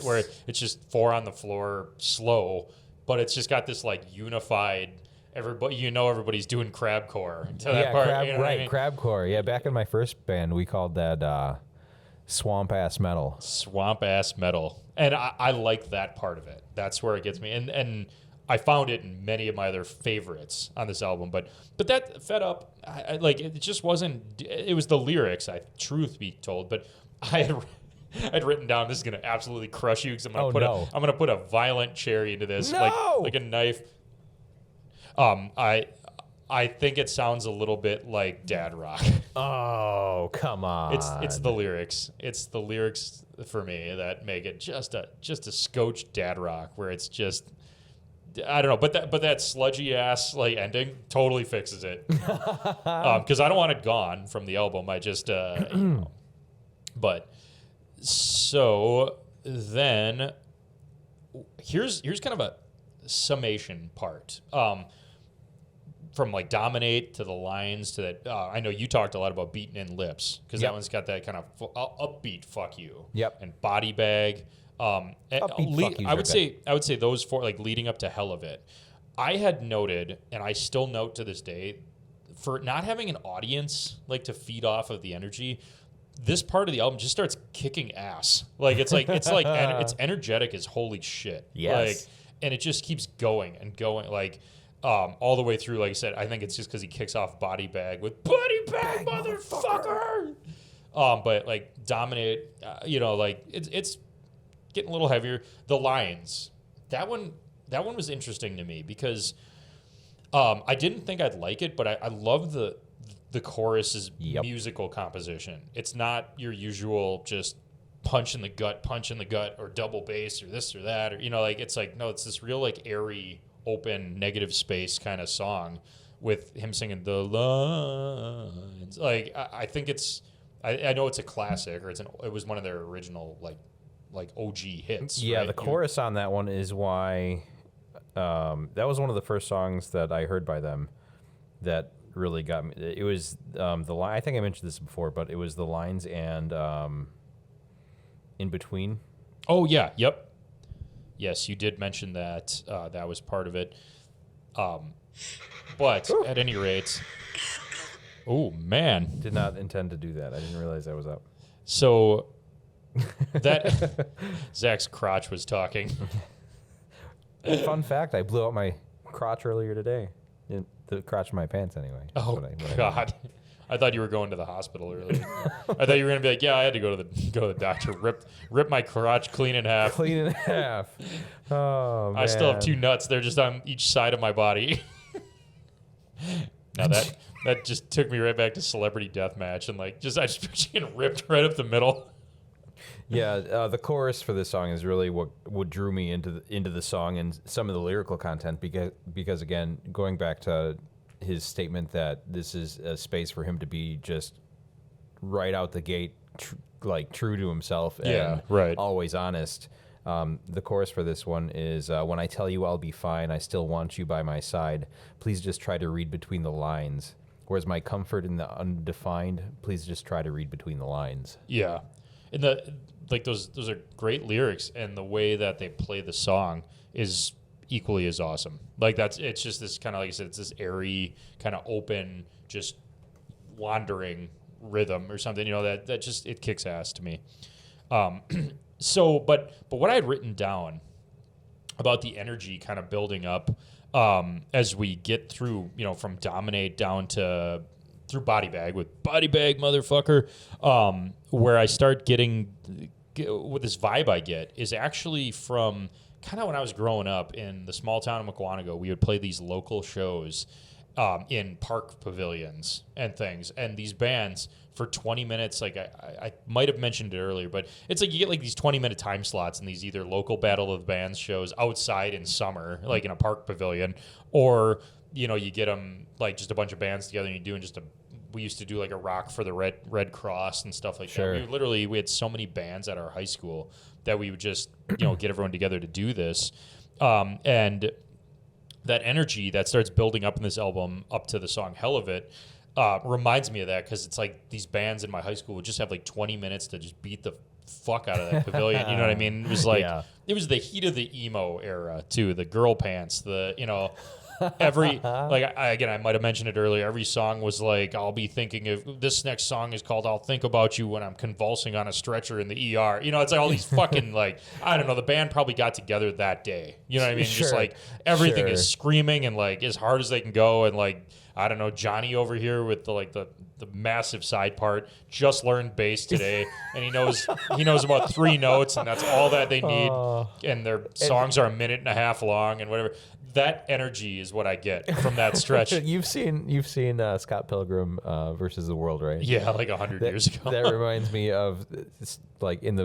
where it's just 4 on the floor slow, but it's just got this like unified. Everybody's doing crabcore to that part. Crabcore. Yeah, back in my first band, we called that swamp ass metal. Swamp ass metal, and I like that part of it. That's where it gets me, and I found it in many of my other favorites on this album, but that Fed Up, I like it just wasn't. It was the lyrics, truth be told, but I'd written down, this is gonna absolutely crush you because I'm gonna put a violent cherry into this, like a knife. I think it sounds a little bit like dad rock. Oh, come on! It's the lyrics. It's the lyrics for me that make it just a scotch dad rock, where it's just. I don't know, but that sludgy ass like ending totally fixes it. Because I don't want it gone from the album. I just, but so then here's kind of a summation part. From like Dominate to the lines to that. I know you talked a lot about Beaten in Lips because that one's got that kind of upbeat fuck you. Yep. And Body Bag. I would say those 4, like leading up to Hell of It, I had noted, and I still note to this day, for not having an audience like to feed off of the energy, this part of the album just starts kicking ass. Like it's it's energetic as holy shit. Yes. Like, and it just keeps going and going, like all the way through. Like I said, I think it's just because he kicks off Body Bag with Body Bag, motherfucker. But like Dominate, like it's getting a little heavier. The lines, that one was interesting to me because I didn't think I'd like it, but I love the chorus's musical composition. It's not your usual just punch in the gut, or double bass, or this or that, or it's like, no, it's this real like airy, open, negative space kind of song with him singing the lines. Like I think it's, I know it's a classic, or it was one of their original like OG hits. Yeah, right? the chorus on that one is why that was one of the first songs that I heard by them that really got me. It was the line. I think I mentioned this before, but it was the lines and In Between. Oh yeah, yep. Yes, you did mention that. That was part of it. But at any rate, oh man, did not intend to do that. I didn't realize I was up. So. That Zach's crotch was talking. Fun fact: I blew out my crotch earlier today. The crotch of my pants, anyway. Oh God! I thought you were going to the hospital earlier. I thought you were gonna be like, yeah, I had to go to the doctor. Rip my crotch clean in half. Clean in half. Oh man! I still have 2 nuts. They're just on each side of my body. Now that just took me right back to Celebrity Deathmatch, and I just getting ripped right up the middle. Yeah, the chorus for this song is really what drew me into the song and some of the lyrical content because again, going back to his statement that this is a space for him to be just right out the gate, true to himself and always honest. The chorus for this one is, when I tell you I'll be fine, I still want you by my side. Please just try to read between the lines. Where's my comfort in the undefined? Please just try to read between the lines. Yeah. And those are great lyrics, and the way that they play the song is equally as awesome. It's just this kind of, like I said, it's this airy, kind of open, just wandering rhythm or something, that just, it kicks ass to me. So, but what I had written down about the energy kind of building up as we get through, from Dominate down to through Body Bag with Body Bag, motherfucker, where I start getting with this vibe I get is actually from kind of when I was growing up in the small town of Mukwonago. We would play these local shows in park pavilions and things, and these bands for 20 minutes, like I might have mentioned it earlier, but it's like you get like these 20-minute time slots in these either local Battle of the Bands shows outside in summer, like in a park pavilion, or you get them like just a bunch of bands together and you're doing we used to do like a rock for the Red Cross and stuff like that. We had so many bands at our high school that we would just get everyone together to do this, and that energy that starts building up in this album up to the song Hell of It reminds me of that, because it's like these bands in my high school would just have like 20 minutes to just beat the fuck out of that pavilion. You know what I mean? It was like it was the heat of the emo era too, the girl pants, every I might have mentioned it earlier, every song was like, I'll be thinking of this next song is called I'll Think About You when I'm convulsing on a stretcher in the ER. It's like all these fucking like, I don't know, the band probably got together that day. You know what I mean? Sure. Just like everything is screaming and like as hard as they can go, and like I don't know, Johnny over here with the massive side part just learned bass today, and he knows about 3 notes, and that's all that they need. And their songs are a minute and a half long and whatever. That energy is what I get from that stretch. You've seen Scott Pilgrim versus the World, right? Yeah, like 100 years ago. That reminds me of like in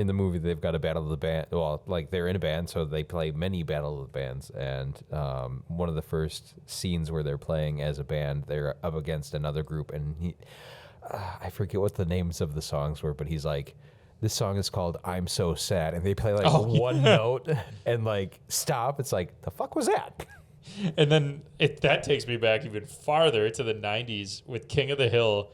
the movie they've got a battle of the band. Well, like they're in a band, so they play many battle of the bands. And one of the first scenes where they're playing as a band, they're up against another group, and I forget what the names of the songs were, but he's like, this song is called I'm So Sad, and they play like one note and like stop. It's like, the fuck was that? And then that takes me back even farther to the 90s with King of the Hill.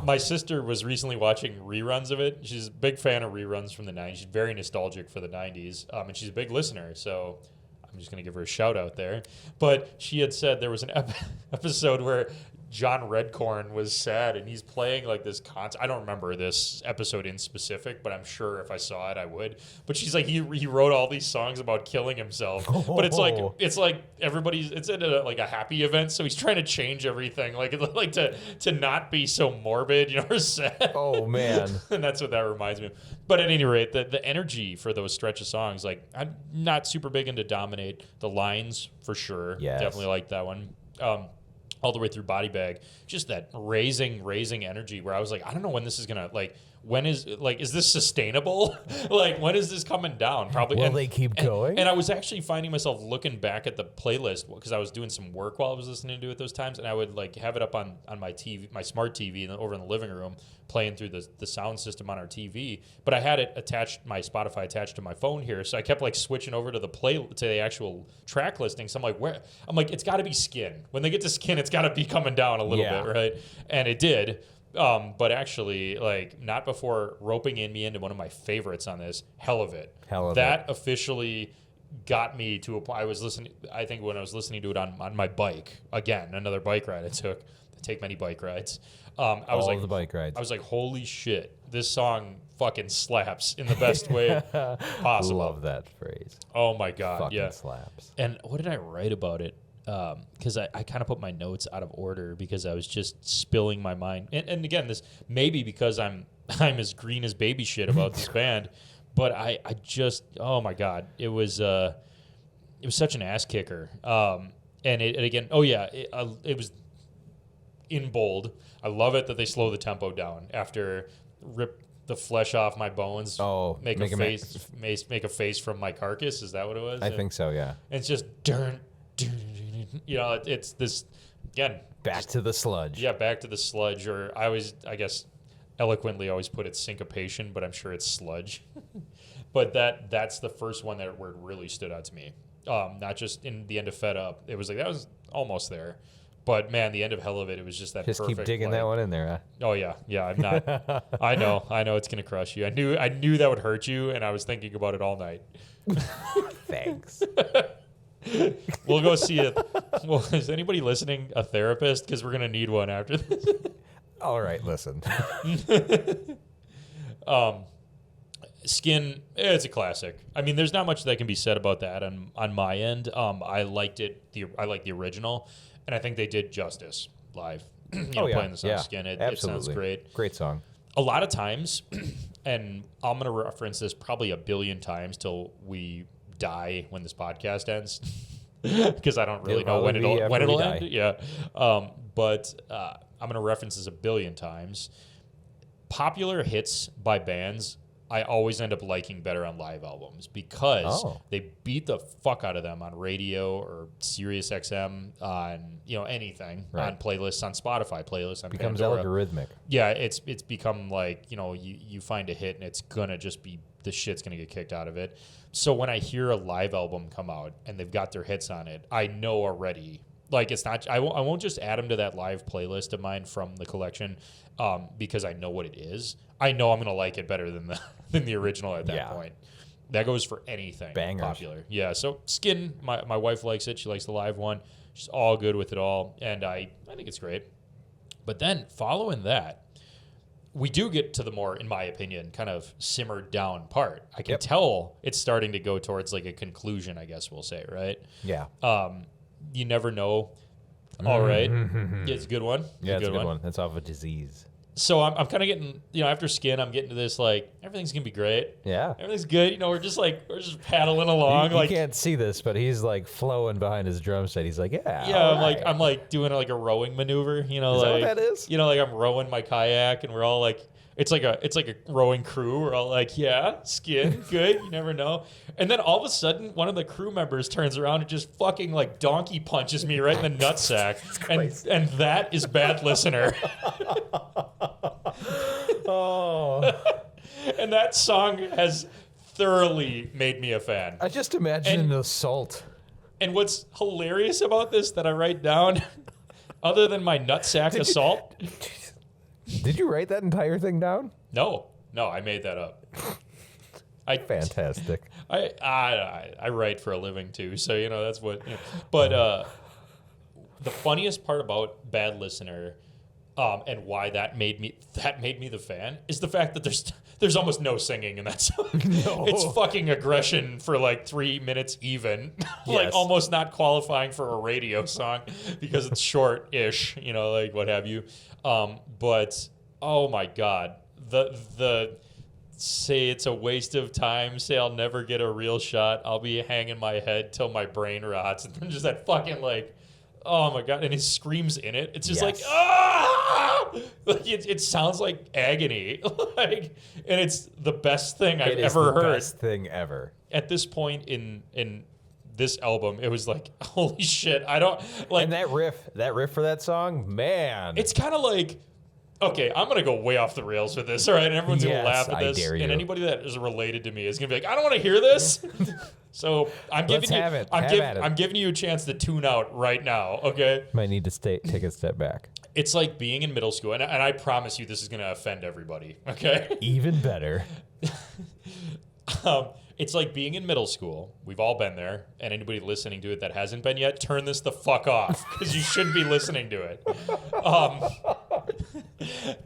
My sister was recently watching reruns of it. She's a big fan of reruns from the 90s. She's very nostalgic for the 90s, and she's a big listener, so I'm just going to give her a shout out there. But she had said there was an episode where John Redcorn was sad, and he's playing like this concert. I don't remember this episode in specific, but I'm sure if I saw it, I would. But she's like, he wrote all these songs about killing himself, but it's like everybody's, it's at a happy event, so he's trying to change everything, like to not be so morbid, or sad. Oh man, and that's what that reminds me of. But at any rate, the energy for those stretch of songs, like I'm not super big into Dominate. The lines for sure, definitely like that one. All the way through Body Bag, just that raising energy where I was like, I don't know when this is gonna is this sustainable? Like, when is this coming down? Probably. Will they keep going? And I was actually finding myself looking back at the playlist because I was doing some work while I was listening to it those times, and I would like have it up on my TV, my smart TV, over in the living room, playing through the sound system on our TV. But I had it attached, my Spotify attached to my phone here, so I kept like switching over to the actual track listing. So I'm like, it's got to be Skin. When they get to Skin, it's got to be coming down a little bit, right? And it did. But actually, like, not before roping me into one of my favorites on this, Hell of It. That officially got me to a point. I think when I was listening to it on my bike, again, another bike ride I took. I take many bike rides. I was like, the bike rides. I was like, holy shit, this song fucking slaps in the best way possible. Love that phrase. Oh my God. Fucking slaps. And what did I write about it? Because I kind of put my notes out of order because I was just spilling my mind. And again, this maybe because I'm as green as baby shit about this band, but I just, oh my God, it was such an ass kicker. And it was in bold. I love it that they slow the tempo down after rip the flesh off my bones. Oh, make a face from my carcass. Is that what it was? I think so. Yeah. And it's just it's this again. Back to the sludge. Yeah, back to the sludge. Or I guess, eloquently always put it syncopation, but I'm sure it's sludge. But that's the first one where it really stood out to me. Not just in the end of Fed Up. It was like that was almost there. But man, the end of Hell of It, it was just that. Just perfect, keep digging that one in there, huh? Oh yeah. I'm not. I know it's gonna crush you. I knew that would hurt you, and I was thinking about it all night. Thanks. We'll go see it. Well, is anybody listening a therapist? Because we're gonna need one after this. All right, listen. Skin, it's a classic. I mean, there's not much that can be said about that on my end. I liked it. I like the original, and I think they did justice live. playing the song Skin. It sounds great. Great song. A lot of times, and I'm going to reference this probably a billion times till we die when this podcast ends, because I don't really know when it'll end. Yeah. But I'm going to reference this a billion times. Popular hits by bands, I always end up liking better on live albums because they beat the fuck out of them on radio or Sirius XM on anything, on playlists on Spotify, playlists on becomes Pandora. algorithmic. Yeah, it's become like you find a hit and it's gonna just be the shit's gonna get kicked out of it. So when I hear a live album come out and they've got their hits on it, I know already. Like it's not. I won't just add them to that live playlist of mine from the collection because I know what it is. I know I'm gonna like it better than the original at that point. That goes for anything popular. Yeah. So Skin, my wife likes it. She likes the live one. She's all good with it all, and I think it's great. But then following that, we do get to the more, in my opinion, kind of simmered down part. I can tell it's starting to go towards like a conclusion, I guess we'll say, right? Yeah. You never know. All right. Yeah, it's a good one. Yeah, it's a good one. That's off a disease. So I'm kind of getting, after Skin, I'm getting to this, like, everything's going to be great. Yeah. Everything's good. We're just paddling along. You can't see this, but he's like flowing behind his drum set. He's like, yeah. Yeah, I'm like doing like a rowing maneuver, Is that what that is? Like I'm rowing my kayak and we're all like, it's like a rowing crew. We're all like, yeah, Skin, good. You never know. And then all of a sudden, one of the crew members turns around and just fucking like donkey punches me right in the nutsack. and that is Bad Listener. Oh. And that song has thoroughly made me a fan. I just imagine an assault. And what's hilarious about this that I write down, other than my nutsack assault... Did you write that entire thing down? No, I made that up. Fantastic. I write for a living too, so that's what. But the funniest part about Bad Listener, and why that made me the fan is the fact that there's almost no singing in that song. No. It's fucking aggression for like 3 minutes even, like almost not qualifying for a radio song because it's short-ish, like what have you. But oh my God, the say it's a waste of time, say I'll never get a real shot, I'll be hanging my head till my brain rots, and then just that fucking like, oh my God, and his screams in it, it's just like, ah! Like it sounds like agony, like, and it's the best thing I've ever heard. Best thing ever. At this point in this album, it was like, holy shit, I don't like. And that riff for that song, man. It's kind of like, okay, I'm gonna go way off the rails with this, all right? And everyone's gonna laugh at this, and anybody that is related to me is gonna be like, I don't want to hear this. So I'm giving you a chance to tune out right now, okay? Might need to take a step back. It's like being in middle school, and I promise you this is gonna offend everybody, okay? Even better. It's like being in middle school. We've all been there, and anybody listening to it that hasn't been yet, turn this the fuck off because you shouldn't be listening to it.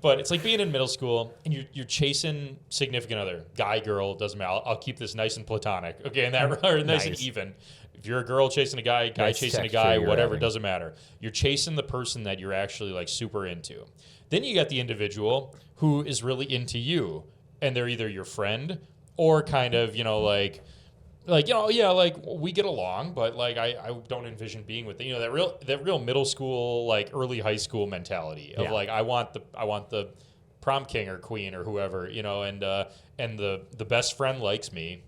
But it's like being in middle school, and you're chasing significant other, guy, girl, doesn't matter. I'll keep this nice and platonic, okay, and that or nice and even. If you're a girl chasing a guy chasing a guy, whatever, it doesn't matter. You're chasing the person that you're actually like super into. Then you got the individual who is really into you, and they're either your friend or kind of, like we get along, but like I don't envision being with that real middle school, like early high school mentality of like I want the prom king or queen or whoever, and the best friend likes me,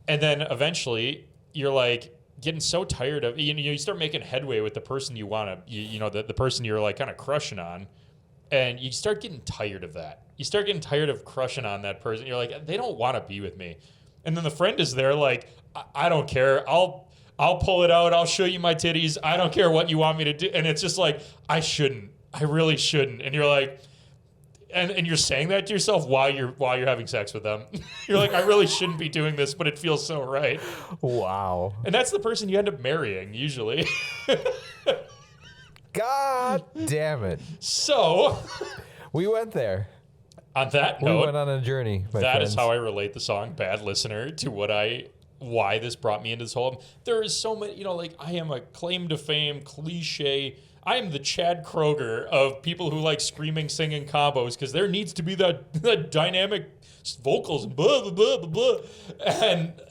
and then eventually you're like getting so tired of you start making headway with the person you want to the person you're like kind of crushing on, and you start getting tired of that. You start getting tired of crushing on that person. You're like, they don't want to be with me. And then the friend is there like, I don't care. I'll pull it out. I'll show you my titties. I don't care what you want me to do. And it's just like, I really shouldn't. And you're like, and you're saying that to yourself while you're having sex with them. You're like, I really shouldn't be doing this, but it feels so right. Wow. And that's the person you end up marrying usually. God damn it. So we went there. On that note, we went on a journey. That is how I relate the song "Bad Listener" to why this brought me into this whole album. There is so many, I am a claim to fame cliche. I am the Chad Kroger of people who like screaming, singing combos because there needs to be that dynamic vocals, blah blah blah blah blah.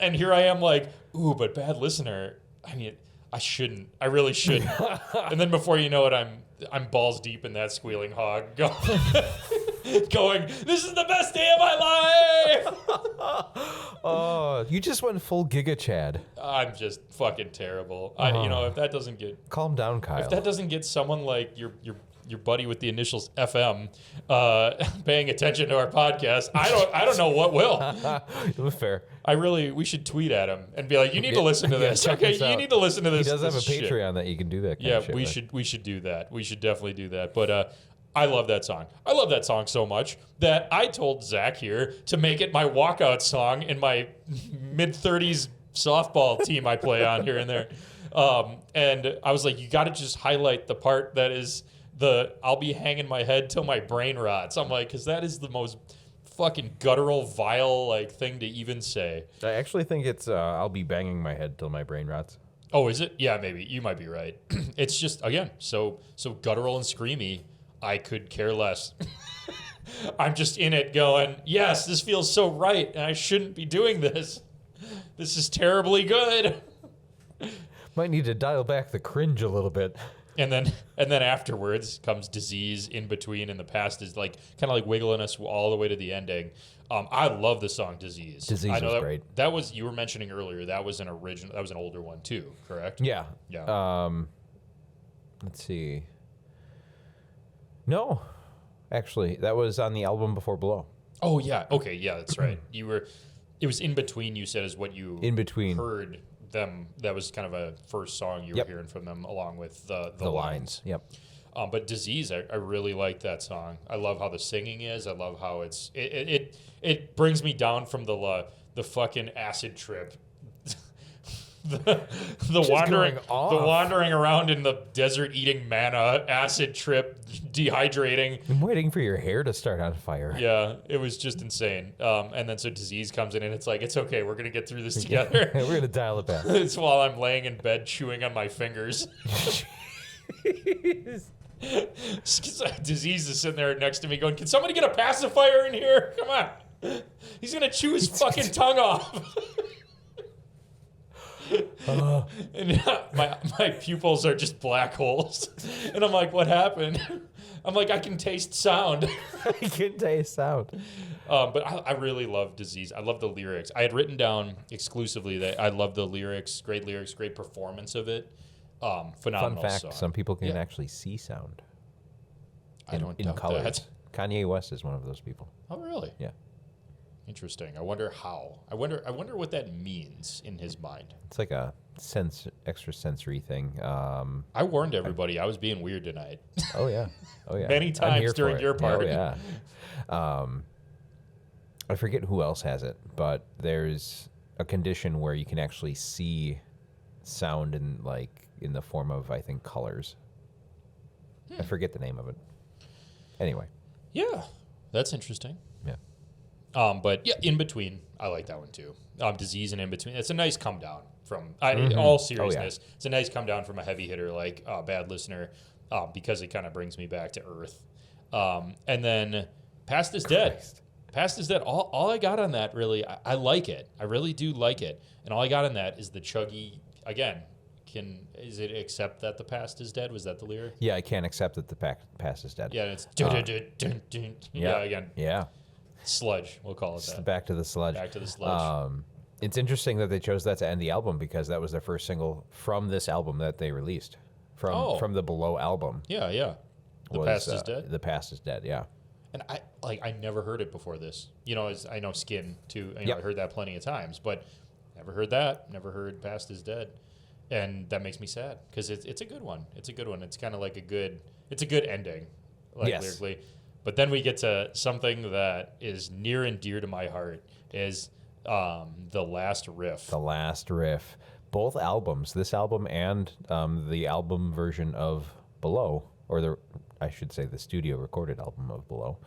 And here I am like, ooh, but bad listener. I mean, I shouldn't. I really shouldn't. And then before you know it, I'm balls deep in that squealing hog going, this is the best day of my life. Oh, you just went full Giga Chad. I'm just fucking terrible. If that doesn't get calm down, Kyle. If that doesn't get someone like your buddy with the initials FM paying attention to our podcast, I don't know what will. Fair. We should tweet at him and be like, you need to listen to this. Okay, you need to listen to this. He does have a shit. Patreon that you can do that. We should do that. We should definitely do that. But I love that song. I love that song so much that I told Zach here to make it my walkout song in my mid-30s softball team I play on here and there. And I was like, you got to just highlight the part that is I'll be hanging my head till my brain rots. I'm like, because that is the most fucking guttural, vile like thing to even say. I actually think it's I'll be banging my head till my brain rots. Oh, is it? Yeah, maybe. You might be right. It's just, again, so guttural and screamy, I could care less. I'm just in it going, yes, this feels so right, and I shouldn't be doing this. This is terribly good. Might need to dial back the cringe a little bit. And then afterwards comes Disease in between, and the past is like kind of like wiggling us all the way to the ending. I love the song Disease. Disease was great. That was, you were mentioning earlier, that was an older one too, correct? Yeah. Yeah. Let's see. No, actually, that was on the album before Below. Oh yeah. Okay. Yeah, that's right. It was in between. You said is what you heard them. That was kind of a first song you were hearing from them, along with the lines. Yep. But Disease, I really like that song. I love how the singing is. I love how it brings me down from the fucking acid trip. the wandering around in the desert eating manna, acid trip, dehydrating. I'm waiting for your hair to start on fire. Yeah, it was just insane. And then so Disease comes in and it's like, it's okay, we're going to get through this together. We're going to dial it back. It's while I'm laying in bed chewing on my fingers. Disease is sitting there next to me going, can somebody get a pacifier in here? Come on. He's going to chew his fucking tongue off. And my pupils are just black holes. And I'm like, what happened? I'm like, I can taste sound. I can taste sound. But I really love Disease. I love the lyrics. I had written down exclusively that I love the lyrics, great performance of it. Phenomenal Fun fact, song. some people can actually see sound. I don't in doubt colors. that. Kanye West is one of those people. Oh, really? Yeah. Interesting. I wonder how. I wonder what that means in his mind. It's like a extra sensory thing. I warned everybody I was being weird tonight. Oh yeah. Many times during your party. Oh yeah. I forget who else has it, but there's a condition where you can actually see sound in the form of, I think, colors. I forget the name of it. Anyway. Yeah, that's interesting. Yeah. But yeah, In Between, I like that one too. Disease and In Between. It's a nice come down from, in all seriousness, it's a nice come down from a heavy hitter like Bad Listener, because it kind of brings me back to earth. And then Past is Dead. Past is Dead. All I got on that, really, I like it. I really do like it. And all I got on that is the chuggy, again, is it accept that the past is dead? Was that the lyric? Yeah, I can't accept that the past is dead. Yeah, and it's yeah, again. Yeah. Sludge, we'll call it that. Back to the sludge. Back to the sludge. It's interesting that they chose that to end the album because that was their first single from this album that they released. From the Below album. Yeah. The Past is Dead? The Past is Dead, yeah. And I never heard it before this. I know Skin too. I heard that plenty of times, but never heard that. Never heard Past is Dead. And that makes me sad because it's a good one. It's a good one. It's kind of like it's a good ending, lyrically. But then we get to something that is near and dear to my heart is the Last Riff. The Last Riff. Both albums, this album and the album version of Below, or I should say the studio recorded album of Below,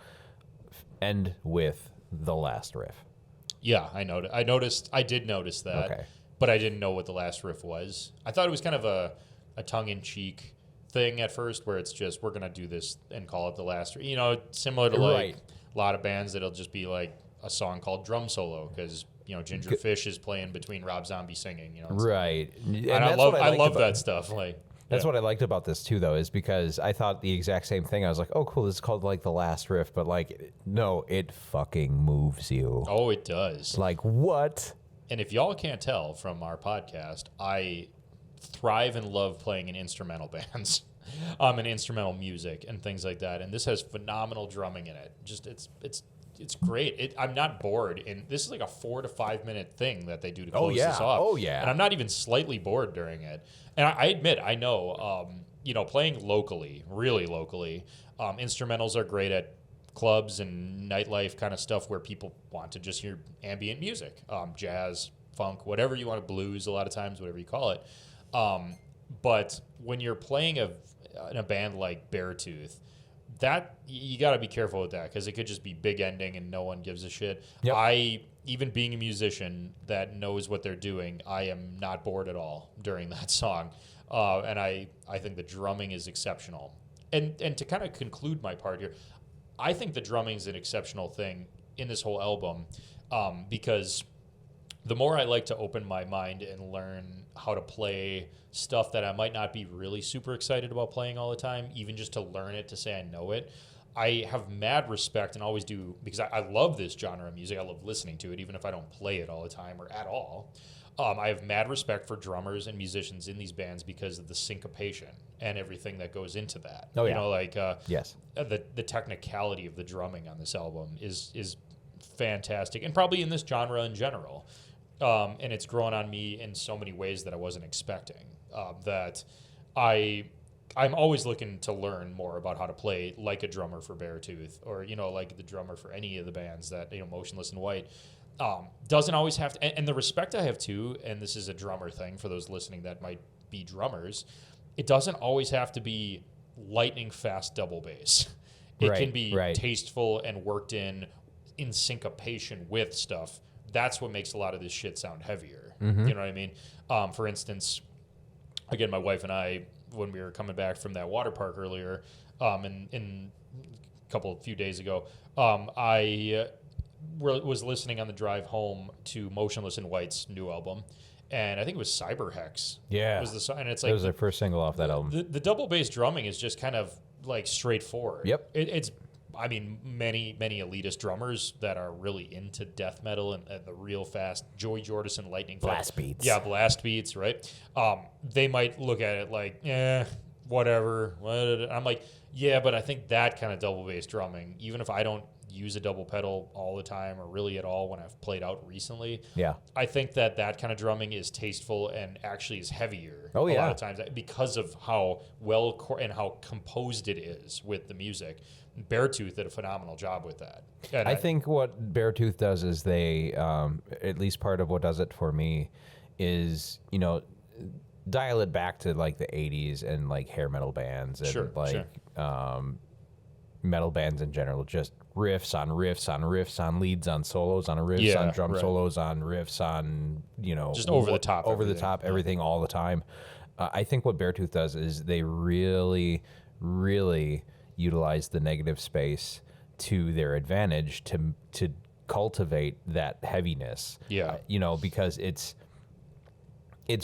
end with the Last Riff. Yeah, I noticed. I did notice that. Okay. But I didn't know what the Last Riff was. I thought it was kind of a tongue-in-cheek thing at first where it's just, we're going to do this and call it the Last Riff. You know, similar to Right. a lot of bands that'll just be like a song called Drum Solo because, you know, Ginger Fish is playing between Rob Zombie singing, you know. Right. And I love that stuff. Like, that's what I liked about this too, though, is because I thought the exact same thing. I was like, oh, cool, this is called like the Last Riff, but like, no, it fucking moves you. Oh, it does. Like, what? And if y'all can't tell from our podcast, I thrive and love playing in instrumental bands, and instrumental music and things like that. And this has phenomenal drumming in it. Just it's great. I'm not bored. And this is like a 4 to 5 minute thing that they do to close this off. Oh yeah. And I'm not even slightly bored during it. And I admit, I know, you know, playing locally, really locally, instrumentals are great at clubs and nightlife kind of stuff where people want to just hear ambient music, jazz, funk, whatever you want, blues a lot of times, whatever you call it. But when you're playing in a band like Beartooth, that you got to be careful with that because it could just be big ending and no one gives a shit. Yep. Even being a musician that knows what they're doing, I am not bored at all during that song. And I think the drumming is exceptional. And to kind of conclude my part here, I think the drumming is an exceptional thing in this whole album because the more I like to open my mind and learn how to play stuff that I might not be really super excited about playing all the time, even just to learn it, to say I know it, I have mad respect and always do because I love this genre of music. I love listening to it, even if I don't play it all the time or at all. I have mad respect for drummers and musicians in these bands because of the syncopation and everything that goes into that. Oh, yeah. You know, like yes, the technicality of the drumming on this album is fantastic, and probably in this genre in general. And it's grown on me in so many ways that I wasn't expecting. That I'm always looking to learn more about how to play like a drummer for Beartooth, or you know, like the drummer for any of the bands that, you know, Motionless in White. Doesn't always have to, and the respect I have too, and this is a drummer thing for those listening that might be drummers, it doesn't always have to be lightning fast double bass. It can be tasteful and worked in syncopation with stuff. That's what makes a lot of this shit sound heavier. Mm-hmm. You know what I mean? For instance, again, my wife and I, when we were coming back from that water park earlier, in a few days ago, I was listening on the drive home to Motionless in White's new album, and I think it was Cyber Hex. Yeah, was the song, and it's like that was their first single off that album. The double bass drumming is just kind of like straightforward. Yep, it's. I mean, many elitist drummers that are really into death metal and the real fast Joey Jordison lightning blast beats. Yeah, blast beats, right? They might look at it like, whatever. I'm like, yeah, but I think that kind of double bass drumming, even if I don't use a double pedal all the time or really at all when I've played out recently, I think that kind of drumming is tasteful and actually is heavier a lot of times because of how well and how composed it is with the music. Beartooth did a phenomenal job with that. And I think what Beartooth does is they, at least part of what does it for me is, you know, dial it back to like the 80s and like hair metal bands and metal bands in general, just riffs on riffs on riffs on leads on solos on riffs on drum solos on riffs on, you know, just over the top everything all the time. I think what Beartooth does is they really utilize the negative space to their advantage to cultivate that heaviness. You know, because it's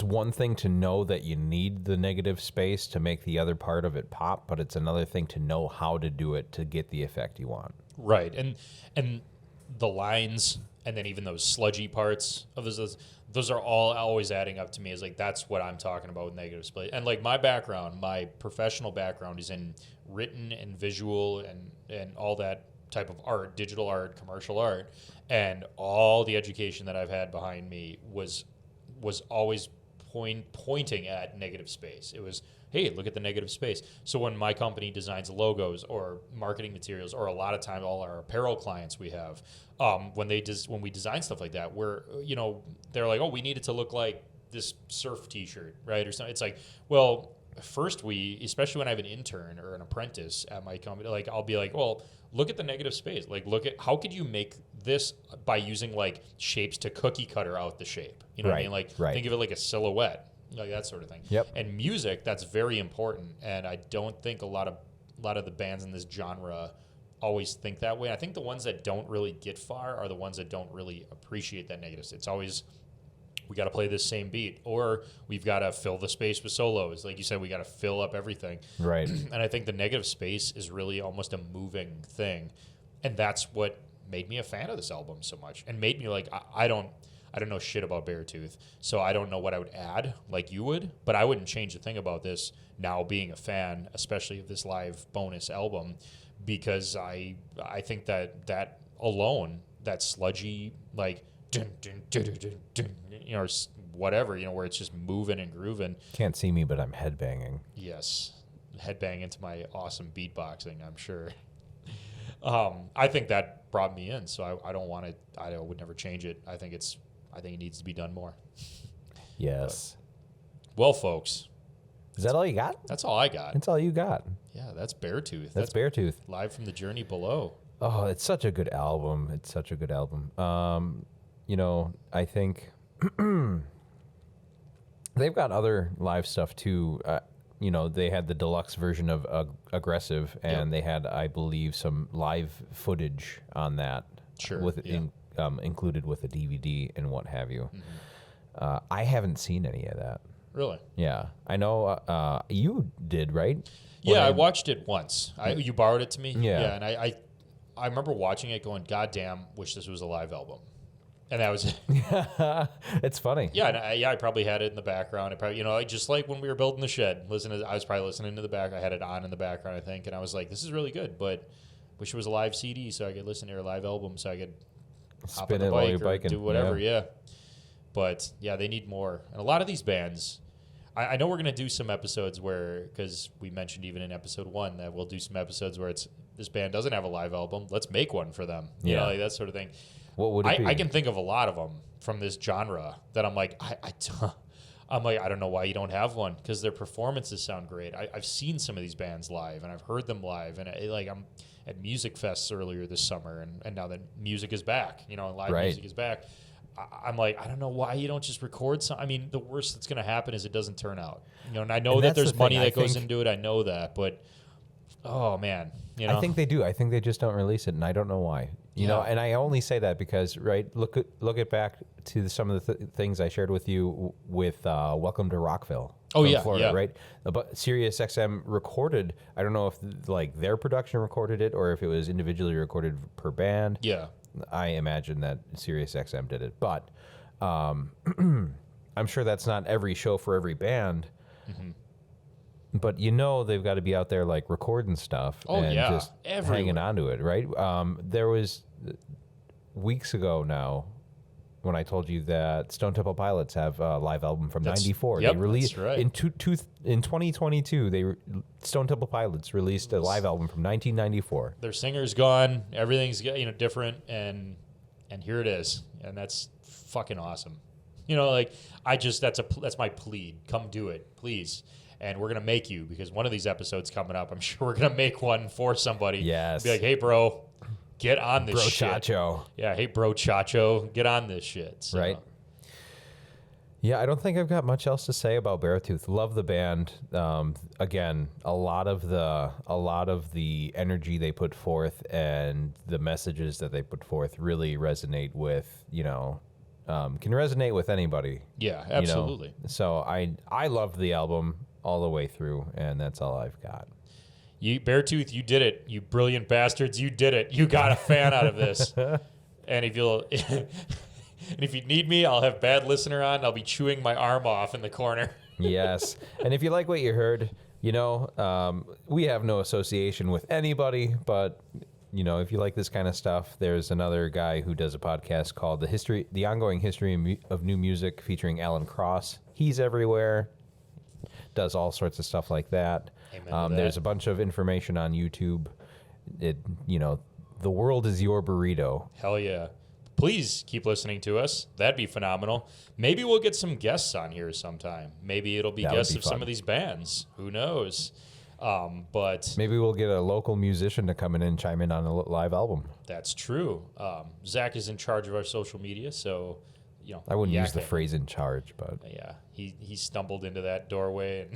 one thing to know that you need the negative space to make the other part of it pop, but it's another thing to know how to do it to get the effect you want. Right. And the lines and then even those sludgy parts of those are all always adding up to me as like, that's what I'm talking about with negative space. And like my professional background is in written and visual and all that type of art, digital art, commercial art, and all the education that I've had behind me was always pointing at negative space. It was, hey, look at the negative space. So when my company designs logos or marketing materials, or a lot of times all our apparel clients we have, when we design stuff like that, they're like, oh, we need it to look like this surf T-shirt, right, or something. It's like, well, first especially when I have an intern or an apprentice at my company, like I'll be like, well, look at the negative space. Like, look at how could you make this by using like shapes to cookie cutter out the shape. You know what I mean? Like, think of it like a silhouette. like that sort of thing. Yep. And music, that's very important. And I don't think a lot of the bands in this genre always think that way. I think the ones that don't really get far are the ones that don't really appreciate that negative. It's always, we got to play this same beat, or we've got to fill the space with solos. Like you said, we got to fill up everything. Right. And I think the negative space is really almost a moving thing. And that's what made me a fan of this album so much, and made me like, I don't know shit about Beartooth, so I don't know what I would add like you would, but I wouldn't change a thing about this now being a fan, especially of this live bonus album, because I think that alone, that sludgy, like, dun, dun, dun, dun, dun, dun, or whatever, where it's just moving and grooving. Can't see me, but I'm headbanging. Yes. Headbang into my awesome beatboxing, I'm sure. I think that brought me in, so I don't want to, I would never change it. I think it needs to be done more. Yes. But, well, folks. Is that all you got? That's all I got. That's all you got. Yeah, that's Beartooth. That's Beartooth. Live from the Journey Below. Oh, it's such a good album. It's such a good album. I think they've got other live stuff too. They had the deluxe version of Aggressive, and they had, I believe, some live footage on that. Sure. Included with a DVD and what have you. Mm-hmm. I haven't seen any of that. Really? Yeah. I know you did, right? Yeah, I watched it once. You borrowed it to me? Yeah. And I remember watching it going, God damn, wish this was a live album. And that was it. It's funny. Yeah, and I probably had it in the background. I probably, just like when we were building the shed, I was probably listening to the back. I had it on in the background, I think, and I was like, this is really good, but wish it was a live CD so I could listen to a live album, so I could hop on the bike or do whatever. Yeah. But yeah, they need more. And a lot of these bands, I know we're going to do some episodes where, because we mentioned even in episode 1 that we'll do some episodes where this band doesn't have a live album. Let's make one for them. You know, like that sort of thing. What would it be? I can think of a lot of them from this genre that I'm like, I don't know why you don't have one, because their performances sound great. I've seen some of these bands live, and I've heard them live, and I'm at music fests earlier this summer, and now that music is back, and live music is back. I'm like, I don't know why you don't just record some. I mean, the worst that's going to happen is it doesn't turn out. And I know that there's money that goes into it. I know that, but oh man, I think they do. I think they just don't release it, and I don't know why. You know, and I only say that because, right, look at back to some of the things I shared with you with Welcome to Rockville. Oh, yeah, Florida, right? But Sirius XM recorded, I don't know if like their production recorded it or if it was individually recorded per band. Yeah. I imagine that Sirius XM did it, but I'm sure that's not every show for every band. Mm-hmm. But they've got to be out there like recording stuff just hanging on to it, right? There was weeks ago now when I told you that Stone Temple Pilots have a live album from '94. Yep, they released that's right. in 2022. Stone Temple Pilots released a live album from 1994. Their singer's gone, everything's different, and here it is, and that's fucking awesome. That's my plea. Come do it, please. And we're going to make you, because one of these episodes coming up, I'm sure we're going to make one for somebody. Yes. Be like, hey, bro, get on this shit. Bro Chacho. Yeah, hey, bro Chacho, get on this shit. So. Right. Yeah, I don't think I've got much else to say about Beartooth. Love the band. Again, a lot of the energy they put forth and the messages that they put forth really resonate with, can resonate with anybody. Yeah, absolutely. So I loved the album all the way through, and that's all I've got. Beartooth, you did it. You brilliant bastards, you did it. You got a fan out of this. And if you need me, I'll have Bad Listener on. I'll be chewing my arm off in the corner. Yes. And if you like what you heard, we have no association with anybody, but if you like this kind of stuff, there's another guy who does a podcast called The Ongoing History of New Music, featuring Alan Cross. He's everywhere, does all sorts of stuff like that. There's a bunch of information on YouTube. The world is your burrito. Hell yeah. Please keep listening to us. That'd be phenomenal. Maybe we'll get some guests on here sometime. Maybe it'll be guests of some of these bands. Who knows? But maybe we'll get a local musician to come in and chime in on a live album. That's true. Zach is in charge of our social media, so I wouldn't use the yakking. phrase in charge, but Yeah, he stumbled into that doorway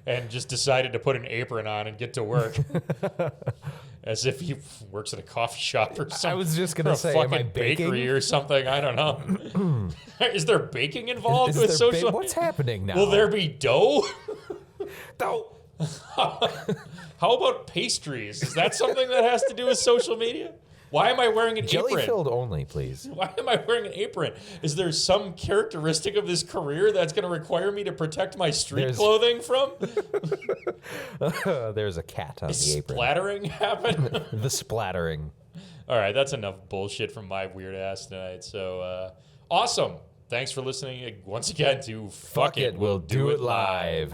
and just decided to put an apron on and get to work, as if he works at a coffee shop or something. I was just gonna say, fucking am I baking? bakery or something. I don't know. Is there baking involved with social? What's happening now? Will there be dough? Dough. How about pastries? Is that something that has to do with social media? Why am I wearing an apron? Jelly-filled only, please. Why am I wearing an apron? Is there some characteristic of this career that's going to require me to protect my street clothing from? There's a cat on the apron. Splattering happen? The splattering. All right, that's enough bullshit from my weird ass tonight. So, awesome. Thanks for listening once again to Fuck It, We'll Do It Live.